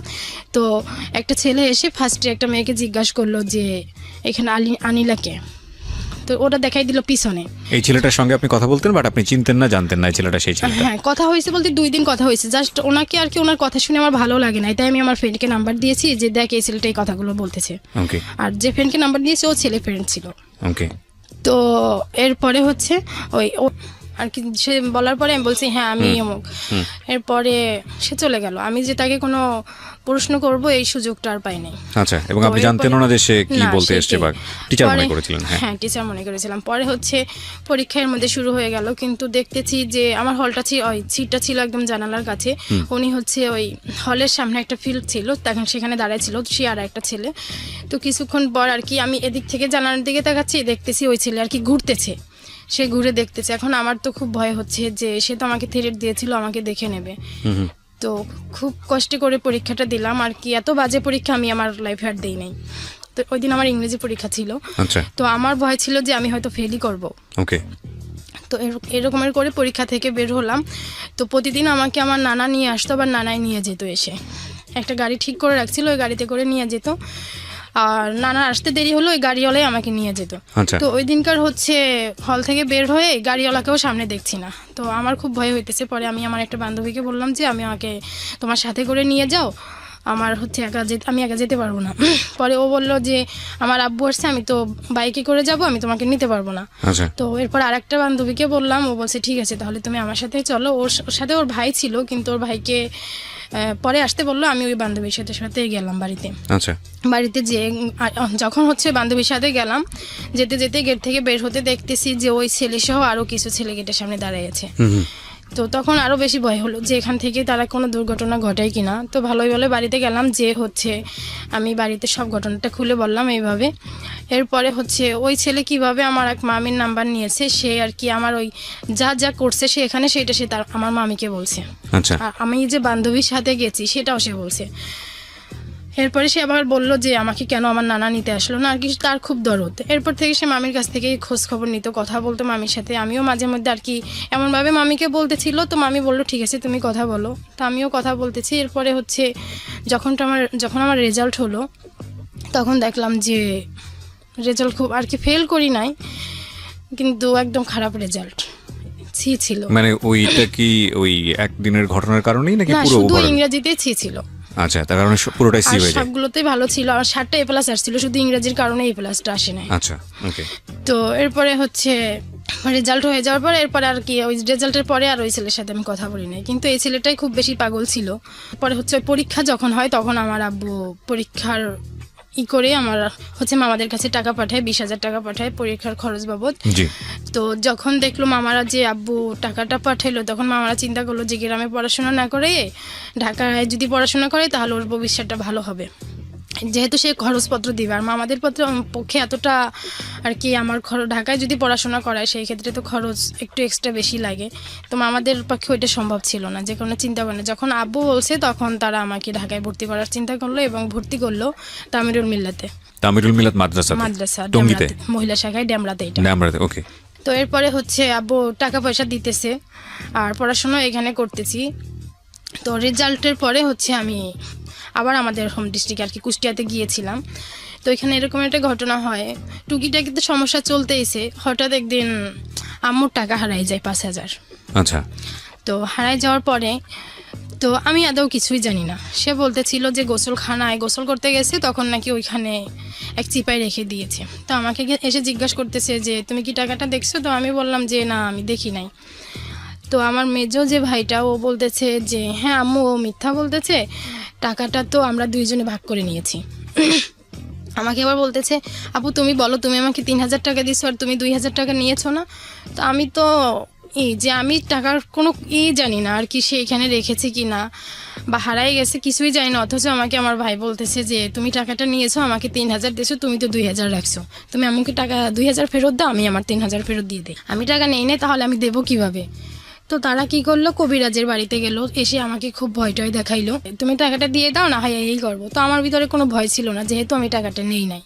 তো একটা ছেলে এসে ফার্স্টে একটা মেয়েকে জিজ্ঞাসা করলো যে এখানে আনিলাকে, তো ওটা দেখাই দিল পিছনে। এই ছেলেটার সঙ্গে আপনি কথা বলতেন, বাট আপনি চিনতেন না, জানতেন না এই ছেলেটা সেই ছেলেটা? হ্যাঁ, কথা হয়েছে বলতে 2 দিন কথা হয়েছে, জাস্ট ওনাকে আর কি, ওনার কথা শুনে আমার ভালো লাগে না, তাই আমি আমার ফ্রেন্ডকে নাম্বার দিয়েছি যে দেখ এই ছেলেটা এই কথাগুলো বলতেছে। ওকে, আর যে ফ্রেন্ডকে নাম্বার দিয়েছে ও ছেলে ফ্রেন্ড ছিল। ওকে। তো এরপরে হচ্ছে আর কি সে বলার পরে আমি বলছি হ্যাঁ আমি অমুক। এরপরে সে চলে গেল, আমি যে তাকে কোনো প্রশ্ন করব এই সুযোগটা আর পাই নাই। আচ্ছা, এবং তো আপনি এরপরে- জানতেন না যে সে কি না, বলতে সেটাই। এসছে বা টিচার মনে পরে- করেছিলেন? হ্যাঁ, হ্যাঁ টিচার মনে করেছিলাম। পরে হচ্ছে পরীক্ষার মধ্যে শুরু হয়ে গেল, কিন্তু দেখতেছি যে আমার হলটা ছিল, ওই সিটটা ছিল একদম জানালার কাছে। উনি হচ্ছে ওই হলের সামনে একটা ফিল্ড ছিল, তখন সেখানে দাঁড়ায় ছিল সে আর একটা ছেলে। তো কিছুক্ষণ পর আর কি আমি এদিক থেকে জানালার দিকে তাকাচ্ছি, দেখতেছি ওই ছেলে আর কি ঘুরতেছে, সে ঘুরে দেখতেছে। এখন আমার তো খুব ভয় হচ্ছে যে সে তো আমাকে থ্রেট দিয়েছিল আমাকে দেখে নেবে। তো খুব কষ্ট করে পরীক্ষাটা দিলাম আর কি, এত বাজে পরীক্ষা আমি আমার লাইফে আর দিই নাই। তো ওই দিন আমার ইংরেজি পরীক্ষা ছিল, আচ্ছা, তো আমার ভয় ছিল যে আমি হয়তো ফেলই করব। ওকে, তো এরকমের করে পরীক্ষা থেকে বের হলাম। তো প্রতিদিন আমাকে আমার নানা নিয়ে আসতো, আবার নানাই নিয়ে যেত, এসে একটা গাড়ি ঠিক করে রাখছিল, ওই গাড়িতে করে নিয়ে যেত। আর নানা আসতে দেরি হলো ওই গাড়িওয়ালাই আমাকে নিয়ে যেত। আচ্ছা, তো ওই দিনকার হচ্ছে হল থেকে বের হয়ে গাড়িওয়ালাকেও সামনে দেখছি না, তো আমার খুব ভয় হইতেছে। পরে আমি আমার একটা বান্ধবীকে বললাম যে আমি আমাকে তোমার সাথে করে নিয়ে যাও, আমার হচ্ছে আমি একা যেতে পারবো না। পরে ও বললো যে আমার আব্বু আসছে, আমি তো বাইকে করে যাব, আমি তোমাকে নিতে পারবো না। আচ্ছা, তো এরপর আরেকটা বান্ধবীকে বললাম, ও বলছে ঠিক আছে তাহলে তুমি আমার সাথে চলো। ওর সাথে ওর ভাই ছিল, কিন্তু ওর ভাইকে পরে আসতে বললো। আমি ওই বান্ধবীর সাথে গেলাম বাড়িতে। আচ্ছা, বাড়িতে যে যখন হচ্ছে বান্ধবীর সাথে গেলাম, যেতে যেতে গেট থেকে বের হতে দেখতেছি যে ওই ছেলে সহ আরও কিছু ছেলে গেটের সামনে দাঁড়িয়েছে। তো তখন আরও বেশি ভয় হলো যে এখান থেকে তারা কোনো দুর্ঘটনা ঘটায় কিনা। তো ভালোই ভালো বাড়িতে গেলাম, যে হচ্ছে আমি বাড়িতে সব ঘটনাটা খুলে বললাম এইভাবে। এরপরে হচ্ছে ওই ছেলে কিভাবে আমার এক মামির নাম্বার নিয়েছে, সে আর কি আমার ওই যা যা করছে সে এখানে, সেটা সে তার আমার মামিকে বলছে। আচ্ছা, আর আমি যে বান্ধবীর সাথে গেছি সেটাও সে বলছে। এরপরে সে আবার বললো যে আমাকে কেন আমার নানা নিতে আসলো না, আর কি তার খুব দরদ। এরপর থেকে সে মামির কাছ থেকে খোঁজ খবর নিত, কথা বলতো মামির সাথে। আমিও মাঝে মধ্যে আর কি এমনভাবে মামিকে বলতেছিল, তো মামি বললো ঠিক আছে তুমি কথা বলো, তো আমিও কথা বলতেছি। এরপরে হচ্ছে যখন আমার রেজাল্ট হলো, তখন দেখলাম যে রেজাল্ট খুব আর কি ফেল করি নাই, কিন্তু একদম খারাপ রেজাল্ট ছিল। মানে ওইটা কি ওই একদিনের ঘটনার কারণেই নাকি না, পুরো শুধু ওভারঅল? ইংরেজিতে ছিল। আচ্ছা, তার কারণে পুরোটাই সি আর হয়ে যায়। সবগুলোতেই ভালো ছিল, আর 7টা এ প্লাস আসছিল, শুধু ইংরেজির কারণে এ প্লাসটা আসে নাই। আচ্ছা, ওকে, তো এরপরে হচ্ছে রেজাল্ট হয়ে যাওয়ার পরে এরপরে আর কি ওই রেজাল্টের পরে আর ওই ছেলের সাথে আমি কথা বলি নাই, কিন্তু এই ছেলেটাই খুব বেশি পাগল ছিল। পরে হচ্ছে ওই পরীক্ষা যখন হয় তখন আমার আব্বু পরীক্ষার করে আমার হচ্ছে মামাদের কাছে টাকা পাঠায়, 20,000 টাকা পাঠায় পরীক্ষার খরচ বাবদ। জি, তো যখন দেখলো মামারা যে আব্বু টাকাটা পাঠাইলো, তখন মামারা চিন্তা করলো যে গ্রামে পড়াশোনা না করে ঢাকায় যদি পড়াশোনা করে তাহলে ওর ভবিষ্যৎটা ভালো হবে, যেহেতু সে খরচপত্র দিবে। আর মামাদের পক্ষে এতটা আর কি আমার ঢাকায় যদি পড়াশোনা করায় সেই ক্ষেত্রে তো খরচ একটু এক্সট্রা বেশি লাগে, তো মামাদের পক্ষে ওইটা সম্ভব ছিল না, যে কোনো চিন্তা করে না। যখন আব্বু বলছে তখন তারা আমাকে ঢাকায় ভর্তি করার চিন্তা করলো এবং ভর্তি করলো তামিরুল মিল্লাতে, তামিরুল মিলাত মাদ্রাসা, টঙ্গীতে মহিলা শাখায় ড্যামরাতে। এটা ড্যামরাতে, ওকে। তো এরপরে হচ্ছে আব্বু টাকা পয়সা দিতেছে আর পড়াশোনা এখানে করতেছি। তো রেজাল্টের পরে হচ্ছে আমি আবার আমাদের হোম ডিস্ট্রিক্ট আর কি কুষ্টিয়াতে গিয়েছিলাম। তো এখানে এরকম একটা ঘটনা হয়, টুকিটাকি তো সমস্যা চলতেইছে, হঠাৎ একদিন আম্মুর টাকা হারাই যায় 5,000। আচ্ছা, তো হারাই যাওয়ার পরে তো আমি আদৌ কিছুই জানি না। সে বলতেছিল যে গোসলখানায় গোসল করতে গেছে, তখন নাকি ওইখানে এক চিপায় রেখে দিয়েছে। তো আমাকে এসে জিজ্ঞাসা করতেছে যে তুমি কি টাকাটা দেখছো? তো আমি বললাম যে না আমি দেখি নাই। তো আমার মেজো যে ভাইটা ও বলতেছে যে হ্যাঁ আম্মু ও মিথ্যা বলতেছে, টাকাটা তো আমরা দুইজনে ভাগ করে নিয়েছি। আমাকে আবার বলতেছে আপু তুমি বলো, তুমি আমাকে 3,000 টাকা দিছো আর তুমি 2,000 টাকা নিয়েছো না? তো আমি তো যে আমি টাকার কোনো জানি না আর কি, সে এখানে রেখেছে কি না বা হারাই গেছে কিছুই জানি না। অথচ আমাকে আমার ভাই বলতেছে যে তুমি টাকাটা নিয়েছো, আমাকে 3,000 দিয়েছো, তুমি তো 2,000 রাখছো, তুমি আমাকে টাকা 2,000 ফেরত দাও, আমি আমার 3,000 ফেরত দিয়ে দিই। আমি টাকা নেই না, তাহলে আমি দেবো কিভাবে? তো তারা কি করলো, কবিরাজের বাড়িতে গেল, এসে আমাকে খুব ভয় টয় দেখাইলো, তুমি টাকাটা দিয়ে দাও না হয় এই করবো। তো আমার ভিতরে কোনো ভয় ছিল না, যেহেতু আমি টাকাটা নেই নাই।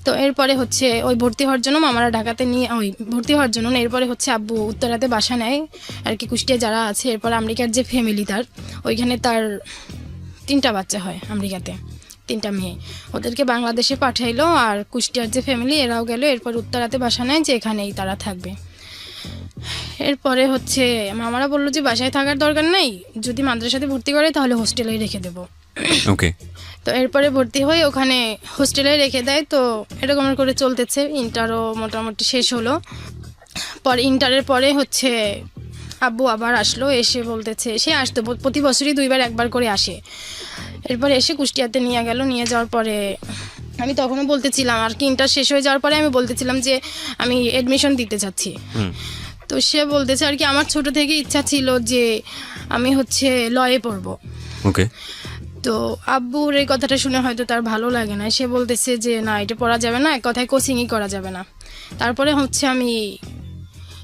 তো এরপরে হচ্ছে ওই ভর্তি হওয়ার জন্য মামারা ঢাকাতে নিয়ে ভর্তি হওয়ার জন্য এরপরে হচ্ছে আব্বু উত্তরাতে বাসা নেয় আর কি, কুষ্টিয়া যারা আছে। এরপর আমেরিকার যে ফ্যামিলি তার, ওইখানে তার 3টা বাচ্চা হয় আমেরিকাতে, 3টা মেয়ে, ওদেরকে বাংলাদেশে পাঠাইলো। আর কুষ্টিয়ার যে ফ্যামিলি এরাও গেল, এরপর উত্তরাতে বাসা নেয় যে এখানেই তারা থাকবে। এরপরে হচ্ছে মামারা বললো যে বাসায় থাকার দরকার নাই, যদি মাদ্রাসাতে ভর্তি করে তাহলে হোস্টেলেই রেখে দেবো। ওকে, তো এরপরে ভর্তি হয়ে ওখানে হোস্টেলে রেখে দেয়। তো এরকম করে চলতেছে, ইন্টারও মোটামুটি শেষ হলো। পরে ইন্টারের পরে হচ্ছে আব্বু আবার আসলো, এসে বলতেছে, সে আসতো প্রতি বছরই 2বার 1বার করে আসে। এরপরে এসে কুষ্টিয়াতে নিয়ে গেল, নিয়ে যাওয়ার পরে আমি তখনও বলতেছিলাম আর কি, ইন্টার শেষ হয়ে যাওয়ার পরে আমি বলতেছিলাম যে আমি অ্যাডমিশন দিতে চাচ্ছি। তো সে বলতেছে আর কি, আমার ছোট থেকে ইচ্ছা ছিল যে আমি হচ্ছে লয়ে পড়বো। ওকে। তো আব্বুর এই কথাটা শুনে হয়তো তার ভালো লাগে না, সে বলতেছে যে না, এটা পড়া যাবে না, এক কথায় কোচিংই করা যাবে না। তারপরে হচ্ছে আমি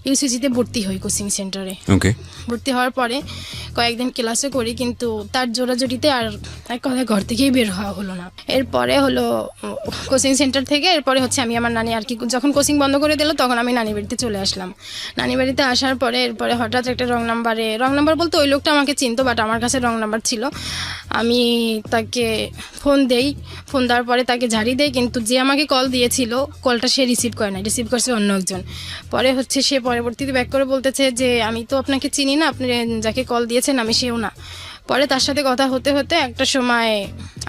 ইউসিজিতে ভর্তি হই কোচিং সেন্টারে। ওকে। ভর্তি হওয়ার পরে কয়েকদিন ক্লাসও করি, কিন্তু তার জোরাজুরিতে আর এক কথায় ঘর থেকেই বের হওয়া হলো না। এরপরে হলো কোচিং সেন্টার থেকে এরপরে হচ্ছে আমি আমার নানি আর কি, যখন কোচিং বন্ধ করে দিল তখন আমি নানি বাড়িতে চলে আসলাম। নানি বাড়িতে আসার পরে এরপরে হঠাৎ একটা রং নাম্বার বলতে ওই লোকটা আমাকে চিনতো, বাট আমার কাছে রং নাম্বার ছিল। আমি তাকে ফোন দেই, ফোন দেওয়ার পরে তাকে ঝাড়ি দেয়, কিন্তু যে আমাকে কল দিয়েছিল কলটা সে রিসিভ করে না, রিসিভ করছে অন্য একজন। পরে হচ্ছে সে পরবর্তীতে ব্যাক করে বলতেছে যে আমি তো আপনাকে চিনি না, আপনি যাকে কল দিয়েছেন আমি সেও না। পরে তার সাথে কথা হতে হতে একটা সময়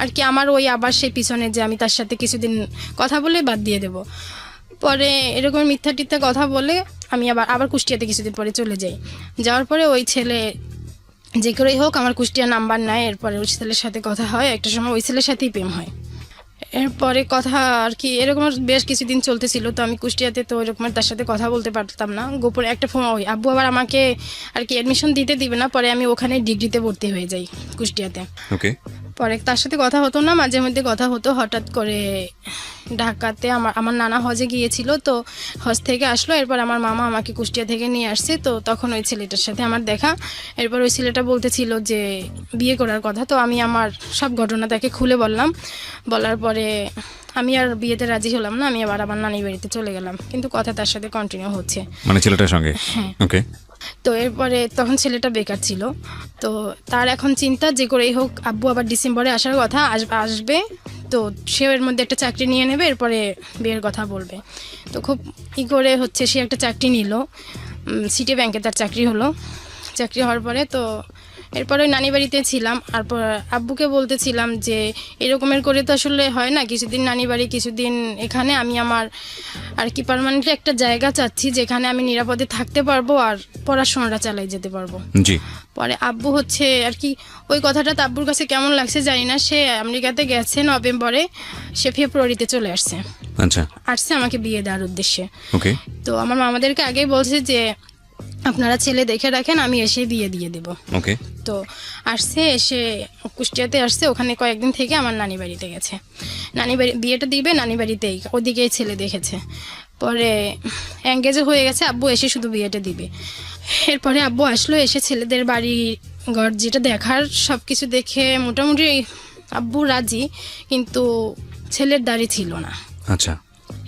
আর কি আমার ওই আবার সেই পিছনে যে আমি তার সাথে কিছুদিন কথা বলে বাদ দিয়ে দেব। পরে এরকম মিথ্যা টিথ্যা কথা বলে আমি আবার কুষ্টিয়াতে কিছুদিন পরে চলে যাই। যাওয়ার পরে ওই ছেলে যে করেই হোক আমার কুষ্টিয়া নাম্বার নেয়, এরপরে ওই ছেলের সাথে কথা হয়, একটা সময় ওই ছেলের সাথেই প্রেম হয়। এরপরে কথা আর কি এরকম বেশ কিছুদিন চলতেছিল। তো আমি কুষ্টিয়াতে তো ওইরকম তার সাথে কথা বলতে পারতাম না, গোপনে একটা ফোন, ওই আব্বু আবার আমাকে আর কি অ্যাডমিশন দিবে না, পরে আমি ওখানে ডিগ্রিতে ভর্তি হয়ে যাই কুষ্টিয়াতে। ওকে। পরে তার সাথে কথা হতো না, মাঝে মধ্যে কথা হতো। হঠাৎ করে ঢাকাতে আমার নানা হজে গিয়েছিল, তো হজ থেকে আসলো, এরপর আমার মামা আমাকে কুষ্টিয়া থেকে নিয়ে আসছে। তো তখন ওই ছেলেটার সাথে আমার দেখা। এরপর ওই ছেলেটা বলতেছিল যে বিয়ে করার কথা। তো আমি আমার সব ঘটনা তাকে খুলে বললাম। বলার পরে আমি আর বিয়েতে রাজি হলাম না, আমি আবার আমার নানির বাড়িতে চলে গেলাম, কিন্তু কথা তার সাথে কন্টিনিউ হচ্ছে, মানে ছেলেটার সঙ্গে? হ্যাঁ। ওকে। তো এরপরে তখন ছেলেটা বেকার ছিল, তো তার এখন চিন্তা যে করেই হোক আব্বু আবার ডিসেম্বরে আসার কথা, আসবে, তো সে এর মধ্যে একটা চাকরি নিয়ে নেবে, এরপরে বিয়ের কথা বলবে। তো খুব করে হচ্ছে সে একটা চাকরি নিল, সিটি ব্যাংকে তার চাকরি হলো। চাকরি হওয়ার পরে তো এরপরে ওই নানি বাড়িতে ছিলাম। তারপর আব্বুকে বলতেছিলাম যে এরকমের করে তো আসলে হয় না, কিছুদিন নানি বাড়ি কিছুদিন এখানে, আমি আমার আর কি পার্মানেন্টলি একটা জায়গা চাচ্ছি যেখানে আমি নিরাপদে থাকতে পারবো আর পড়াশোনাটা চালাই যেতে পারবো। জি। পরে আব্বু হচ্ছে আর কি ওই কথাটা তো আব্বুর কাছে কেমন লাগছে জানি না, সে আমেরিকাতে গেছে নভেম্বরে, সে ফেব্রুয়ারিতে চলে আসছে। আচ্ছা। আসছে আমাকে বিয়ে দেওয়ার উদ্দেশ্যে। ওকে। তো আমার মামাদেরকে আগেই বলছে যে আপনারা ছেলে দেখে রাখেন, আমি এসে বিয়ে দিয়ে দেব। ওকে। তো আসছে, এসে কুষ্টিয়াতে আসছে, ওখানে কয়েকদিন থেকে আমার নানি বাড়িতে গেছে। নানি বাড়ি বিয়েটা দিবে নানি বাড়িতেই, ওদিকেই ছেলে দেখেছে। পরে এঙ্গেজও হয়ে গেছে, আব্বু এসে শুধু বিয়েটা দিবে। এরপরে আব্বু আসলো, এসে ছেলেদের বাড়ি ঘর যেটা দেখার সব কিছু দেখে মোটামুটি আব্বু রাজি, কিন্তু ছেলের দাড়ি ছিল না। আচ্ছা।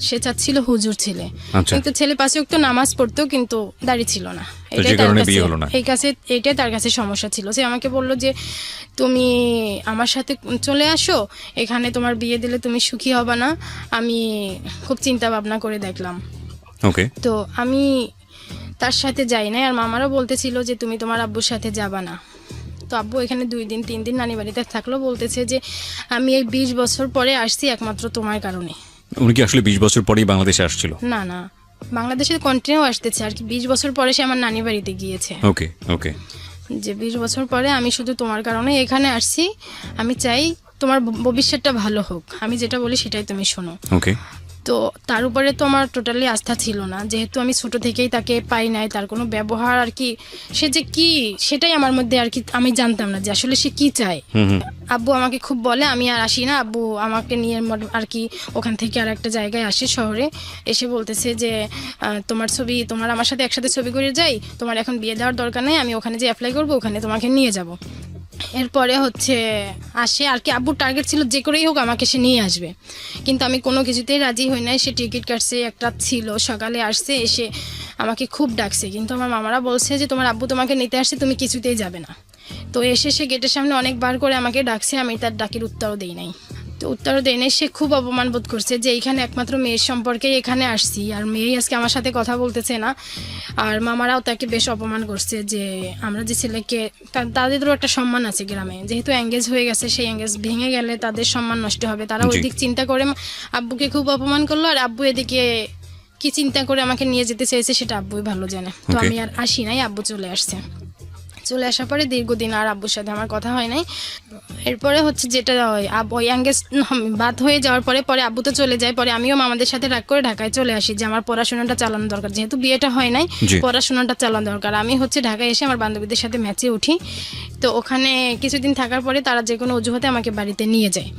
সে চাচ্ছিল হুজুর ছেলে, আচ্ছা। কিন্তু ছেলে 5 ওয়াক্ত নামাজ পড়তো, কিন্তু দাড়ি ছিল না। তো যে কারণে বিয়ে হলো না। এইটাই তার কাছে সমস্যা ছিল। সে আমাকে বললো যে তুমি আমার সাথে চলে আসো, এখানে তোমার বিয়ে দিলে তুমি সুখী হবে না। আমি খুব চিন্তা ভাবনা করে দেখলাম। ওকে। তো আমি তার সাথে যাই না, আর মামারও বলতেছিল যে তুমি তোমার আব্বুর সাথে যাবা না। তো আব্বু এখানে 2 দিন 3 দিন নানি বাড়িতে থাকলো, বলতেছে যে আমি এই 20 বছর পরে আসছি একমাত্র তোমার কারণে। উনি কি আসলে 20 বছর পরেই বাংলাদেশে আসছিল? না না, বাংলাদেশে কন্টিনিউ আসতেছে আর কি, 20 বছর পরে সে আমার নানি বাড়িতে গিয়েছে। ওকে। ওকে। যে 20 বছর পরে আমি শুধু তোমার কারণে এখানে আসছি, আমি চাই তোমার ভবিষ্যৎটা ভালো হোক, আমি যেটা বলি সেটাই তুমি শোনো। ওকে। তো তার উপরে তো আমার টোটালি আস্থা ছিল না, যেহেতু আমি ছোট থেকেই তাকে পাই নাই, তার কোনো ব্যবহার আর কি, সে যে কি সেটাই আমার মধ্যে আর কি, আমি জানতাম না যে আসলে সে কি চায়। আব্বু আমাকে খুব বলে, আমি আর আসি না। আব্বু আমাকে নিয়ে আর কি ওখান থেকে আর একটা জায়গায় আসে শহরে, এসে বলতেছে যে তোমার আমার সাথে একসাথে ছবি করে যাই, তোমার এখন বিয়ে দেওয়ার দরকার নেই, আমি ওখানে যে অ্যাপ্লাই করবো ওখানে তোমাকে নিয়ে যাব। এরপরে হচ্ছে আসে আর কি, আব্বুর টার্গেট ছিল যে করেই হোক আমাকে সে নিয়ে আসবে, কিন্তু আমি কোনো কিছুতেই রাজি হই নাই। সে টিকিট কাটছে, একটা ছিল, সকালে আসছে, এসে আমাকে খুব ডাকছে, কিন্তু আমার মামারা বলছে যে তোমার আব্বু তোমাকে নিতে আসছে, তুমি কিছুতেই যাবে না। তো এসে সে গেটের সামনে অনেকবার করে আমাকে ডাকছে, আমি তার ডাকের উত্তরও দিই নাই। তো উত্তরও দেয় নাই, সে খুব অপমান বোধ করছে যে এইখানে একমাত্র মেয়ের সম্পর্কে এখানে আসছি, আর মেয়েই আজকে আমার সাথে কথা বলতেছে না। আর মামারাও তাকে বেশ অপমান করছে যে আমরা যে ছেলেকে, তাদেরও একটা সম্মান আছে গ্রামে, যেহেতু এঙ্গেজ হয়ে গেছে, সেই এঙ্গেজ ভেঙে গেলে তাদের সম্মান নষ্ট হবে, তারা ওই দিক চিন্তা করে আব্বুকে খুব অপমান করলো। আর আব্বু এদিকে কি চিন্তা করে আমাকে নিয়ে যেতে চেয়েছে সেটা আব্বুই ভালো জানে। তো Okay. আমি আর আসি নাই, আব্বু চলে আসছে। চলে আসার পরে দীর্ঘদিন আর আব্বুর সাথে আমার কথা হয় নাই। এরপরে হচ্ছে যেটা ওই বাদ হয়ে যাওয়ার পরে আব্বু তো চলে যায়, পরে আমিও মামাদের সাথে রাগ করে ঢাকায় চলে আসি যে আমার পড়াশোনাটা চালানো দরকার, যেহেতু বিয়েটা হয় নাই, জি। পড়াশোনাটা চালানো দরকার। আমি হচ্ছে ঢাকায় এসে আমার বান্ধবীদের সাথে ম্যাচে উঠি। তো ওখানে কিছুদিন থাকার পরে তারা যে কোনো অজুহাতে আমাকে বাড়িতে নিয়ে যায়।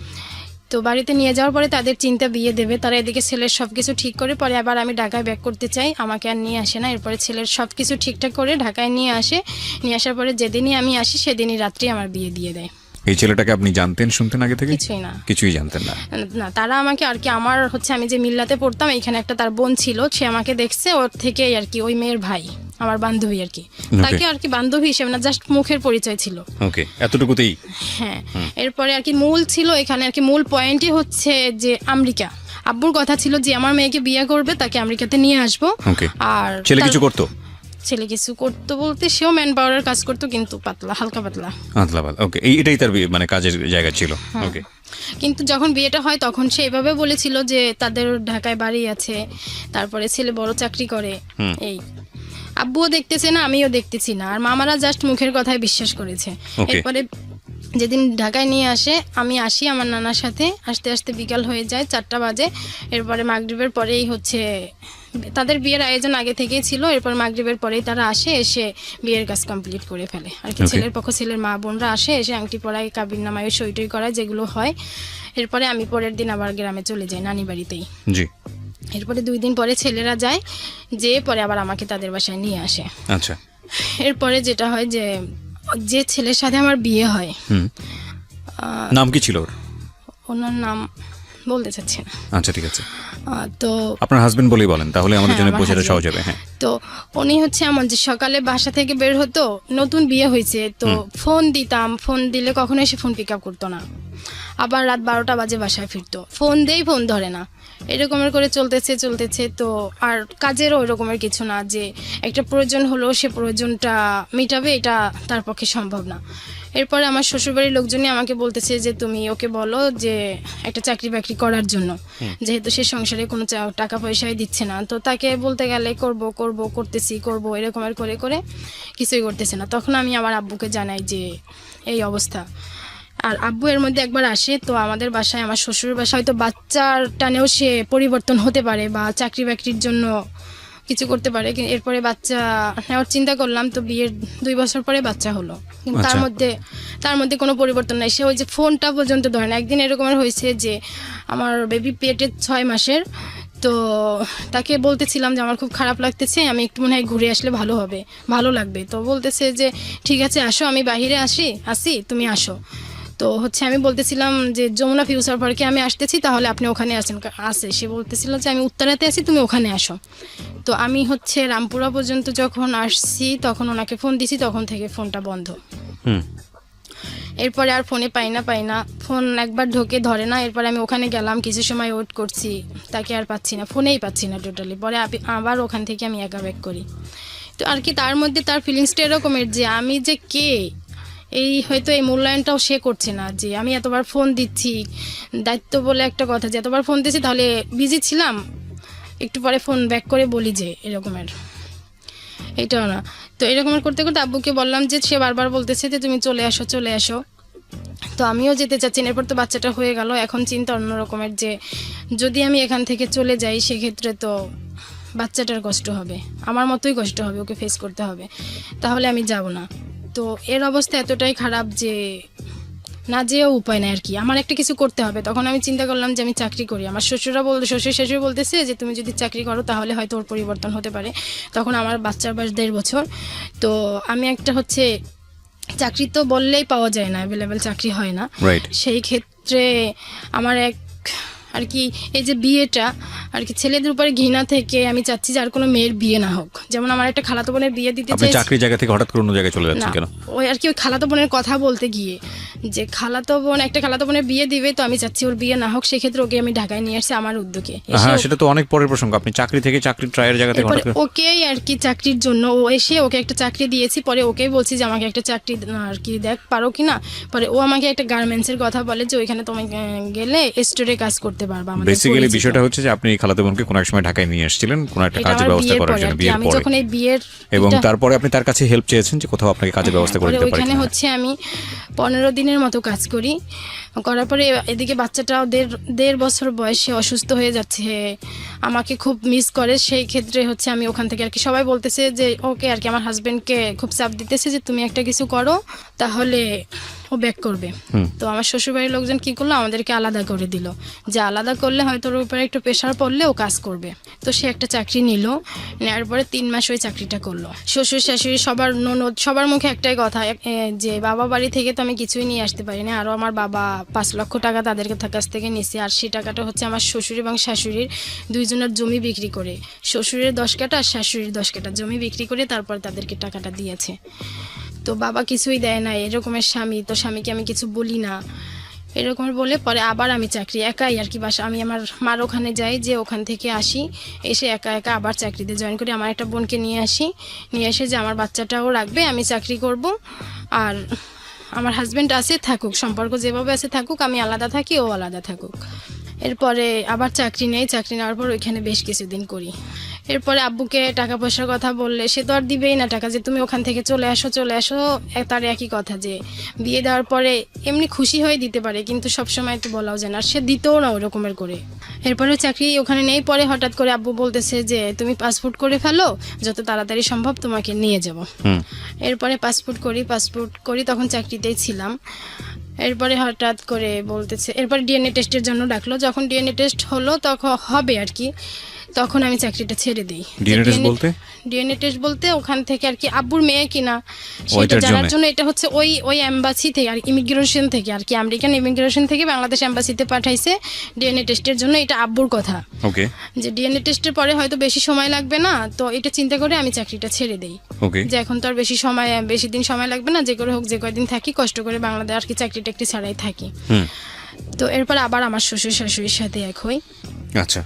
তো বাড়িতে নিয়ে যাওয়ার পরে তাদের চিন্তা বিয়ে দেবে, তারা এদিকে ছেলের সব কিছু ঠিক করে, পরে আবার আমি ঢাকায় ব্যাক করতে চাই, আমাকে আর নিয়ে আসে না। এরপরে ছেলের সব কিছু ঠিকঠাক করে ঢাকায় নিয়ে আসে, নিয়ে আসার পরে যেদিনই আমি আসি সেদিনই রাত্রি আমার বিয়ে দিয়ে দেয়। এই ছেলেটাকে আপনি জানতেন, শুনতেন আগে থেকে? কিছুই না। কিছুই জানতেন না? না, তারা আমাকে আর কি, আমার হচ্ছে আমি যে মিল্লাতে পড়তাম এখানে একটা তার বোন ছিল, সে আমাকে দেখছে, ওর থেকেই আর কি, ওই মেয়ের ভাই আমার বান্ধবী আর কি, তাকে আর কি বান্ধবী হিসেবে না, জাস্ট মুখের পরিচয় ছিল। ওকে, এতটুকুতেই? হ্যাঁ। এরপরে আর কি মূল ছিল এখানে আর কি, মূল পয়েন্টই হচ্ছে যে আমেরিকা। আব্বুর কথা ছিল যে আমার মেয়েকে বিয়ে করবে, তাকে আমেরিকাতে নিয়ে আসবো। ওকে। আর ছেলে কিছু করতো? ছেলে কিছু করতো বলতে সেও ম্যান পাওয়ারের কাজ করতো, কিন্তু পাতলা, হালকা পাতলা। ওকে, এটাই তার মানে কাজের জায়গা ছিল। ওকে। কিন্তু যখন বিয়েটা হয় তখন সে এভাবে বলেছিল যে তাদের ঢাকায় বাড়ি আছে, তারপরে ছেলে বড় চাকরি করে। এই আব্বুও দেখতেছে না, আমিও দেখতেছি না, আর মামারা জাস্ট মুখের কথায় বিশ্বাস করেছে। এরপরে যেদিন ঢাকায় নিয়ে আসে, আমি আসি আমার নানার সাথে, আসতে আসতে বিকাল হয়ে যায়, 4টা বাজে। এরপরে মাগরিবের পরেই হচ্ছে তাদের বিয়ের আয়োজন আগে থেকেই ছিল, এরপর মাগরিবের পরেই তারা আসে, এসে বিয়ের কাজ কমপ্লিট করে ফেলে আর কি। ছেলের পক্ষ, ছেলের মা বোনরা আসে, এসে আংটি পরায়, কাবির নামায়, সই টই করায়, যেগুলো হয়। এরপরে আমি পরের দিন আবার গ্রামে চলে যাই, নানি বাড়িতেই। জি। এরপরে 2 দিন পরে ছেলেরা যায়, যে পরে আবার আমাকে তাদের বাসায় নিয়ে আসে। আচ্ছা। এরপরে যেটা হয় যে ছেলের সাথে আমার বিয়ে হয়, নাম কি ছিল ওর? ওনার নাম বলতে চাচ্ছি না। আচ্ছা, ঠিক আছে। তো আপনার হাজবেন্ড বলেই বলেন, তাহলে আমাদের জন্য আমার বোঝাটা husband। সহজ হবে। হ্যাঁ। তো উনি হচ্ছে এমন যে সকালে বাসা থেকে বের হতো, নতুন বিয়ে হয়েছে তো ফোন দিতাম, ফোন দিলে কখনো এসে ফোন পিক আপ করতো না, আবার রাত 12টা বাজে বাসায় ফিরতো, ফোন দেই ফোন ধরে না, এরকমের করে চলতেছে। তো আর কাজেরও ওই রকমের কিছু না যে একটা প্রয়োজন হলো সে প্রয়োজনটা মেটাবে, এটা তার পক্ষে সম্ভব না। এরপরে আমার শ্বশুরবাড়ির লোকজনই আমাকে বলতেছে যে তুমি ওকে বলো যে একটা চাকরি বাকরি করার জন্য, যেহেতু সে সংসারে কোনো টাকা পয়সাই দিচ্ছে না। তো তাকে বলতে গেলে করবো এরকমের করে করে কিছুই করতেছে না। তখন আমি আমার আব্বুকে জানাই যে এই অবস্থা। আর আব্বু এর মধ্যে একবার আসে, তো আমাদের বাসায়, আমার শ্বশুরের বাসায় হয়তো বাচ্চার টানেও সে পরিবর্তন হতে পারে বা চাকরি বাকরির জন্য কিছু করতে পারে। এরপরে বাচ্চা নেওয়ার চিন্তা করলাম, তো বিয়ের 2 বছর পরে বাচ্চা হলো, কিন্তু তার মধ্যে কোনো পরিবর্তন নাই। সে ওই যে ফোনটা পর্যন্ত ধরে না। একদিন এরকমের হয়েছে যে আমার বেবি পেটে 6 মাসের, তো তাকে বলতেছিলাম যে আমার খুব খারাপ লাগতেছে, আমি একটু মনে হয় ঘুরে আসলে ভালো লাগবে। তো বলতেছে যে ঠিক আছে আসো, আমি বাহিরে আসি তুমি আসো। তো হচ্ছে আমি বলতেছিলাম যে যমুনা ফিউচার পার্কে আমি আসতেছি, তাহলে আপনি ওখানে আসে। সে বলতেছিল যে আমি উত্তরাতে আছি, তুমি ওখানে আসো। তো আমি হচ্ছে রামপুরা পর্যন্ত যখন আসছি তখন ওনাকে ফোন দিছি, তখন থেকে ফোনটা বন্ধ। এরপরে আর ফোনে পাই না, ফোন একবার ঢোকে ধরে না। এরপরে আমি ওখানে গেলাম, কিছু সময় ওয়েট করছি, তাকে আর পাচ্ছি না, ফোনেই পাচ্ছি না টোটালি। পরে আবার ওখান থেকে আমি একা ব্যাক করি। তো আর কি তার মধ্যে তার ফিলিংসটা এরকমের যে আমি যে কে, এই হয়তো এই মূল্যায়নটাও সে করছে না যে আমি এতবার ফোন দিচ্ছি, দায়িত্ব বলে একটা কথা, যে এতবার ফোন দিচ্ছি তাহলে বিজি ছিলাম, একটু পরে ফোন ব্যাক করে বলি যে এরকমের, এইটাও না। তো এরকমের করতে করতে আব্বুকে বললাম যে সে বারবার বলতেছে যে তুমি চলে আসো। তো আমিও যেতে চাচ্ছি না। এরপর তো বাচ্চাটা হয়ে গেল, এখন চিন্তা অন্য রকমের যে যদি আমি এখান থেকে চলে যাই সেক্ষেত্রে তো বাচ্চাটার কষ্ট হবে, আমার মতোই কষ্ট হবে, ওকে ফেস করতে হবে, তাহলে আমি যাব না। তো এর অবস্থা এতটাই খারাপ যে না যেও উপায় নাই আর কি, আমার একটা কিছু করতে হবে। তখন আমি চিন্তা করলাম যে আমি চাকরি করি। আমার শ্বশুর শাশুড়ি বলতেছে যে তুমি যদি চাকরি করো তাহলে হয়তো ওর পরিবর্তন হতে পারে। তখন আমার বাচ্চার বয়স 1.5 বছর। তো আমি একটা হচ্ছে চাকরি তো বললেই পাওয়া যায় না, অ্যাভেলেবেল চাকরি হয় না। সেই ক্ষেত্রে আমার আর কি এই যে বিয়েটা আর কি ছেলেদের উপরে ঘৃণা থেকে আমি চাচ্ছি যে আর কোনো মেয়ের বিয়ে না হোক। যেমন আমার একটা খালাতো বোনের বিয়ে দিতে চাই। আপনি চাকরি জায়গা থেকে হঠাৎ করে অন্য জায়গায় চলে যাচ্ছেন কেন? ওই আর কি ওই খালাতো বোনের কথা বলতে গিয়ে যে একটা খালাতো বোনের বিয়ে দিবে, তো আমি চাচ্ছি ওর বিয়ে না হোক, সেক্ষেত্রে ওকে আমি ঢাকায় নিয়ে আসছি আমার উদ্যোগে। হ্যাঁ, সেটা তো অনেক পরের প্রসঙ্গ। আপনি চাকরি থেকে চাকরি ট্রায়ের জায়গা থেকে হঠাৎ ওকেই আর কি চাকরির জন্য ও এসে ওকে একটা চাকরি দিয়েছি, পরে ওকেই বলছি যে আমাকে একটা চাকরি আর কি দেখ পারো কিনা। পরে ও আমাকে একটা গার্মেন্টসের কথা বলে যে ওইখানে তোমাকে গেলে স্টোরে কাজ করতে করতে পারবা আমাদের বেসিক্যালি পরিচিত। বিষয়টা হচ্ছে যে আপনি খালাতো বোনকে কোনো এক সময় ঢাকায় নিয়ে এসেছিলেন কোনো একটা এটা কাজের আমার ব্যবস্থা বিয়ের করার পরে জন্য, আর কি। বিয়ের আমি পরে, যখন এই বিয়ের এবং এটা- তারপরে আপনি তার কাছে হেল্প চেয়েছেন যে কোথাও আপনাকে কাজের ব্যবস্থা করে পরে দিতে পারি ওইখানে কিনা। হচ্ছে আমি 15 দিনের মতো কাজ করি, করার পরে এদিকে বাচ্চাটাও দেড় বছর বয়সে অসুস্থ হয়ে যাচ্ছে, আমাকে খুব মিস করে। সেই ক্ষেত্রে হচ্ছে আমি ওখান থেকে আর কি সবাই বলতেছে যে ওকে আর কি, আমার হাজবেন্ডকে খুব চাপ দিতেছে যে তুমি একটা কিছু করো তাহলে ও ব্যাক করবে। তো আমার শ্বশুরবাড়ির লোকজন কি করলো, আমাদেরকে আলাদা করে দিল, যে আলাদা করলে হয়তো ওর উপরে একটু প্রেশার পড়লে ও কাজ করবে। তো সে একটা চাকরি নিল, নেওয়ার পরে 3 মাস ওই চাকরিটা করলো। শ্বশুর শাশুড়ি সবার ননদ সবার মুখে একটাই কথা, যে বাবা বাড়ি থেকে তো আমি কিছুই নিয়ে আসতে পারি না, আরও আমার বাবা 5 লক্ষ টাকা তাদের কাছ থেকে নিছে, আর সেই টাকাটা হচ্ছে আমার শ্বশুর এবং শাশুড়ির দুইজনের জমি বিক্রি করে, শ্বশুরের 10 কাঠা আর শাশুড়ির 10 কাঠা জমি বিক্রি করে তারপর তাদেরকে টাকাটা দিয়েছে। তো বাবা কিছুই দেয় না, এরকমের স্বামী, তো স্বামীকে আমি কিছু বলি না, এরকম বলে পরে আবার আমি চাকরি একাই আর কি বাসা, আমি আমার মার ওখানে যাই, যে ওখান থেকে আসি, এসে একা একা আবার চাকরিতে জয়েন করি। আমার একটা বোনকে নিয়ে আসি, নিয়ে এসে যে আমার বাচ্চাটাও রাখবে, আমি চাকরি করব, আর আমার হাজব্যান্ড আছে থাকুক, সম্পর্ক যেভাবে আছে থাকুক, আমি আলাদা থাকি ও আলাদা থাকুক। এরপরে আবার চাকরি নেই, চাকরি নেওয়ার পর ওইখানে বেশ কিছুদিন করি। এরপরে আব্বুকে টাকা পয়সার কথা বললে সে তো আর দিবেই না টাকা, যে তুমি ওখান থেকে চলে আসো। তার একই কথা যে বিয়ে দেওয়ার পরে এমনি খুশি হয়ে দিতে পারে, কিন্তু সবসময় তো বলাও যায় না, আর সে দিতেও না ওই রকমের করে। এরপরে চাকরি ওখানে নেই, পরে হঠাৎ করে আব্বু বলতেছে যে তুমি পাসপোর্ট করে ফেলো, যত তাড়াতাড়ি সম্ভব তোমাকে নিয়ে যাব। এরপরে পাসপোর্ট করি, তখন চাকরিতেই ছিলাম। এরপরে হঠাৎ করে বলতেছে, এরপরে ডিএনএ টেস্টের জন্য ডাকলো, যখন ডিএনএ টেস্ট হলো তখন হবে আর কি, তখন আমি চাকরিটা ছেড়ে দিই। DNA টেস্ট বলতে? ডিএনএ টেস্ট বলতে ওখান থেকে আর কি আব্বুর মেয়ে কিনা সেটা ওইটার জানার জন্যে? জন্য, এটা হচ্ছে ওই এমবাসি থেকে আর ইমিগ্রেশন থেকে আর কি, আমেরিকান ইমিগ্রেশন থেকে বাংলাদেশ এমবাসিতে পাঠাইছে ডিএনএ টেস্টের জন্য। এটা আব্বুর কথা, ওকে যে ডিএনএ টেস্টের পরে হয়তো বেশি সময় লাগবে না, তো এটা চিন্তা করে আমি চাকরিটা ছেড়ে দেই, ওকে যে এখন তো আর বেশি দিন সময় লাগবে না, যে করে হোক যে কয়দিন থাকি কষ্ট করে বাংলাদেশ আর কি চাকরিটা একটি ছাড়াই থাকি। তো এরপর আবার আমার শ্বশুর শাশুড়ির সাথে এক হই, আচ্ছা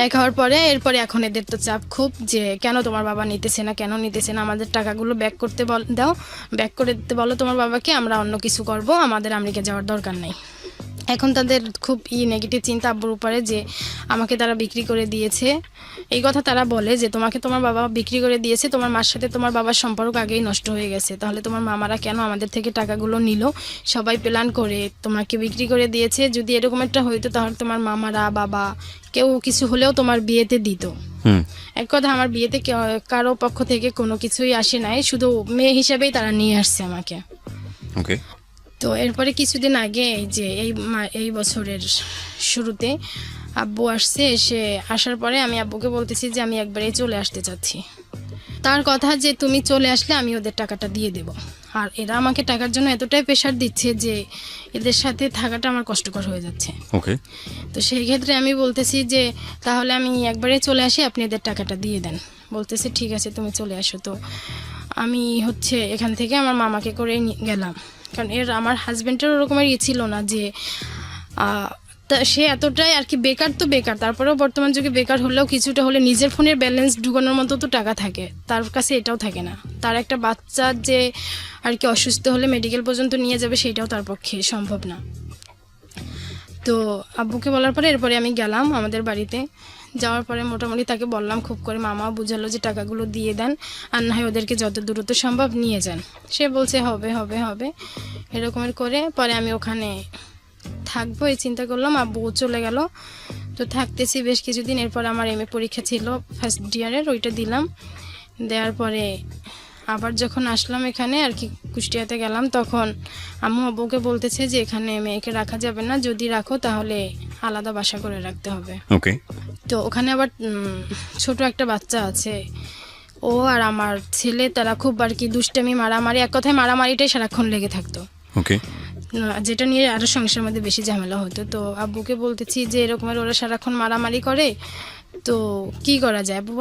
এক হওয়ার পরে এরপরে এখন এদের তো চাপ খুব, যে কেন তোমার বাবা নিতেছে না, কেন নিতেছে না, আমাদের টাকাগুলো ব্যাক করতে দাও, ব্যাক করে দিতে বলো তোমার বাবাকে, আমরা অন্য কিছু করব, আমাদের আমেরিকা যাওয়ার দরকার নেই। এখন তাদের খুব নেগেটিভ চিন্তা আব্বুর উপরে, যে আমাকে তারা বিক্রি করে দিয়েছে। এই কথা তারা বলে যে তোমাকে তোমার বাবা বিক্রি করে দিয়েছে, তোমার মার সাথে তোমার বাবার সম্পর্ক আগেই নষ্ট হয়ে গেছে, তাহলে তোমার মামারা কেন আমাদের থেকে টাকাগুলো নিল, সবাই প্ল্যান করে তোমাকে বিক্রি করে দিয়েছে। যদি এরকম একটা হইতো তাহলে তোমার মামারা বাবা কেউ কিছু হলেও তোমার বিয়েতে দিত। এক কথা আমার বিয়েতে কারো পক্ষ থেকে কোনো কিছুই আসে নাই, শুধু মেয়ে হিসেবেই তারা নিয়ে আসছে আমাকে। ওকে তো এরপরে কিছুদিন আগে যে এই বছরের শুরুতে আব্বু আসছে, এসে আসার পরে আমি আব্বুকে বলতেছি যে আমি একবারেই চলে আসতে চাচ্ছি। তার কথা যে তুমি চলে আসলে আমি ওদের টাকাটা দিয়ে দেব, আর এরা আমাকে টাকার জন্য এতটাই প্রেশার দিচ্ছে যে এদের সাথে থাকাটা আমার কষ্টকর হয়ে যাচ্ছে। ওকে তো সেই ক্ষেত্রে আমি বলতেছি যে তাহলে আমি একবারে চলে আসি, আপনি এদের টাকাটা দিয়ে দেন। বলতেছে ঠিক আছে তুমি চলে আসো। তো আমি হচ্ছে এখান থেকে আমার মামাকে করে গেলাম, কারণ আমার হাজব্যান্ডের ওরকমের ছিল না, যে সে এতটাই আর কি বেকার, তো বেকার, তারপরেও বর্তমান যুগে বেকার হলেও কিছুটা হলে নিজের ফোনের ব্যালেন্স ঢুকানোর মতো তো টাকা থাকে, তার কাছে এটাও থাকে না। তার একটা বাচ্চা যে আর কি অসুস্থ হলে মেডিকেল পর্যন্ত নিয়ে যাবে, সেটাও তার পক্ষে সম্ভব না। তো আব্বুকে বলার পরে এরপরে আমি গেলাম আমাদের বাড়িতে, যাওয়ার পরে মোটামুটি তাকে বললাম খুব করে, মামাও বুঝালো যে টাকাগুলো দিয়ে দেন, আর না হয় ওদেরকে যত দ্রুত সম্ভব নিয়ে যান। সে বলছে হবে হবে হবে এরকমের করে। পরে আমি ওখানে থাকবো এই চিন্তা করলাম, আব্বু চলে গেল। তো থাকতেছি বেশ কিছুদিন। এরপর আমার MA পরীক্ষা ছিল ফার্স্ট ইয়ারের, ওইটা দিলাম। দেওয়ার পরে আবার যখন আসলাম এখানে আর কি কুষ্টিয়াতে গেলাম, তখন আম্মু আব্বুকে বলতেছে যে এখানে মেয়েকে রাখা যাবে না, যদি রাখো তাহলে আলাদা বাসা করে রাখতে হবে। ওকে তো ওখানে আবার ছোট একটা বাচ্চা আছে, ও আর আমার ছেলে, তারা খুব আর কি দুষ্টামি মারামারি, এক কথায় মারামারিটাই সারাক্ষণ লেগে থাকতো, ওকে যেটা নিয়ে আরো সংসারের মধ্যে বেশি ঝামেলা হতো। তো আব্বুকে বলতেছি যে এরকমের ওরা সারাক্ষণ মারামারি করে, তো কি করা যায়? আব্বু